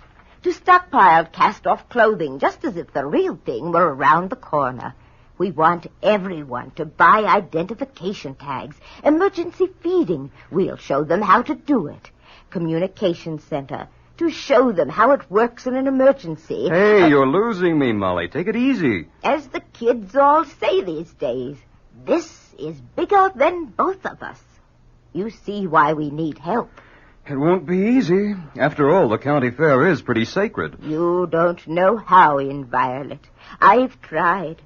to stockpile cast-off clothing, just as if the real thing were around the corner. We want everyone to buy identification tags, emergency feeding. We'll show them how to do it. Communication center, to show them how it works in an emergency. Hey, you're losing me, Molly. Take it easy. As the kids all say these days, this is bigger than both of us. You see why we need help. It won't be easy. After all, the county fair is pretty sacred. You don't know how, in Violet. I've tried.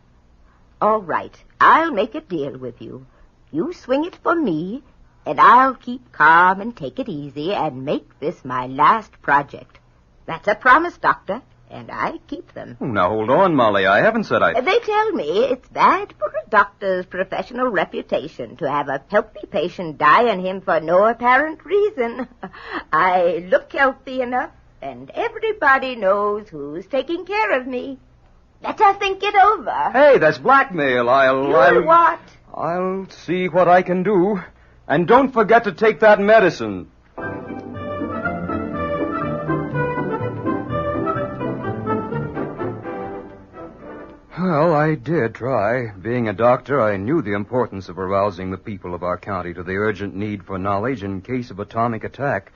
All right, I'll make a deal with you. You swing it for me, and I'll keep calm and take it easy and make this my last project. That's a promise, Doctor, and I keep them. Now, hold on, Molly. I haven't said I... They tell me it's bad for a doctor's professional reputation to have a healthy patient die on him for no apparent reason. I look healthy enough, and everybody knows who's taking care of me. Better think it over. Hey, that's blackmail. What? I'll see what I can do. And don't forget to take that medicine. Well, I did try. Being a doctor, I knew the importance of arousing the people of our county to the urgent need for knowledge in case of atomic attack.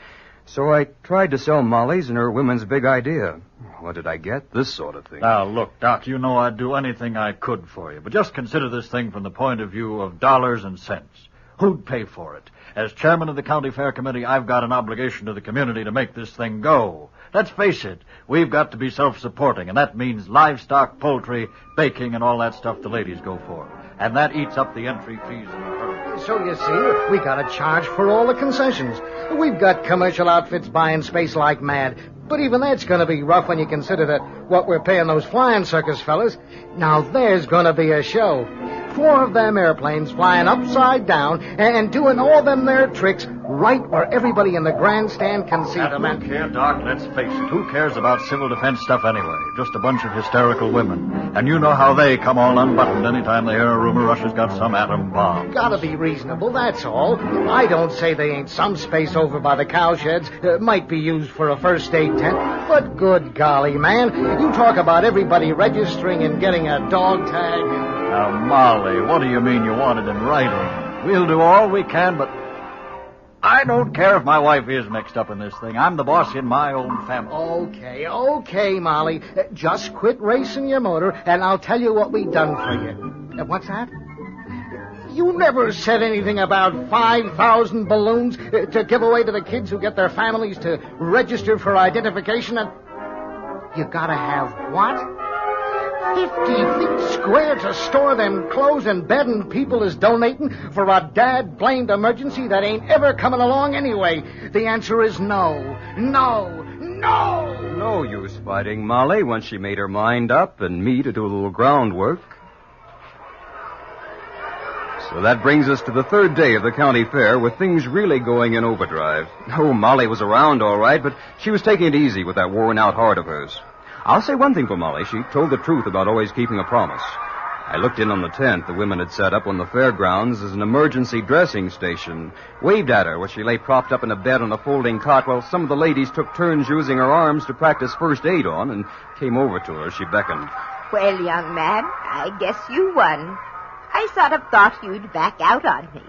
So I tried to sell Molly's and her women's big idea. What did I get? This sort of thing. Now, look, Doc, you know I'd do anything I could for you. But just consider this thing from the point of view of dollars and cents. Who'd pay for it? As chairman of the county fair committee, I've got an obligation to the community to make this thing go. Let's face it, we've got to be self-supporting, and that means livestock, poultry, baking, and all that stuff the ladies go for. And that eats up the entry fees in a hurry. So you see, we got to charge for all the concessions. We've got commercial outfits buying space like mad. But even that's going to be rough when you consider that what we're paying those flying circus fellas. Now there's going to be a show. 4 of them airplanes flying upside down and doing all them there tricks right where everybody in the grandstand can see them. Look here, Doc, let's face it. Who cares about civil defense stuff anyway? Just a bunch of hysterical women. And you know how they come all unbuttoned anytime they hear a rumor Russia's got some atom bomb. Gotta be reasonable, that's all. I don't say they ain't some space over by the cowsheds. Might be used for a first aid tent. But good golly, man, you talk about everybody registering and getting a dog tag. Now, Molly, what do you mean you want it in writing? We'll do all we can, but I don't care if my wife is mixed up in this thing. I'm the boss in my own family. Okay, Molly. Just quit racing your motor, and I'll tell you what we done for you. What's that? You never said anything about 5,000 balloons to give away to the kids who get their families to register for identification, and you gotta have what? 50 feet square to store them clothes and bed, and people is donating for a dad-blamed emergency that ain't ever coming along anyway. The answer is no. No. No! No use fighting Molly once she made her mind up and me to do a little groundwork. So that brings us to the 3rd day of the county fair with things really going in overdrive. Oh, Molly was around all right, but she was taking it easy with that worn-out heart of hers. I'll say one thing for Molly. She told the truth about always keeping a promise. I looked in on the tent the women had set up on the fairgrounds as an emergency dressing station, waved at her where she lay propped up in a bed on a folding cot while some of the ladies took turns using her arms to practice first aid on, and came over to her as she beckoned. Well, young man, I guess you won. I sort of thought you'd back out on me.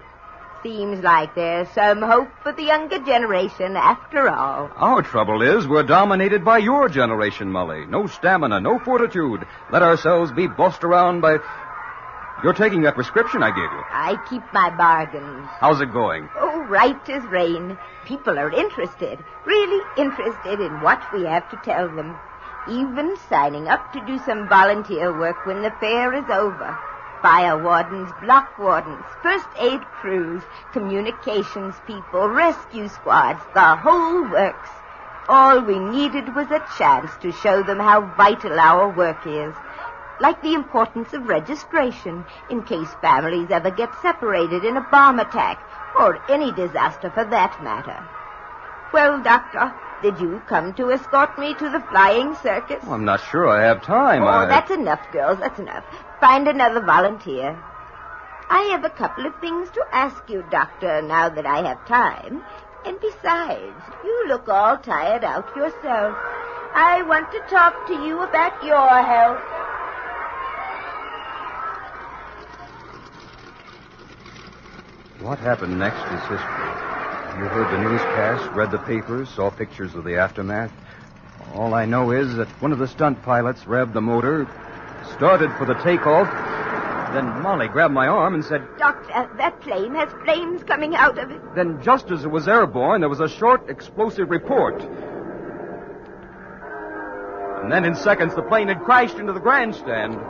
Seems like there's some hope for the younger generation after all. Our trouble is we're dominated by your generation, Molly. No stamina, no fortitude. Let ourselves be bossed around by... You're taking that prescription I gave you. I keep my bargains. How's it going? Oh, right as rain. People are interested, really interested in what we have to tell them. Even signing up to do some volunteer work when the fair is over. Fire wardens, block wardens, first aid crews, communications people, rescue squads, the whole works. All we needed was a chance to show them how vital our work is. Like the importance of registration in case families ever get separated in a bomb attack or any disaster for that matter. Well, Doctor, did you come to escort me to the flying circus? I'm not sure I have time. That's enough, girls. That's enough. Find another volunteer. I have a couple of things to ask you, Doctor, now that I have time. And besides, you look all tired out yourself. I want to talk to you about your health. What happened next is history. You heard the newscast, read the papers, saw pictures of the aftermath. All I know is that one of the stunt pilots revved the motor, started for the takeoff. Then Molly grabbed my arm and said, Doctor, that plane has flames coming out of it. Then just as it was airborne, there was a short, explosive report. And then in seconds, the plane had crashed into the grandstand.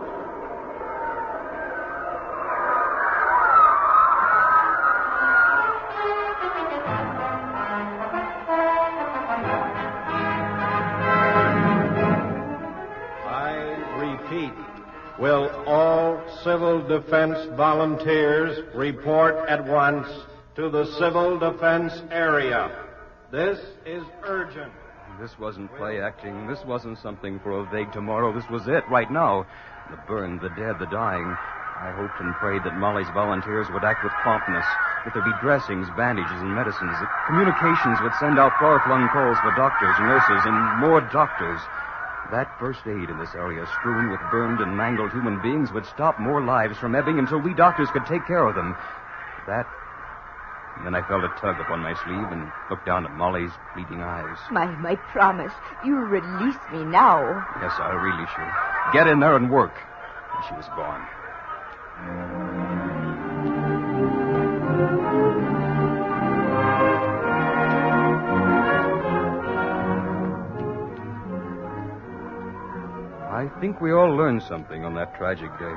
Will all civil defense volunteers report at once to the civil defense area? This is urgent. This wasn't play acting. This wasn't something for a vague tomorrow. This was it, right now. The burned, the dead, the dying. I hoped and prayed that Molly's volunteers would act with promptness, that there'd be dressings, bandages, and medicines, that communications would send out far-flung calls for doctors, nurses, and more doctors. That first aid in this area, strewn with burned and mangled human beings, would stop more lives from ebbing until we doctors could take care of them. That... Then I felt a tug upon my sleeve and looked down at Molly's bleeding eyes. My promise. You release me now. Yes, I really should. Get in there and work. And she was gone. I think we all learned something on that tragic day.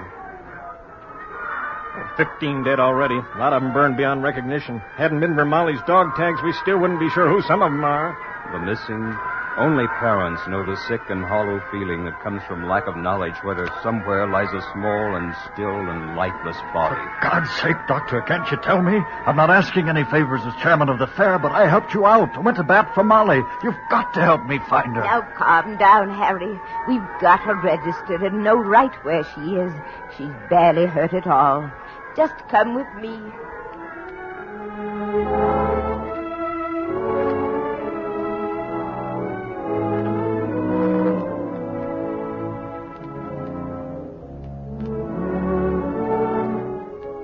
15 dead already. A lot of them burned beyond recognition. Hadn't been for Molly's dog tags, we still wouldn't be sure who some of them are. The missing, only parents know the sick and hollow feeling that comes from lack of knowledge whether somewhere lies a small and still and lifeless body. For God's sake, Doctor, can't you tell me? I'm not asking any favors as chairman of the fair, but I helped you out. I went to bat for Molly. You've got to help me find her. Now calm down, Harry. We've got her registered and know right where she is. She's barely hurt at all. Just come with me.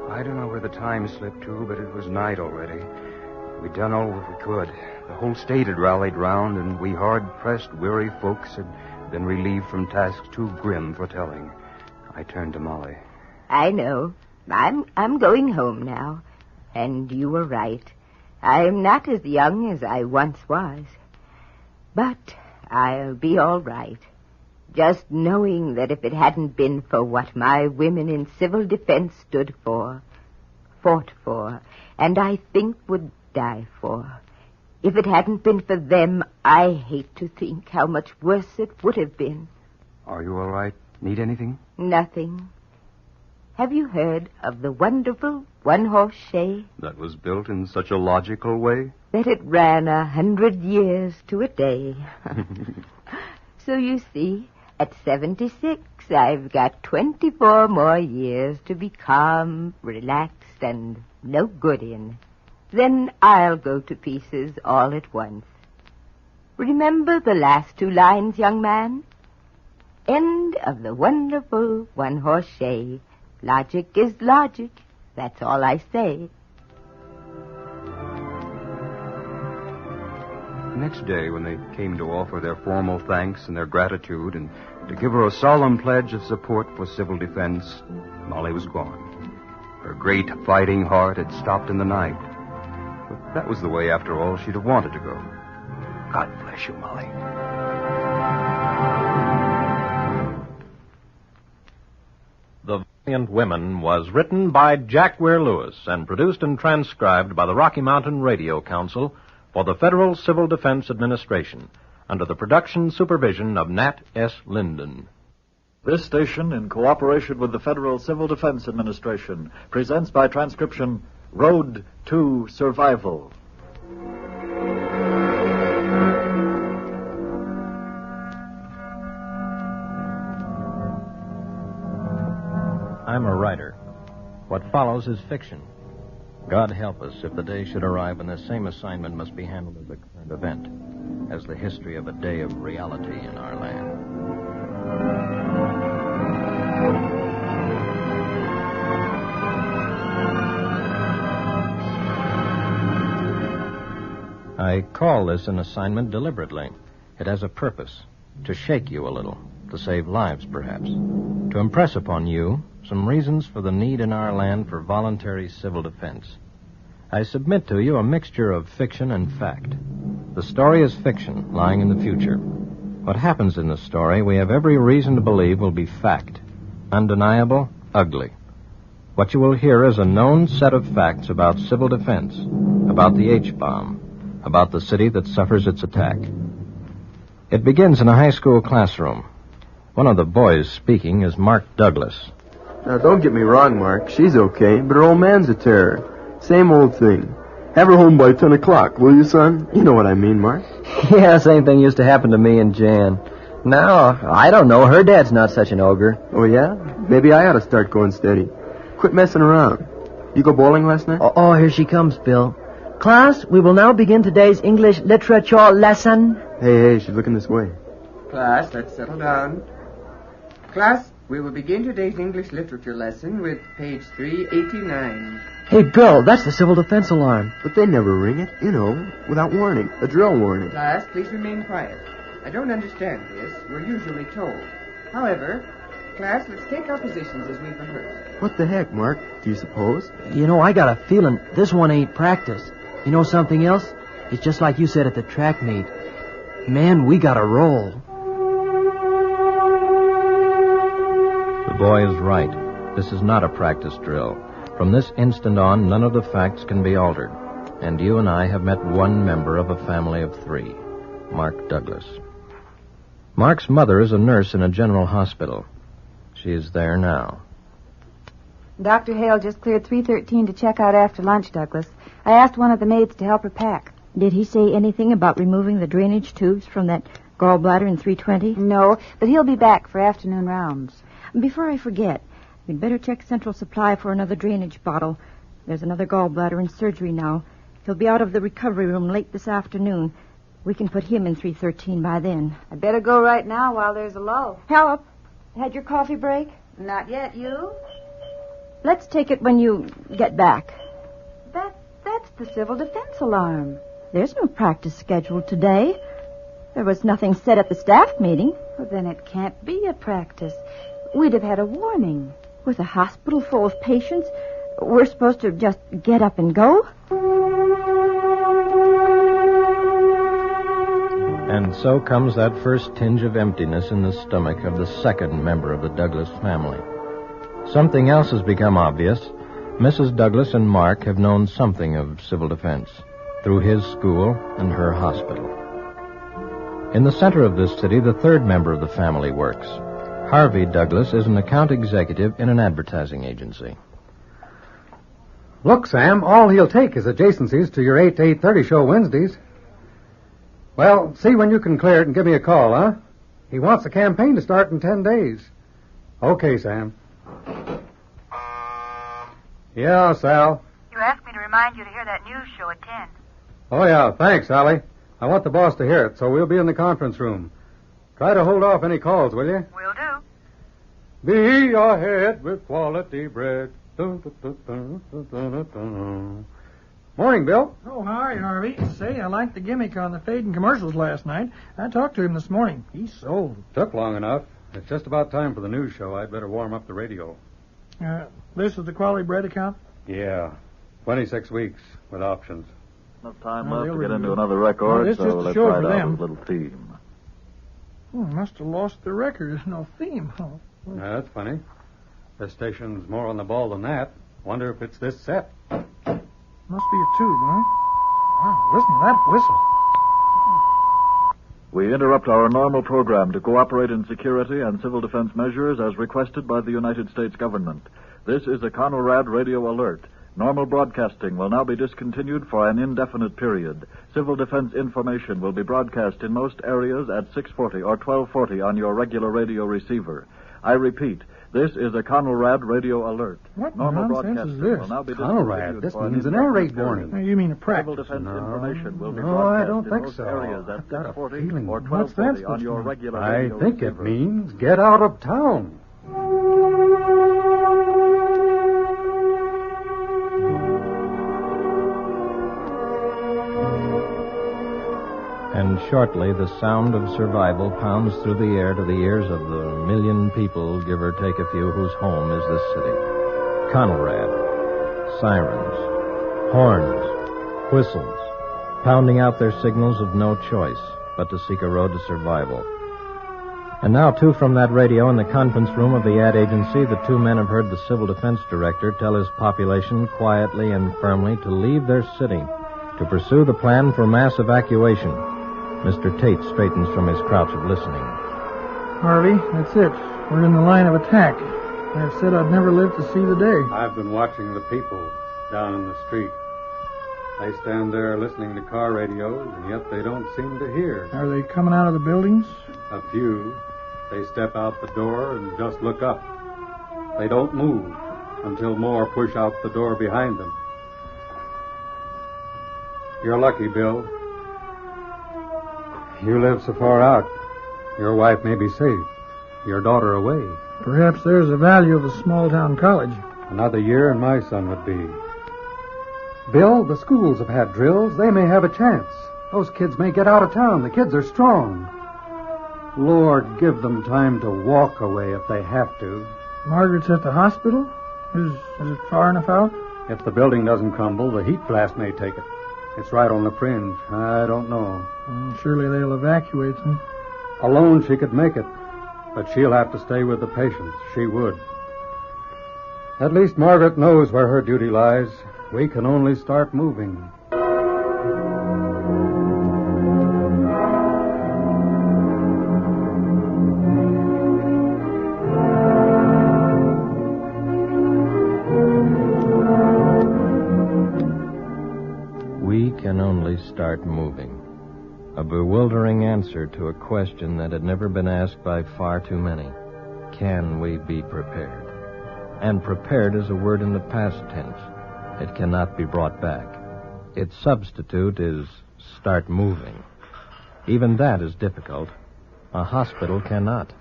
I don't know where the time slipped to, but it was night already. We'd done all that we could. The whole state had rallied round, and we hard-pressed, weary folks had been relieved from tasks too grim for telling. I turned to Molly. I know. I'm going home now. And you were right. I am not as young as I once was. But I'll be all right. Just knowing that if it hadn't been for what my women in civil defense stood for, fought for, and I think would die for, if it hadn't been for them, I hate to think how much worse it would have been. Are you all right? Need anything? Nothing. Have you heard of the wonderful one-horse shay? That was built in such a logical way? That it ran 100 years to a day. So you see, at 76, I've got 24 more years to be calm, relaxed, and no good in. Then I'll go to pieces all at once. Remember the last two lines, young man? End of the wonderful one-horse shay. Logic is logic. That's all I say. Next day, when they came to offer their formal thanks and their gratitude and to give her a solemn pledge of support for civil defense, Molly was gone. Her great fighting heart had stopped in the night. But that was the way, after all, she'd have wanted to go. God bless you, Molly. The Valiant Women was written by Jack Weir Lewis and produced and transcribed by the Rocky Mountain Radio Council for the Federal Civil Defense Administration under the production supervision of Nat S. Linden. This station, in cooperation with the Federal Civil Defense Administration, presents by transcription Road to Survival. follows is fiction. God help us if the day should arrive when this same assignment must be handled as a current event, as the history of a day of reality in our land. I call this an assignment deliberately. It has a purpose, to shake you a little, to save lives, perhaps, to impress upon you some reasons for the need in our land for voluntary civil defense. I submit to you a mixture of fiction and fact. The story is fiction, lying in the future. What happens in the story, we have every reason to believe will be fact. Undeniable, ugly. What you will hear is a known set of facts about civil defense, about the H-bomb, about the city that suffers its attack. It begins in a high school classroom. One of the boys speaking is Mark Douglas. Now, don't get me wrong, Mark. She's okay, but her old man's a terror. Same old thing. Have her home by 10 o'clock, will you, son? You know what I mean, Mark. Yeah, same thing used to happen to me and Jan. Now, I don't know. Her dad's not such an ogre. Oh, yeah? Maybe I ought to start going steady. Quit messing around. You go bowling last night? Oh, here she comes, Bill. Class, we will now begin today's English literature lesson. Hey, she's looking this way. Class, let's settle down. Class, we will begin today's English literature lesson with page 389. Hey, Bill, that's the civil defense alarm. But they never ring it, without warning. A drill warning. Class, please remain quiet. I don't understand this. We're usually told. However, class, let's take our positions as we've rehearsed. What the heck, Mark? Do you suppose? I got a feeling this one ain't practice. You know something else? It's just like you said at the track meet. Man, we got a roll. The boy is right. This is not a practice drill. From this instant on, none of the facts can be altered. And you and I have met one member of a family of 3, Mark Douglas. Mark's mother is a nurse in a general hospital. She is there now. Dr. Hale just cleared 313 to check out after lunch, Douglas. I asked one of the maids to help her pack. Did he say anything about removing the drainage tubes from that gallbladder in 320? No, but he'll be back for afternoon rounds. Before I forget, we'd better check Central Supply for another drainage bottle. There's another gallbladder in surgery now. He'll be out of the recovery room late this afternoon. We can put him in 313 by then. I'd better go right now while there's a lull. Help! Had your coffee break? Not yet, you? Let's take it when you get back. That's the civil defense alarm. There's no practice scheduled today. There was nothing said at the staff meeting. Well, then it can't be a practice. We'd have had a warning. With a hospital full of patients, we're supposed to just get up and go? And so comes that first tinge of emptiness in the stomach of the second member of the Douglas family. Something else has become obvious. Mrs. Douglas and Mark have known something of civil defense through his school and her hospital. In the center of this city, the third member of the family works. Harvey Douglas is an account executive in an advertising agency. Look, Sam, all he'll take is adjacencies to your 8 to 8:30 show Wednesdays. Well, see when you can clear it and give me a call, huh? He wants the campaign to start in 10 days. Okay, Sam. Yeah, Sal. You asked me to remind you to hear that news show at 10. Oh, yeah, thanks, Sally. I want the boss to hear it, so we'll be in the conference room. Try to hold off any calls, will you? Will do. Be ahead with quality bread. Morning, Bill. Oh, how are you, Harvey? Say, I liked the gimmick on the fading commercials last night. I talked to him this morning. He's sold. Took long enough. It's just about time for the news show. I'd better warm up the radio. This is the quality bread account? Yeah. 26 weeks with options. Enough time left to get into another record, so let's try it out with a little theme. Must have lost the record. There's no theme. Yeah, that's funny. This station's more on the ball than that. Wonder if it's this set. Must be a tube, huh? Wow, listen to that whistle. We interrupt our normal program to cooperate in security and civil defense measures as requested by the United States government. This is a Conrad radio alert. Normal broadcasting will now be discontinued for an indefinite period. Civil defense information will be broadcast in most areas at 640 or 1240 on your regular radio receiver. I repeat, This is a Conrad radio alert. What Normal nonsense is broadcasting this? will now be Conrad, this for means an air raid warning. You mean a practice? Civil defense information will be No, broadcast I don't in think most so. areas at I've got a 6:40 feeling. or What's 12:40 that on your supposed to regular mean? I radio think it receiver. means get out of town. And shortly, the sound of survival pounds through the air to the ears of the million people, give or take a few, whose home is this city. Conrad. Sirens. Horns. Whistles. Pounding out their signals of no choice but to seek a road to survival. And now, too, from that radio in the conference room of the ad agency, the two men have heard the civil defense director tell his population quietly and firmly to leave their city, to pursue the plan for mass evacuation. Mr. Tate straightens from his crouch of listening. Harvey, that's it. We're in the line of attack. I've said I'd never live to see the day. I've been watching the people down in the street. They stand there listening to car radios, and yet they don't seem to hear. Are they coming out of the buildings? A few. They step out the door and just look up. They don't move until more push out the door behind them. You're lucky, Bill. You live so far out. Your wife may be safe. Your daughter away. Perhaps there's the value of a small-town college. Another year and my son would be. Bill, the schools have had drills. They may have a chance. Those kids may get out of town. The kids are strong. Lord, give them time to walk away if they have to. Margaret's at the hospital? Is it far enough out? If the building doesn't crumble, the heat blast may take it. It's right on the fringe. I don't know. Surely they'll evacuate them. Alone she could make it, but she'll have to stay with the patients. She would. At least Margaret knows where her duty lies. We can only start moving. We can only start moving. A bewildering answer to a question that had never been asked by far too many. Can we be prepared? And prepared is a word in the past tense. It cannot be brought back. Its substitute is start moving. Even that is difficult. A hospital cannot.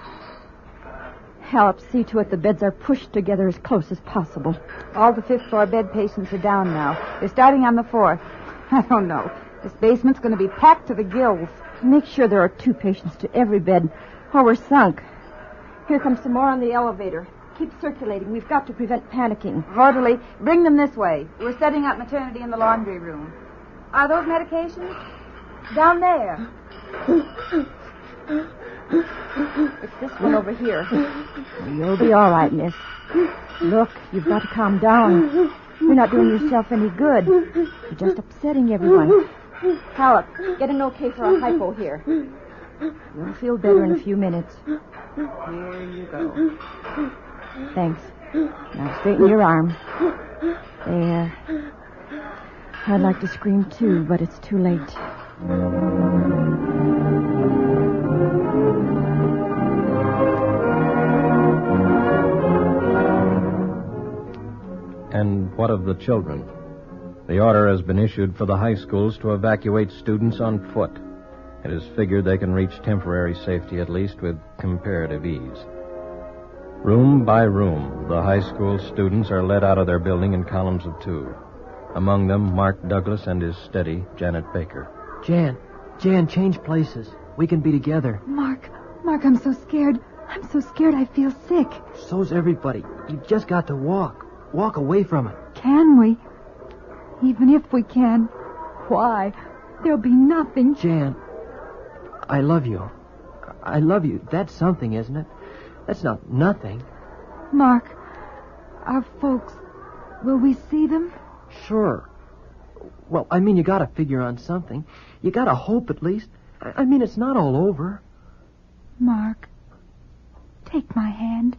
Help see to it the beds are pushed together as close as possible. All the fifth-floor bed patients are down now. They're starting on the fourth. I don't know. This basement's going to be packed to the gills. Make sure there are 2 patients to every bed, or we're sunk. Here comes some more on the elevator. Keep circulating. We've got to prevent panicking. Orderly, bring them this way. We're setting up maternity in the laundry room. Are those medications? Down there. It's this one over here. You'll be all right, miss. Look, you've got to calm down. You're not doing yourself any good. You're just upsetting everyone. Halleck, get an okay for a hypo here. You'll feel better in a few minutes. Here you go. Thanks. Now straighten your arm. There. I'd like to scream too, but it's too late. And what of the children? The order has been issued for the high schools to evacuate students on foot. It is figured they can reach temporary safety, at least, with comparative ease. Room by room, the high school students are led out of their building in columns of 2. Among them, Mark Douglas and his steady, Janet Baker. Jan, change places. We can be together. Mark, I'm so scared. I'm so scared I feel sick. So's everybody. You've just got to walk. Walk away from it. Can we? Even if we can, why? There'll be nothing. Jan, I love you. I love you. That's something, isn't it? That's not nothing. Mark, our folks, will we see them? Sure. Well, I mean, you gotta figure on something. You gotta hope, at least. I mean, it's not all over. Mark, take my hand,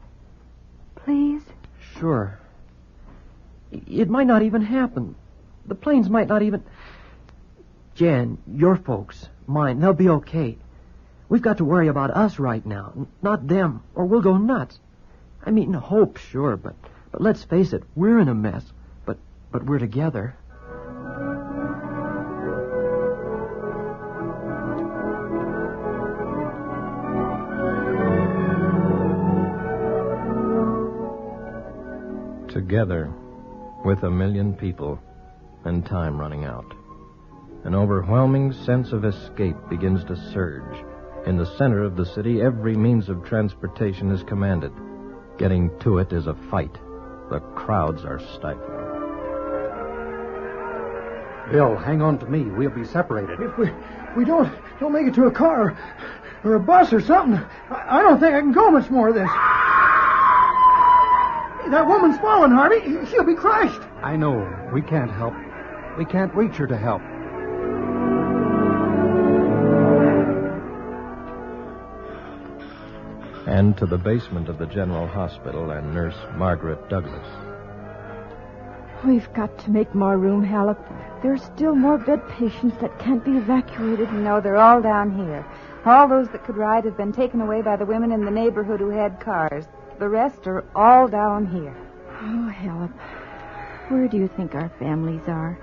please. Sure. It might not even happen. The planes might not even... Jan, your folks, mine, they'll be okay. We've got to worry about us right now, not them, or we'll go nuts. I mean, hope, sure, but let's face it, we're in a mess. But we're together. Together, with 1 million people, and time running out. An overwhelming sense of escape begins to surge. In the center of the city, every means of transportation is commanded. Getting to it is a fight. The crowds are stifling. Bill, hang on to me. We'll be separated. If we don't make it to a car or a bus or something, I don't think I can go much more of this. That woman's fallen, Harvey. She'll be crushed. I know. We can't help. We can't reach her to help. And to the basement of the General Hospital and Nurse Margaret Douglas. We've got to make more room, Halep. There are still more bed patients that can't be evacuated. No, they're all down here. All those that could ride have been taken away by the women in the neighborhood who had cars. The rest are all down here. Oh, Halep. Where do you think our families are?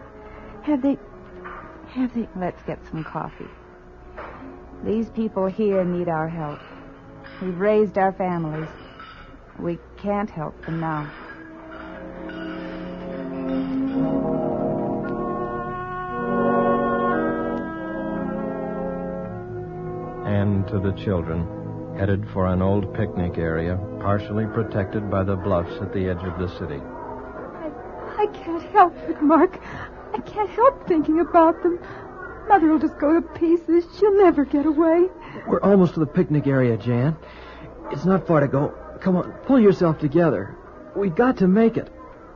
Have they... Let's get some coffee. These people here need our help. We've raised our families. We can't help them now. And to the children, headed for an old picnic area, partially protected by the bluffs at the edge of the city. I can't help it, Mark. I can't help thinking about them. Mother will just go to pieces. She'll never get away. We're almost to the picnic area, Jan. It's not far to go. Come on, pull yourself together. We've got to make it.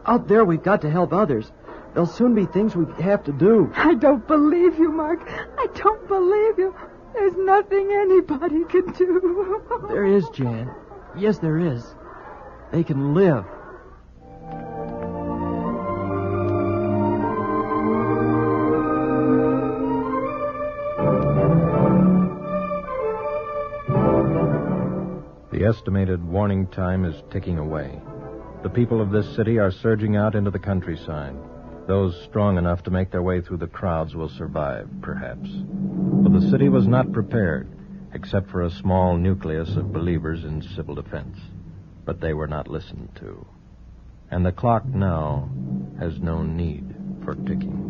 Out there, we've got to help others. There'll soon be things we have to do. I don't believe you, Mark. I don't believe you. There's nothing anybody can do. There is, Jan. Yes, there is. They can live. The estimated warning time is ticking away. The people of this city are surging out into the countryside. Those strong enough to make their way through the crowds will survive, perhaps. But the city was not prepared, except for a small nucleus of believers in civil defense. But they were not listened to. And the clock now has no need for ticking.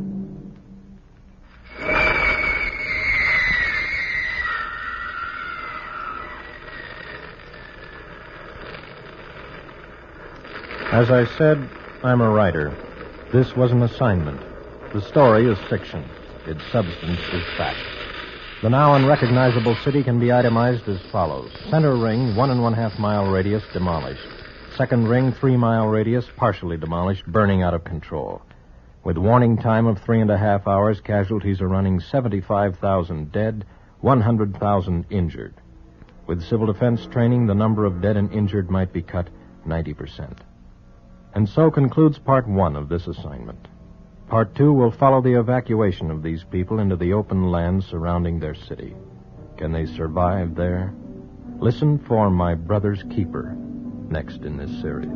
As I said, I'm a writer. This was an assignment. The story is fiction. Its substance is fact. The now unrecognizable city can be itemized as follows. Center ring, 1.5 mile radius, demolished. Second ring, 3 mile radius, partially demolished, burning out of control. With warning time of 3.5 hours, casualties are running 75,000 dead, 100,000 injured. With civil defense training, the number of dead and injured might be cut 90%. And so concludes Part 1 of this assignment. Part 2 will follow the evacuation of these people into the open land surrounding their city. Can they survive there? Listen for My Brother's Keeper, next in this series.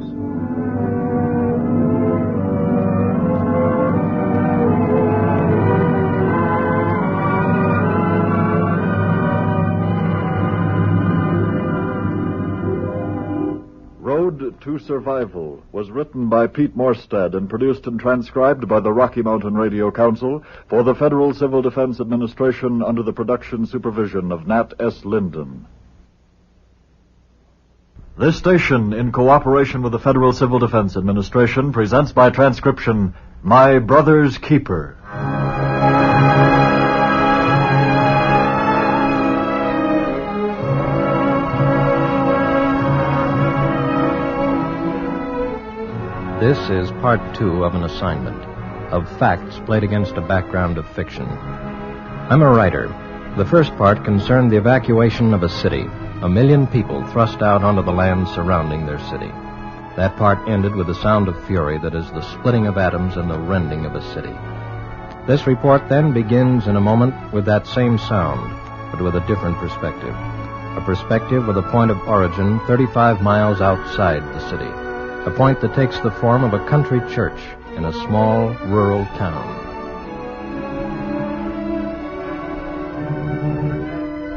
Road to Survival was written by Pete Morstead and produced and transcribed by the Rocky Mountain Radio Council for the Federal Civil Defense Administration under the production supervision of Nat S. Linden. This station, in cooperation with the Federal Civil Defense Administration, presents by transcription My Brother's Keeper. This is Part 2 of an assignment, of facts played against a background of fiction. I'm a writer. The first part concerned the evacuation of a city, 1 million people thrust out onto the land surrounding their city. That part ended with the sound of fury that is the splitting of atoms and the rending of a city. This report then begins in a moment with that same sound, but with a different perspective. a perspective with a point of origin 35 miles outside the city, a point that takes the form of a country church in a small rural town.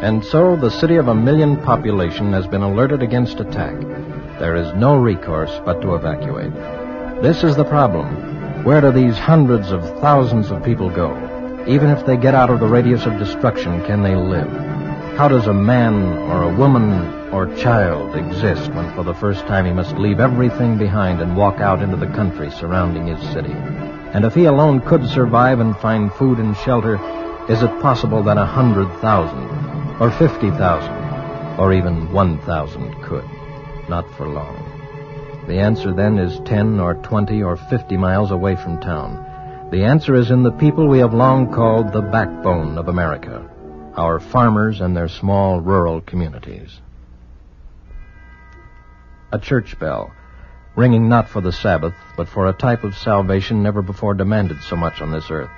And so the city of 1 million population has been alerted against attack. There is no recourse but to evacuate. This is the problem. Where do these hundreds of thousands of people go? Even if they get out of the radius of destruction, can they live? How does a man or a woman or child exist when for the first time he must leave everything behind and walk out into the country surrounding his city? And if he alone could survive and find food and shelter, is it possible that 100,000 or 50,000 or even 1,000 could? Not for long. The answer then is 10 or 20 or 50 miles away from town. The answer is in the people we have long called the backbone of America, our farmers and their small rural communities. A church bell, ringing not for the Sabbath, but for a type of salvation never before demanded so much on this earth.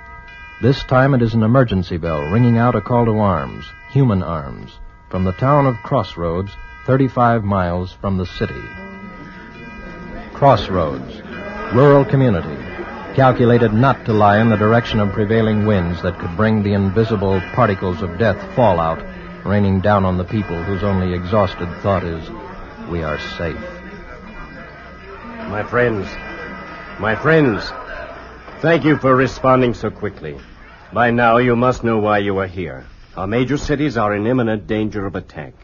This time it is an emergency bell, ringing out a call to arms, human arms, from the town of Crossroads, 35 miles from the city. Crossroads, rural community, calculated not to lie in the direction of prevailing winds that could bring the invisible particles of death fallout raining down on the people whose only exhausted thought is, we are safe. My friends, thank you for responding so quickly. By now you must know why you are here. Our major cities are in imminent danger of attack.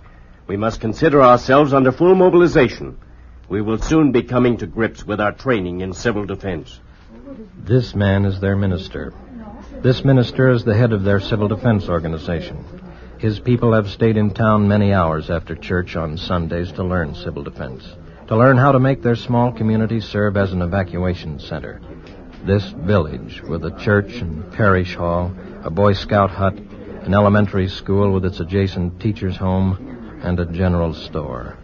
We must consider ourselves under full mobilization. We will soon be coming to grips with our training in civil defense. This man is their minister. This minister is the head of their civil defense organization. His people have stayed in town many hours after church on Sundays to learn civil defense, to learn how to make their small community serve as an evacuation center. This village, with a church and parish hall, a Boy Scout hut, an elementary school with its adjacent teacher's home, and a general store.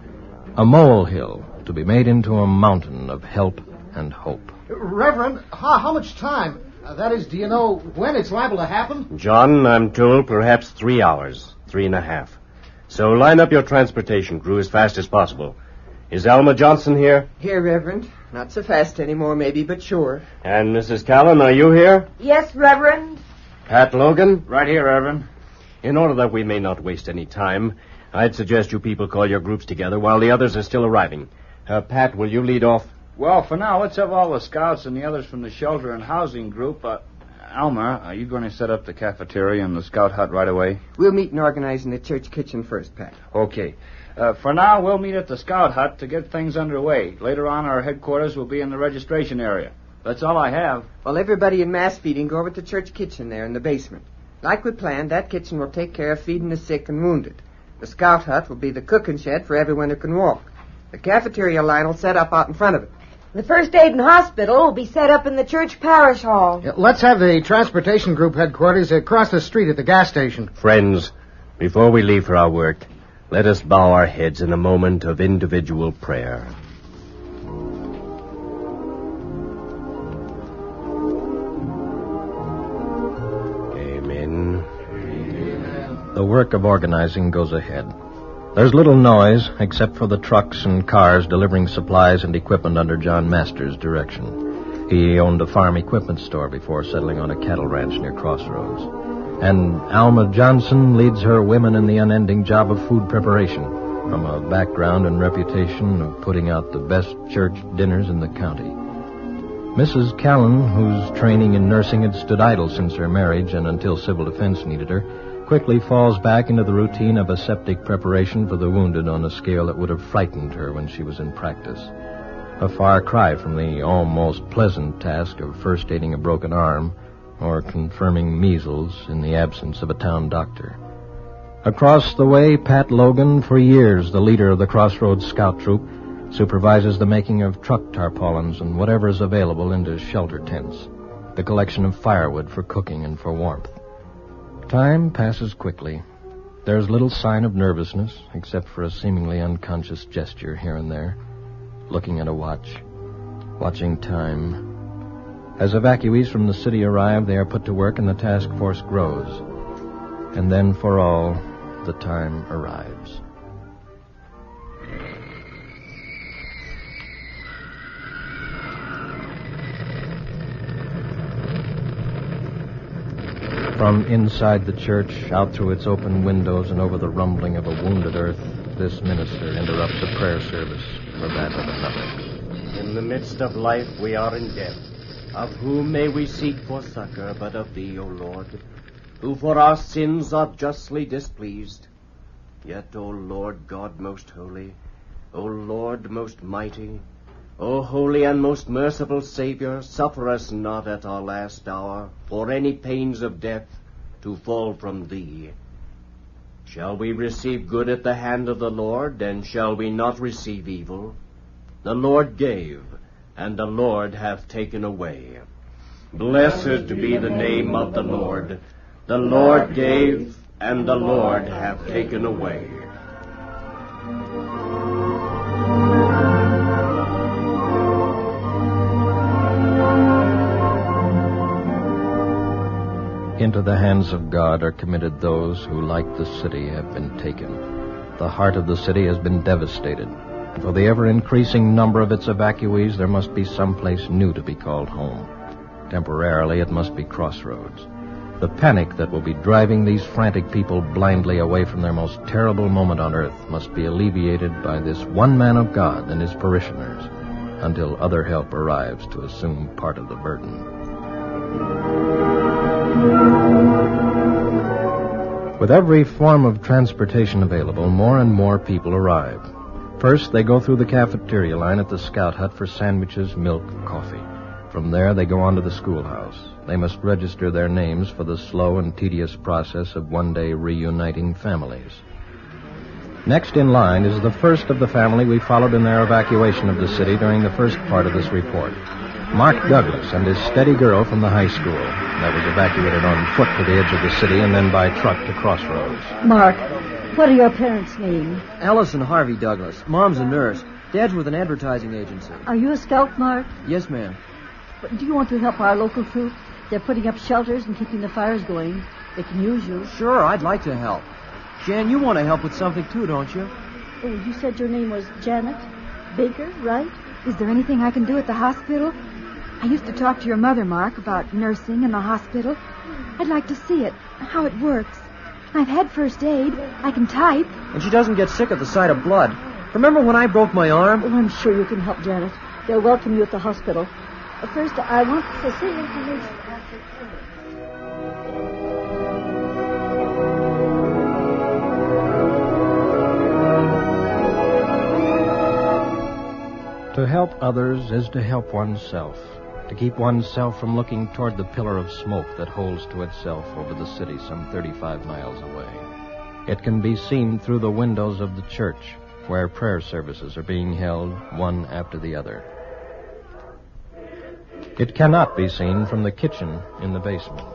A molehill to be made into a mountain of help and hope. Reverend, how much time? That is, do you know when it's liable to happen? John, I'm told perhaps 3 hours, 3.5. So line up your transportation crew as fast as possible. Is Alma Johnson here? Here, Reverend. Not so fast anymore, maybe, but sure. And Mrs. Callan, are you here? Yes, Reverend. Pat Logan? Right here, Reverend. In order that we may not waste any time, I'd suggest you people call your groups together while the others are still arriving. Pat, will you lead off? Well, for now, let's have all the scouts and the others from the shelter and housing group. Alma, are you going to set up the cafeteria and the scout hut right away? We'll meet and organize in the church kitchen first, Pat. Okay. For now, we'll meet at the scout hut to get things underway. Later on, our headquarters will be in the registration area. That's all I have. Well, everybody in mass feeding go over to the church kitchen there in the basement. Like we planned, that kitchen will take care of feeding the sick and wounded. The scout hut will be the cooking shed for everyone who can walk. The cafeteria line will set up out in front of it. The first aid and hospital will be set up in the church parish hall. Let's have the transportation group headquarters across the street at the gas station. Friends, before we leave for our work, let us bow our heads in a moment of individual prayer. Amen. The work of organizing goes ahead. There's little noise, except for the trucks and cars delivering supplies and equipment under John Masters' direction. He owned a farm equipment store before settling on a cattle ranch near Crossroads. And Alma Johnson leads her women in the unending job of food preparation, from a background and reputation of putting out the best church dinners in the county. Mrs. Callan, whose training in nursing had stood idle since her marriage and until civil defense needed her, quickly falls back into the routine of aseptic preparation for the wounded on a scale that would have frightened her when she was in practice. A far cry from the almost pleasant task of first aiding a broken arm or confirming measles in the absence of a town doctor. Across the way, Pat Logan, for years the leader of the Crossroads Scout Troop, supervises the making of truck tarpaulins and whatever is available into shelter tents, the collection of firewood for cooking and for warmth. Time passes quickly. There's little sign of nervousness, except for a seemingly unconscious gesture here and there, looking at a watch, watching time. As evacuees from the city arrive, they are put to work and the task force grows. And then, for all, the time arrives. From inside the church, out through its open windows and over the rumbling of a wounded earth, this minister interrupts the prayer service for that of another. In the midst of life we are in death. Of whom may we seek for succor but of thee, O Lord, who for our sins art justly displeased? Yet, O Lord God most holy, O Lord most mighty, O holy and most merciful Savior, suffer us not at our last hour, for any pains of death, to fall from thee. Shall we receive good at the hand of the Lord, and shall we not receive evil? The Lord gave, and the Lord hath taken away. Blessed be the name of the Lord. The Lord gave, and the Lord hath taken away. Into the hands of God are committed those who, like the city, have been taken. The heart of the city has been devastated. For the ever-increasing number of its evacuees, there must be some place new to be called home. Temporarily, it must be Crossroads. The panic that will be driving these frantic people blindly away from their most terrible moment on earth must be alleviated by this one man of God and his parishioners until other help arrives to assume part of the burden. With every form of transportation available, more and more people arrive. First, they go through the cafeteria line at the Scout Hut for sandwiches, milk, coffee. From there, they go on to the schoolhouse. They must register their names for the slow and tedious process of one day reuniting families. Next in line is the first of the family we followed in their evacuation of the city during the first part of this report. Mark Douglas and his steady girl from the high school that was evacuated on foot to the edge of the city and then by truck to Crossroads. Mark, what are your parents' names? Alice and Harvey Douglas. Mom's a nurse. Dad's with an advertising agency. Are you a scout, Mark? Yes, ma'am. Do you want to help our local troops? They're putting up shelters and keeping the fires going. They can use you. Sure, I'd like to help. Jan, you want to help with something too, don't you? Oh, you said your name was Janet Baker, right? Is there anything I can do at the hospital? I used to talk to your mother, Mark, about nursing in the hospital. I'd like to see it, how it works. I've had first aid. I can type. And she doesn't get sick at the sight of blood. Remember when I broke my arm? Oh, I'm sure you can help, Janet. They'll welcome you at the hospital. First, I want to see information. To help others is to help oneself. To keep oneself from looking toward the pillar of smoke that holds to itself over the city some 35 miles away. It can be seen through the windows of the church, where prayer services are being held one after the other. It cannot be seen from the kitchen in the basement.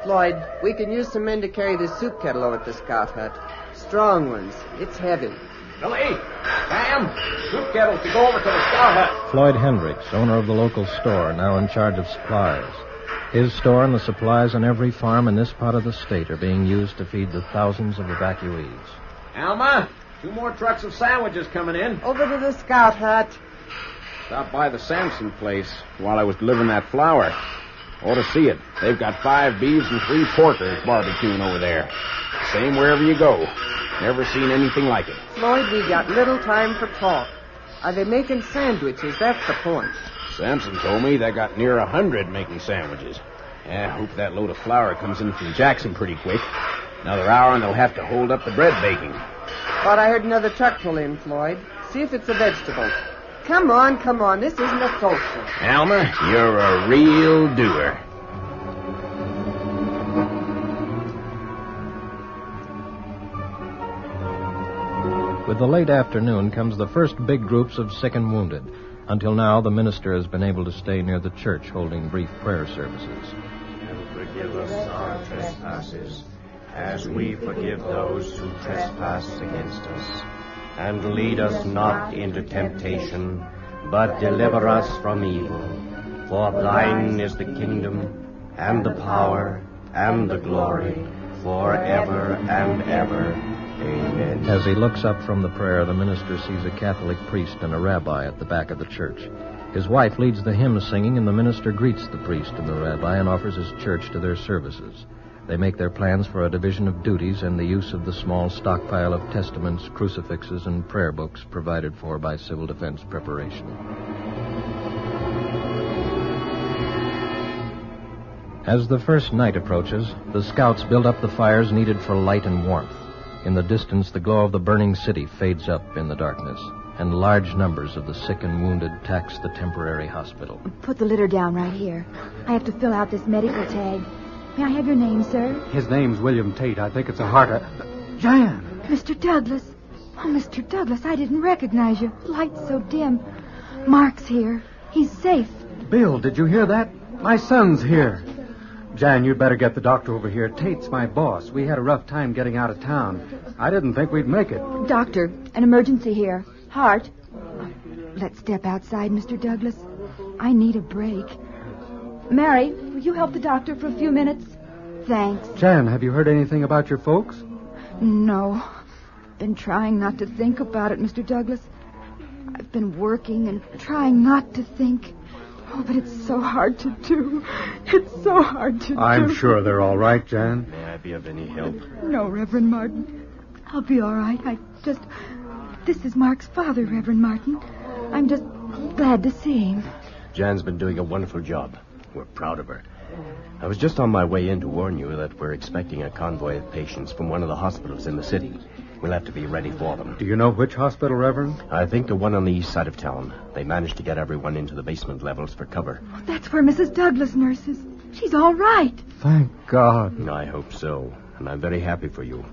Floyd, we can use some men to carry the soup kettle over at the Scout Hut. Strong ones. It's heavy. Billy, Sam, soup kettle to go over to the Scout Hut. Floyd Hendricks, owner of the local store, now in charge of supplies. His store and the supplies on every farm in this part of the state are being used to feed the thousands of evacuees. Alma, 2 more trucks of sandwiches coming in. Over to the Scout Hut. Stopped by the Sampson place while I was delivering that flour. Ought to see it. They've got 5 beeves and 3 porkers barbecuing over there. Same wherever you go. Never seen anything like it. Floyd, we got little time for talk. Are they making sandwiches? That's the point. Sampson told me they got near 100 making sandwiches. I hope that load of flour comes in from Jackson pretty quick. Another hour and they'll have to hold up the bread baking. Thought I heard another truck pull in, Floyd. See if it's the vegetables. Come on. This isn't a social. Alma, you're a real doer. With the late afternoon comes the first big groups of sick and wounded. Until now, the minister has been able to stay near the church holding brief prayer services. And forgive us our trespasses, as we forgive those who trespass against us. And lead us not into temptation, but deliver us from evil. For thine is the kingdom, and the power, and the glory, forever and ever. Amen. As he looks up from the prayer, the minister sees a Catholic priest and a rabbi at the back of the church. His wife leads the hymn singing, and the minister greets the priest and the rabbi and offers his church to their services. They make their plans for a division of duties and the use of the small stockpile of testaments, crucifixes, and prayer books provided for by Civil Defense Preparation. As the first night approaches, the scouts build up the fires needed for light and warmth. In the distance, the glow of the burning city fades up in the darkness, and large numbers of the sick and wounded tax the temporary hospital. Put the litter down right here. I have to fill out this medical tag. May I have your name, sir? His name's William Tate. I think it's a heart... Jan! Mr. Douglas. Oh, Mr. Douglas, I didn't recognize you. The light's so dim. Mark's here. He's safe. Bill, did you hear that? My son's here. Jan, you'd better get the doctor over here. Tate's my boss. We had a rough time getting out of town. I didn't think we'd make it. Doctor, an emergency here. Heart. Let's step outside, Mr. Douglas. I need a break. Mary, will you help the doctor for a few minutes? Thanks. Jan, have you heard anything about your folks? No. Been trying not to think about it, Mr. Douglas. I've been working and trying not to think. Oh, but it's so hard to do. It's so hard to do. I'm sure they're all right, Jan. May I be of any help? No, Reverend Martin. I'll be all right. This is Mark's father, Reverend Martin. I'm just glad to see him. Jan's been doing a wonderful job. We're proud of her. I was just on my way in to warn you that we're expecting a convoy of patients from one of the hospitals in the city. We'll have to be ready for them. Do you know which hospital, Reverend? I think the one on the east side of town. They managed to get everyone into the basement levels for cover. That's where Mrs. Douglas nurses. She's all right. Thank God. I hope so, and I'm very happy for you.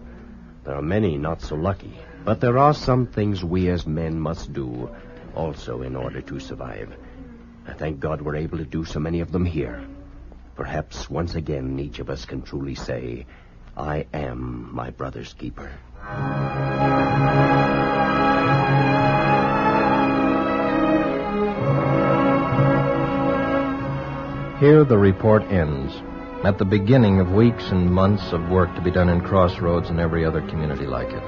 There are many not so lucky, but there are some things we as men must do also in order to survive. I thank God we're able to do so many of them here. Perhaps once again each of us can truly say, I am my brother's keeper. Here the report ends, at the beginning of weeks and months of work to be done in Crossroads and every other community like it.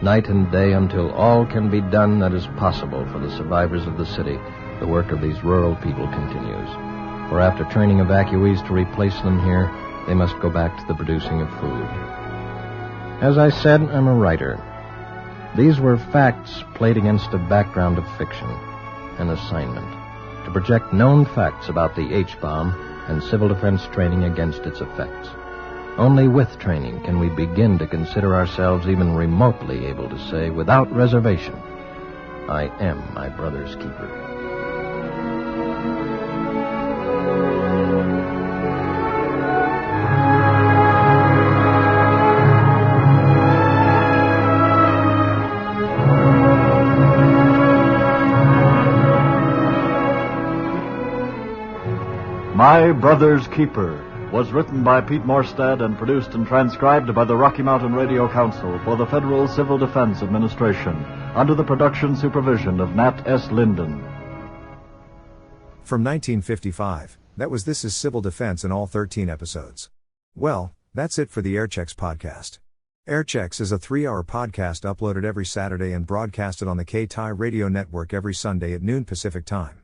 Night and day until all can be done that is possible for the survivors of the city, the work of these rural people continues. For after training evacuees to replace them here, they must go back to the producing of food. As I said, I'm a writer. These were facts played against a background of fiction, an assignment, to project known facts about the H-bomb and civil defense training against its effects. Only with training can we begin to consider ourselves even remotely able to say, without reservation, I am my brother's keeper. My Brother's Keeper was written by Pete Morstad and produced and transcribed by the Rocky Mountain Radio Council for the Federal Civil Defense Administration under the production supervision of Nat S. Linden. From 1955, that was This is Civil Defense in all 13 episodes. Well, that's it for the Airchecks podcast. Airchecks is a 3-hour podcast uploaded every Saturday and broadcasted on the K-TI radio network every Sunday at noon Pacific Time.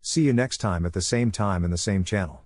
See you next time at the same time and the same channel.